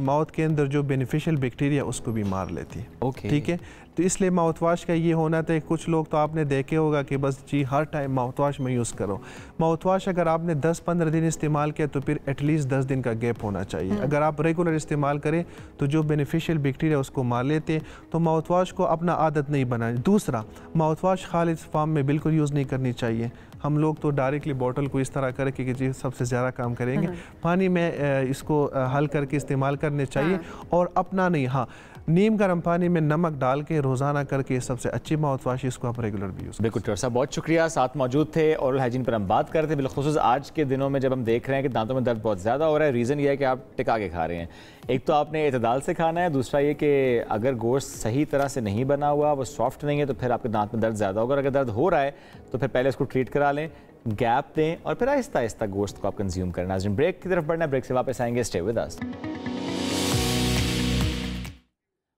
Speaker 8: माउथ के अंदर जो बेनिफिशियल बैक्टीरिया उसको भी मार लेती है।
Speaker 2: ओके,
Speaker 8: ठीक है, तो इसलिए माउथ वॉश का ये होना था। कुछ लोग तो आपने देखे होगा कि बस जी हर टाइम माउथ वॉश में यूज़ करो। माउथ वॉश अगर आपने 10-15 दिन इस्तेमाल किया तो फिर एटलीस्ट 10 दिन का गैप होना चाहिए। अगर आप रेगुलर इस्तेमाल करें तो जो बेनिफिशियल बैक्टीरिया उसको मार लेते हैं, तो माउथ वॉश को अपना आदत नहीं बनानी। दूसरा, माउथ वॉश खालिद फार्म में बिल्कुल यूज़ नहीं करनी चाहिए। हम लोग तो डायरेक्टली बॉटल को इस तरह करें कि जी सबसे ज़्यादा काम करेंगे, पानी में इसको हल करके इस्तेमाल करने चाहिए। और अपना नहीं, हाँ, नीम गर्म पानी में नमक डाल के रोज़ाना करके सबसे अच्छी माउथ वॉश, इसको आप रेगुलर भी यूज़।
Speaker 2: बिल्कुल डॉक्टर साहब, बहुत शुक्रिया, साथ मौजूद थे। ओरल हाइजीन पर हम बात कर रहे थे, बिलखुसूस आज के दिनों में जब हम देख रहे हैं कि दांतों में दर्द बहुत ज़्यादा हो रहा है। रीज़न ये है कि आप टिका के खा रहे हैं। एक तो आपने इतदाल से खाना है, दूसरा ये कि अगर गोश्त सही तरह से नहीं बना हुआ, वो सॉफ्ट नहीं है, तो फिर आपके दांत में दर्द ज़्यादा होगा। अगर दर्द हो रहा है तो फिर पहले इसको ट्रीट करा लें, गैप दें और फिर आहिस्ता आहिस्ता गोश्त को आप कंज्यूम करना। ब्रेक की तरफ बढ़ना है, ब्रेक से वापस आएंगे, stay with us.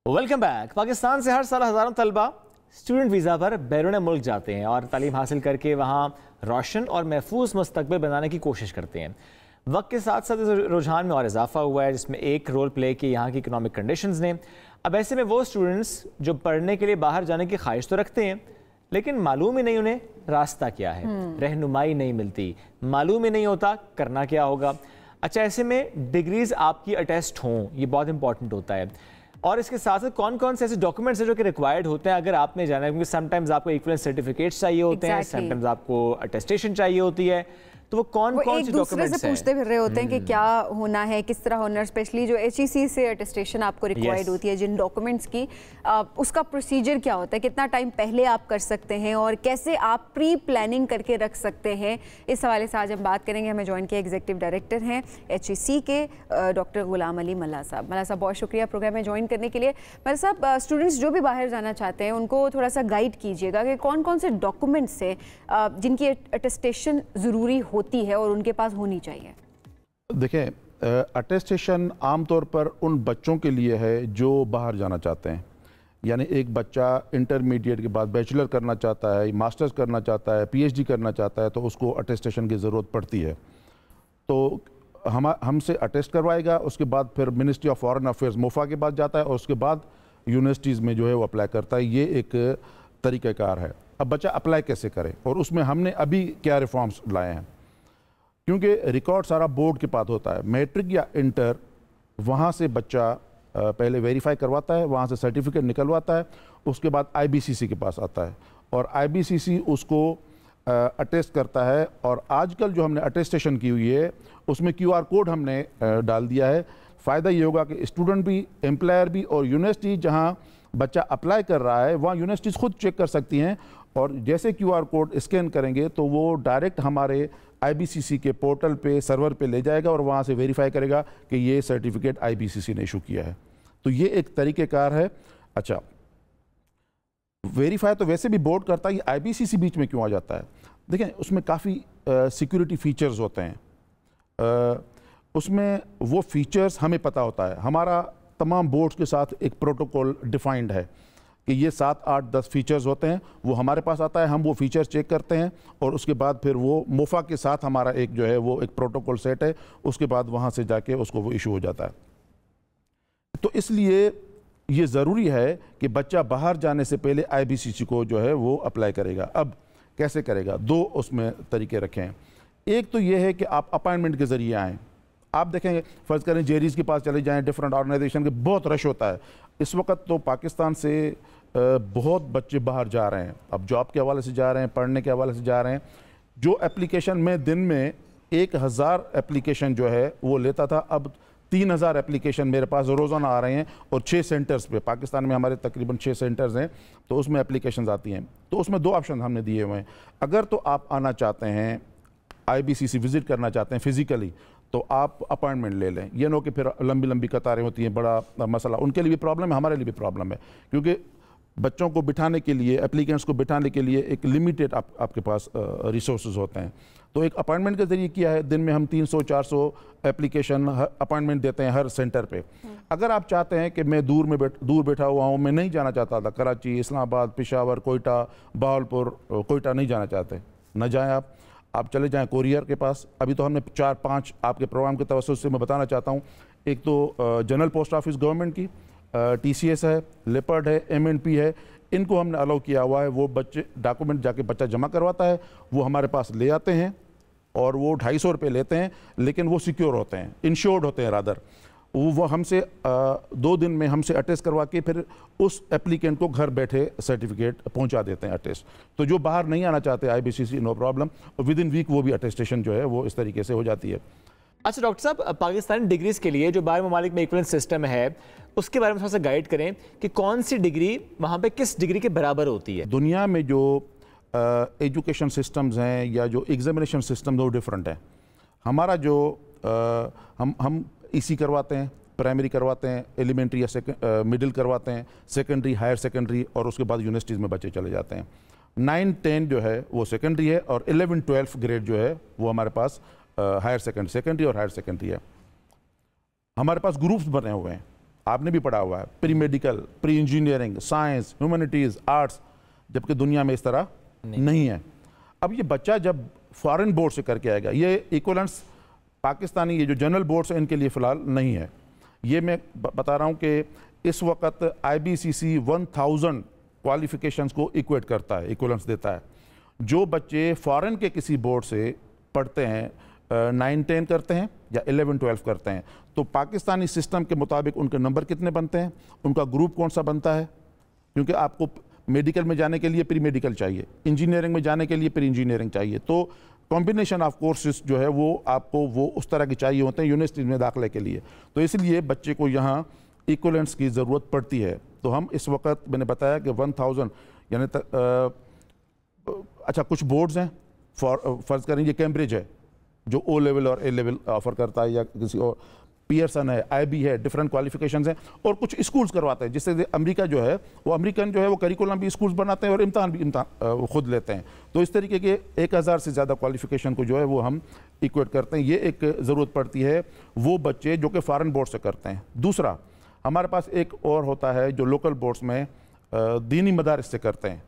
Speaker 2: Welcome back. Pakistan से हर साल हज़ारों तलबा स्टूडेंट वीज़ा पर बैरून मुल्क जाते हैं और तालीम हासिल करके वहाँ रोशन और महफूज मुस्तकबिल बनाने की कोशिश करते हैं। वक्त के साथ साथ इस रुझान में और इजाफा हुआ है, जिसमें एक रोल प्ले की यहाँ की इकोनॉमिक कंडीशंस ने। अब ऐसे में वो स्टूडेंट्स जो पढ़ने के लिए बाहर जाने की ख्वाहिश तो रखते हैं, लेकिन मालूम ही नहीं उन्हें रास्ता क्या है, रहनुमाई नहीं मिलती, मालूम ही नहीं होता करना क्या होगा। अच्छा, ऐसे में डिग्रीज आपकी अटेस्ट हों, ये बहुत इंपॉर्टेंट होता है। और इसके साथ साथ कौन कौन से ऐसे डॉक्यूमेंट्स हैं जो कि रिक्वायर्ड होते हैं अगर आपने जाना है, क्योंकि समटाइम्स आपको इक्विवेलेंट सर्टिफिकेट्स चाहिए होते हैं, समटाइम्स आपको अटेस्टेशन चाहिए होती है, तो वो कौन से डॉक्यूमेंट्स
Speaker 1: से पूछते फिर रहे होते हैं कि क्या होना है, किस तरह होना है। स्पेशली जो HEC से अटेस्टेशन आपको रिक्वायर्ड होती है, जिन डॉक्यूमेंट्स की, उसका प्रोसीजर क्या होता है, कितना टाइम पहले आप कर सकते हैं और कैसे आप प्री प्लानिंग करके रख सकते हैं, इस हवाले से आज हम बात करेंगे। हमें ज्वाइन किया एग्जीक्यूटिव डायरेक्टर हैं HEC के डॉक्टर गुलाम अली मल्ला साहब। मल्ला साहब, बहुत शुक्रिया प्रोग्राम में ज्वाइन करने के लिए। मल्ला साहब, स्टूडेंट्स जो भी बाहर जाना चाहते हैं उनको थोड़ा सा गाइड कीजिएगा कि कौन कौन से डॉक्यूमेंट्स हैं जिनकी अटेस्टेशन ज़रूरी होती है और उनके पास होनी चाहिए।
Speaker 9: देखें, अटेस्टेशन आमतौर पर उन बच्चों के लिए है जो बाहर जाना चाहते हैं। यानी एक बच्चा इंटरमीडिएट के बाद बैचलर करना चाहता है, मास्टर्स करना चाहता है, PhD करना चाहता है, तो उसको अटेस्टेशन की ज़रूरत पड़ती है। तो हमसे अटेस्ट करवाएगा, उसके बाद फिर ministry of foreign affairs MOFA के बाद जाता है और उसके बाद यूनिवर्सिटीज़ में जो है वो अप्लाई करता है। ये एक तरीक़ाकार है। अब बच्चा अप्लाई कैसे करे और उसमें हमने अभी क्या रिफॉर्म्स लाए हैं, क्योंकि रिकॉर्ड सारा बोर्ड के पास होता है। मैट्रिक या इंटर, वहाँ से बच्चा पहले वेरीफाई करवाता है, वहाँ से सर्टिफिकेट निकलवाता है, उसके बाद IBCC के पास आता है और IBCC उसको अटेस्ट करता है। और आजकल जो हमने अटेस्टेशन की हुई है उसमें QR कोड हमने डाल दिया है। फ़ायदा ये होगा कि स्टूडेंट भी, एम्प्लॉयर भी और यूनिवर्सिटी जहाँ बच्चा अप्लाई कर रहा है वहाँ यूनिवर्सिटीज़ खुद चेक कर सकती हैं और जैसे QR कोड स्कैन करेंगे तो वो डायरेक्ट हमारे IBCC के पोर्टल पे, सर्वर पे ले जाएगा और वहाँ से वेरीफाई करेगा कि ये सर्टिफिकेट IBCC ने इशू किया है। तो ये एक तरीक़ेकार है। अच्छा, वेरीफाई तो वैसे भी बोर्ड करता है, ये IBCC बीच में क्यों आ जाता है? देखें, उसमें काफ़ी सिक्योरिटी फीचर्स होते हैं। उसमें वो फीचर्स हमें पता होता है, हमारा तमाम बोर्ड्स के साथ एक प्रोटोकॉल डिफाइंड है कि ये 7, 8, 10 फीचर्स होते हैं, वो हमारे पास आता है, हम वो फीचर्स चेक करते हैं और उसके बाद फिर वो मोफा के साथ हमारा एक जो है वो एक प्रोटोकॉल सेट है, उसके बाद वहाँ से जाके उसको वो इशू हो जाता है। तो इसलिए ये ज़रूरी है कि बच्चा बाहर जाने से पहले IBCC को जो है वो अप्लाई करेगा। अब कैसे करेगा? 2 उसमें तरीके रखे हैं। एक तो ये है कि आप अपॉइंटमेंट के ज़रिए आएँ। आप देखेंगे, फ़र्ज़ करें जेरीज़ के पास चले जाएँ, डिफरेंट ऑर्गेनाइजेशन के, बहुत रश होता है इस वक्त। तो पाकिस्तान से बहुत बच्चे बाहर जा रहे हैं, अब जॉब के हवाले से जा रहे हैं, पढ़ने के हवाले से जा रहे हैं। जो एप्लीकेशन में दिन में 1000 एप्लीकेशन जो है वो लेता था, अब 3000 एप्लीकेशन मेरे पास रोज़ाना आ रहे हैं और 6 सेंटर्स पे, पाकिस्तान में हमारे तकरीबन 6 सेंटर्स हैं, तो उसमें एप्लीकेशंस आती हैं। तो उसमें 2 ऑप्शन हमने दिए हुए हैं। अगर तो आप आना चाहते हैं, IBCC विज़िट करना चाहते हैं फिज़िकली, तो आप अपॉइंटमेंट ले लें। ये नो कि फिर लंबी लंबी कतारें होती हैं, बड़ा मसला, उनके लिए भी प्रॉब्लम है, हमारे लिए भी प्रॉब्लम है, क्योंकि बच्चों को बिठाने के लिए, एप्लीकेंट्स को बिठाने के लिए एक लिमिटेड आपके पास रिसोर्सेज होते हैं। तो एक अपॉइंटमेंट के ज़रिए किया है, दिन में हम 300-400 एप्लीकेशन अपॉइंटमेंट देते हैं हर सेंटर पे। अगर आप चाहते हैं कि मैं दूर बैठा हुआ हूँ, मैं नहीं जाना चाहता था कराची, इस्लामाबाद, पेशावर, कोयटा, बहावलपुर, कोयटा नहीं जाना चाहते, न जाएँ आप चले जाएं कोरियर के पास। अभी तो हमने 4-5 आपके प्रोग्राम के तवज्जुह से मैं बताना चाहता हूँ। एक तो जनरल पोस्ट ऑफिस गवर्नमेंट की, TCS है, लेपर्ड है, MNP है, इनको हमने अलाउ किया हुआ है। वो बच्चे डॉक्यूमेंट जाके बच्चा जमा करवाता है, वो हमारे पास ले आते हैं और वो 250 रुपये लेते हैं, लेकिन वो सिक्योर होते हैं, इंश्योर्ड होते हैं रादर। वो हमसे 2 दिन में हमसे अटेस्ट करवा के फिर उस एप्लीकेंट को घर बैठे सर्टिफिकेट पहुंचा देते हैं अटेस्ट। तो जो बाहर नहीं आना चाहते IBCC, नो प्रॉब्लम, और विद इन वीक वो भी अटेस्टेशन जो है वो इस तरीके से हो जाती है।
Speaker 2: अच्छा डॉक्टर साहब, पाकिस्तानी डिग्रीज के लिए जो बाहर ममालिक में इक्विवेलेंट सिस्टम है, उसके बारे में थोड़ा सा गाइड करें कि कौन सी डिग्री वहाँ पे किस डिग्री के बराबर होती है?
Speaker 9: दुनिया में जो एजुकेशन सिस्टम्स हैं या जो एग्जामिनेशन सिस्टम वो डिफरेंट है। हमारा जो हम EC करवाते हैं, प्राइमरी करवाते हैं, एलिमेंट्री या मिडिल करवाते हैं, सेकेंडरी, हायर सेकेंडरी, और उसके बाद यूनिवर्सिटीज़ में बच्चे चले जाते हैं। 9-10 जो है वो सेकेंडरी है और 11-12 ग्रेड जो है वो हमारे पास हायर सेकेंडरी और हायर सेकेंडरी है। हमारे पास ग्रुप्स बने हुए हैं, आपने भी पढ़ा हुआ है, pre medical, pre engineering, science, humanities, arts, जबकि दुनिया में इस तरह नहीं है। अब ये बच्चा जब फॉरेन बोर्ड से करके आएगा, ये इक्वलेंस पाकिस्तानी ये जो जनरल बोर्ड्स हैं इनके लिए फ़िलहाल नहीं है। ये मैं बता रहा हूँ कि इस वक्त IBCC 1000 क्वालिफिकेशंस को इक्वेट करता है, इक्वलेंस देता है। जो बच्चे फॉरेन के किसी बोर्ड से पढ़ते हैं, 9-10 करते हैं या 11-12 करते हैं, तो पाकिस्तानी सिस्टम के मुताबिक उनके नंबर कितने बनते हैं, उनका ग्रुप कौन सा बनता है, क्योंकि आपको मेडिकल में जाने के लिए प्री मेडिकल चाहिए, इंजीनियरिंग में जाने के लिए प्री इंजीनियरिंग चाहिए। तो कॉम्बिनेशन ऑफ कोर्सेज जो है वो आपको वो उस तरह के चाहिए होते हैं यूनिवर्सिटी में दाखिले के लिए। तो इसलिए बच्चे को यहाँ इक्वलेंट्स की ज़रूरत पड़ती है। तो हम इस वक्त, मैंने बताया कि 1000 यानी अच्छा कुछ बोर्ड्स हैं, फ़र्ज़ करें ये कैम्ब्रिज है जो O लेवल और A लेवल ऑफ़र करता है, या किसी और पियर्सन है, IB है, डिफरेंट क्वालिफिकेशंस हैं, और कुछ स्कूल्स करवाते हैं। जिससे अमेरिका जो है वो अमेरिकन जो है वो करिकुलम भी स्कूल्स बनाते हैं और इम्तहान भी वो खुद लेते हैं। तो इस तरीके के 1000 से ज़्यादा क्वालिफिकेशन को जो है वो हम इक्वेट करते हैं। ये एक ज़रूरत पड़ती है वो बच्चे जो कि फॉरेन बोर्ड से करते हैं। दूसरा, हमारे पास एक और होता है जो लोकल बोर्ड्स में दीनी मदारिस से करते हैं।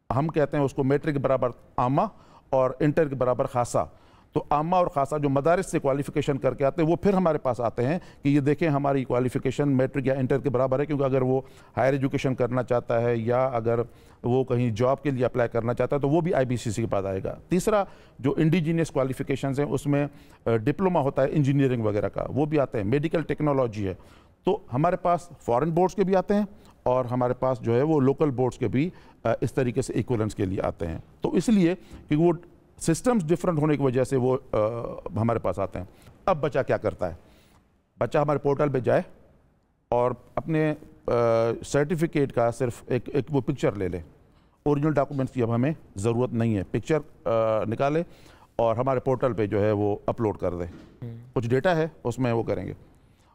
Speaker 9: हम कहते हैं उसको मैट्रिक के बराबर आमा और इंटर के बराबर खासा। तो आमा और खासा जो मदारिस से क्वालिफिकेशन करके आते हैं वो फिर हमारे पास आते हैं कि ये देखें हमारी क्वालिफिकेशन मैट्रिक या इंटर के बराबर है, क्योंकि अगर वो हायर एजुकेशन करना चाहता है या अगर वो कहीं जॉब के लिए अप्लाई करना चाहता है तो वो भी IBCC के पास आएगा। तीसरा, जो इंडिजीनियस क्वालिफिकेशंस हैं उसमें डिप्लोमा होता है इंजीनियरिंग वगैरह का, वो भी आते हैं। मेडिकल टेक्नोलॉजी है, तो हमारे पास फॉरेन बोर्ड्स के भी आते हैं और हमारे पास जो है वो लोकल बोर्ड्स के भी इस तरीके से इक्विवेलेंस के लिए आते हैं। तो इसलिए कि वो सिस्टम्स डिफरेंट होने की वजह से वो हमारे पास आते हैं। अब बच्चा क्या करता है? बच्चा हमारे पोर्टल पे जाए और अपने सर्टिफिकेट का सिर्फ एक वो पिक्चर ले ले। ओरिजिनल डॉक्यूमेंट्स की अब हमें ज़रूरत नहीं है, पिक्चर निकाले और हमारे पोर्टल पे जो है वो अपलोड कर दे। कुछ डेटा है उसमें वो करेंगे,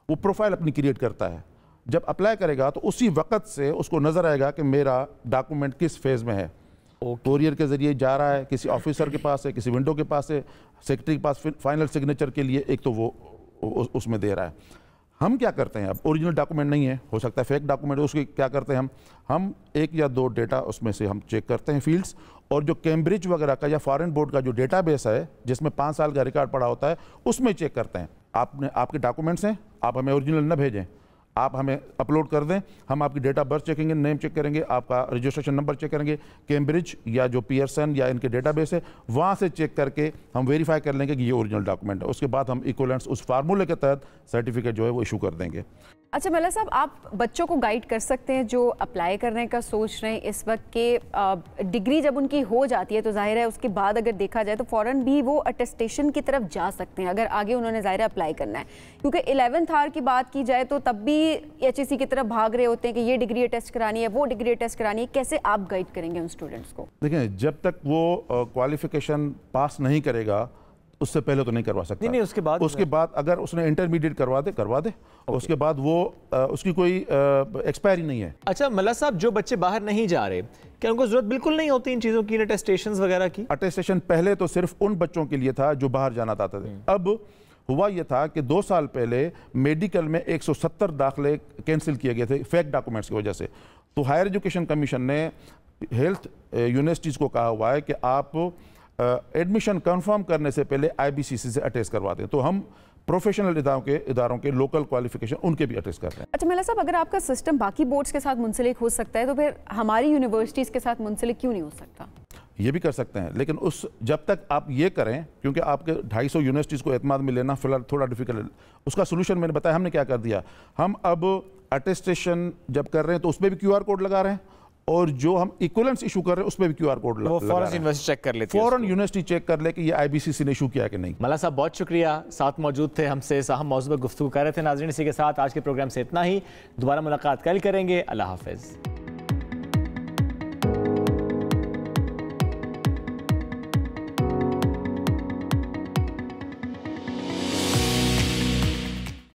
Speaker 9: वो प्रोफाइल अपनी क्रिएट करता है। जब अप्लाई करेगा तो उसी वक्त से उसको नज़र आएगा कि मेरा डॉक्यूमेंट किस फेज़ में है। कोरियर के ज़रिए जा रहा है, किसी ऑफिसर के पास है, किसी विंडो के पास है, सेक्रेटरी के पास फाइनल सिग्नेचर के लिए एक तो वो उसमें दे रहा है। हम क्या करते हैं, अब ओरिजिनल डॉक्यूमेंट नहीं है, हो सकता है फेक डॉक्यूमेंट, उसके क्या करते हैं हम 1 या 2 डेटा उसमें से हम चेक करते हैं फील्ड्स, और जो कैम्ब्रिज वगैरह का या फॉरेन बोर्ड का जो डेटाबेस है जिसमें 5 साल का रिकॉर्ड पड़ा होता है उसमें चेक करते हैं। आपके डॉक्यूमेंट्स हैं, आप हमें ओरिजिनल न भेजें, आप हमें अपलोड कर दें, हम आपकी डेट ऑफ बर्थ चेकेंगे, नेम चेक करेंगे, आपका रजिस्ट्रेशन नंबर चेक करेंगे, कैम्ब्रिज या जो पियर्सन या इनके डेटाबेस है वहाँ से चेक करके हम वेरीफाई कर लेंगे कि ये ओरिजिनल डॉक्यूमेंट है। उसके बाद हम इक्विवेलेंस उस फार्मूले के तहत सर्टिफिकेट जो है वो इशू कर देंगे।
Speaker 1: अच्छा मल्ला साहब, आप बच्चों को गाइड कर सकते हैं जो अप्लाई करने का सोच रहे हैं इस वक्त के डिग्री जब उनकी हो जाती है तो जाहिर है उसके बाद अगर देखा जाए तो फ़ौरन भी वो अटेस्टेशन की तरफ जा सकते हैं अगर आगे उन्होंने जाहिर है अप्लाई करना है, क्योंकि 11th आवर की बात की जाए तो तब भी HSC की तरफ भाग रहे होते हैं कि ये डिग्री अटेस्ट करानी है, वो डिग्री अटेस्ट करानी है। कैसे आप गाइड करेंगे उन स्टूडेंट्स को?
Speaker 9: देखें, जब तक वो क्वालिफिकेशन पास नहीं करेगा उससे पहले तो नहीं करवा सकता।
Speaker 2: नहीं, उसके बाद
Speaker 9: अगर उसने इंटरमीडिएट करवा दे उसके बाद वो उसकी कोई एक्सपायरी नहीं है।
Speaker 2: अच्छा मल्ला साहब, जो बच्चे बाहर नहीं जा रहे, क्या उनको जरूरत बिल्कुल नहीं होती इन चीजों की, अटेस्टेशंस वगैरह की?
Speaker 9: अटेस्टेशन पहले तो सिर्फ उन बच्चों के लिए था जो बाहर जाना चाहते थे। अब हुआ यह था कि 2 साल पहले मेडिकल में 170 दाखिले कैंसिल किए गए थे फेक डॉक्यूमेंट्स की वजह से। तो हायर एजुकेशन कमीशन ने हेल्थ यूनिवर्सिटीज़ को कहा हुआ है कि आप एडमिशन कंफर्म करने से पहले IBCC से अटेस्ट करवाते हैं। तो हम प्रोफेशनल इदारों के लोकल क्वालिफिकेशन उनके भी अटेस्ट करते हैं।
Speaker 1: अच्छा मल्ला साहब, अगर आपका सिस्टम बाकी बोर्ड्स के साथ मुंसलिक हो सकता है तो फिर हमारी यूनिवर्सिटीज़ के साथ मुंसलिक क्यों नहीं हो सकता?
Speaker 9: ये भी कर सकते हैं, लेकिन जब तक आप ये करें, क्योंकि आपके 250 यूनिवर्सिटीज़ को एतमाद में लेना फिलहाल थोड़ा डिफिकल्ट है। उसका सोल्यूशन मैंने बताया, हमने क्या कर दिया, हम अब अटेस्टेशन जब कर रहे हैं तो उसमें भी QR कोड लगा रहे हैं, और जो हम इक्विवेलेंस इशू कर रहे हैं उसमें भी QR कोड लगा रहे हैं।
Speaker 2: फॉरेन यूनिवर्सिटी चेक कर लेती है,
Speaker 9: फॉरेन यूनिवर्सिटी चेक कर ले कि ये IBCC ने इशू किया कि नहीं।
Speaker 2: मल्ला साहब बहुत शुक्रिया, साथ मौजूद थे, हमसे अहम मौजूद पर गुफ्तगू कर रहे थे। नाज़रीन, इसी के साथ आज के प्रोग्राम से इतना ही, दोबारा मुलाकात कल करेंगे। अल्लाह हाफिज़।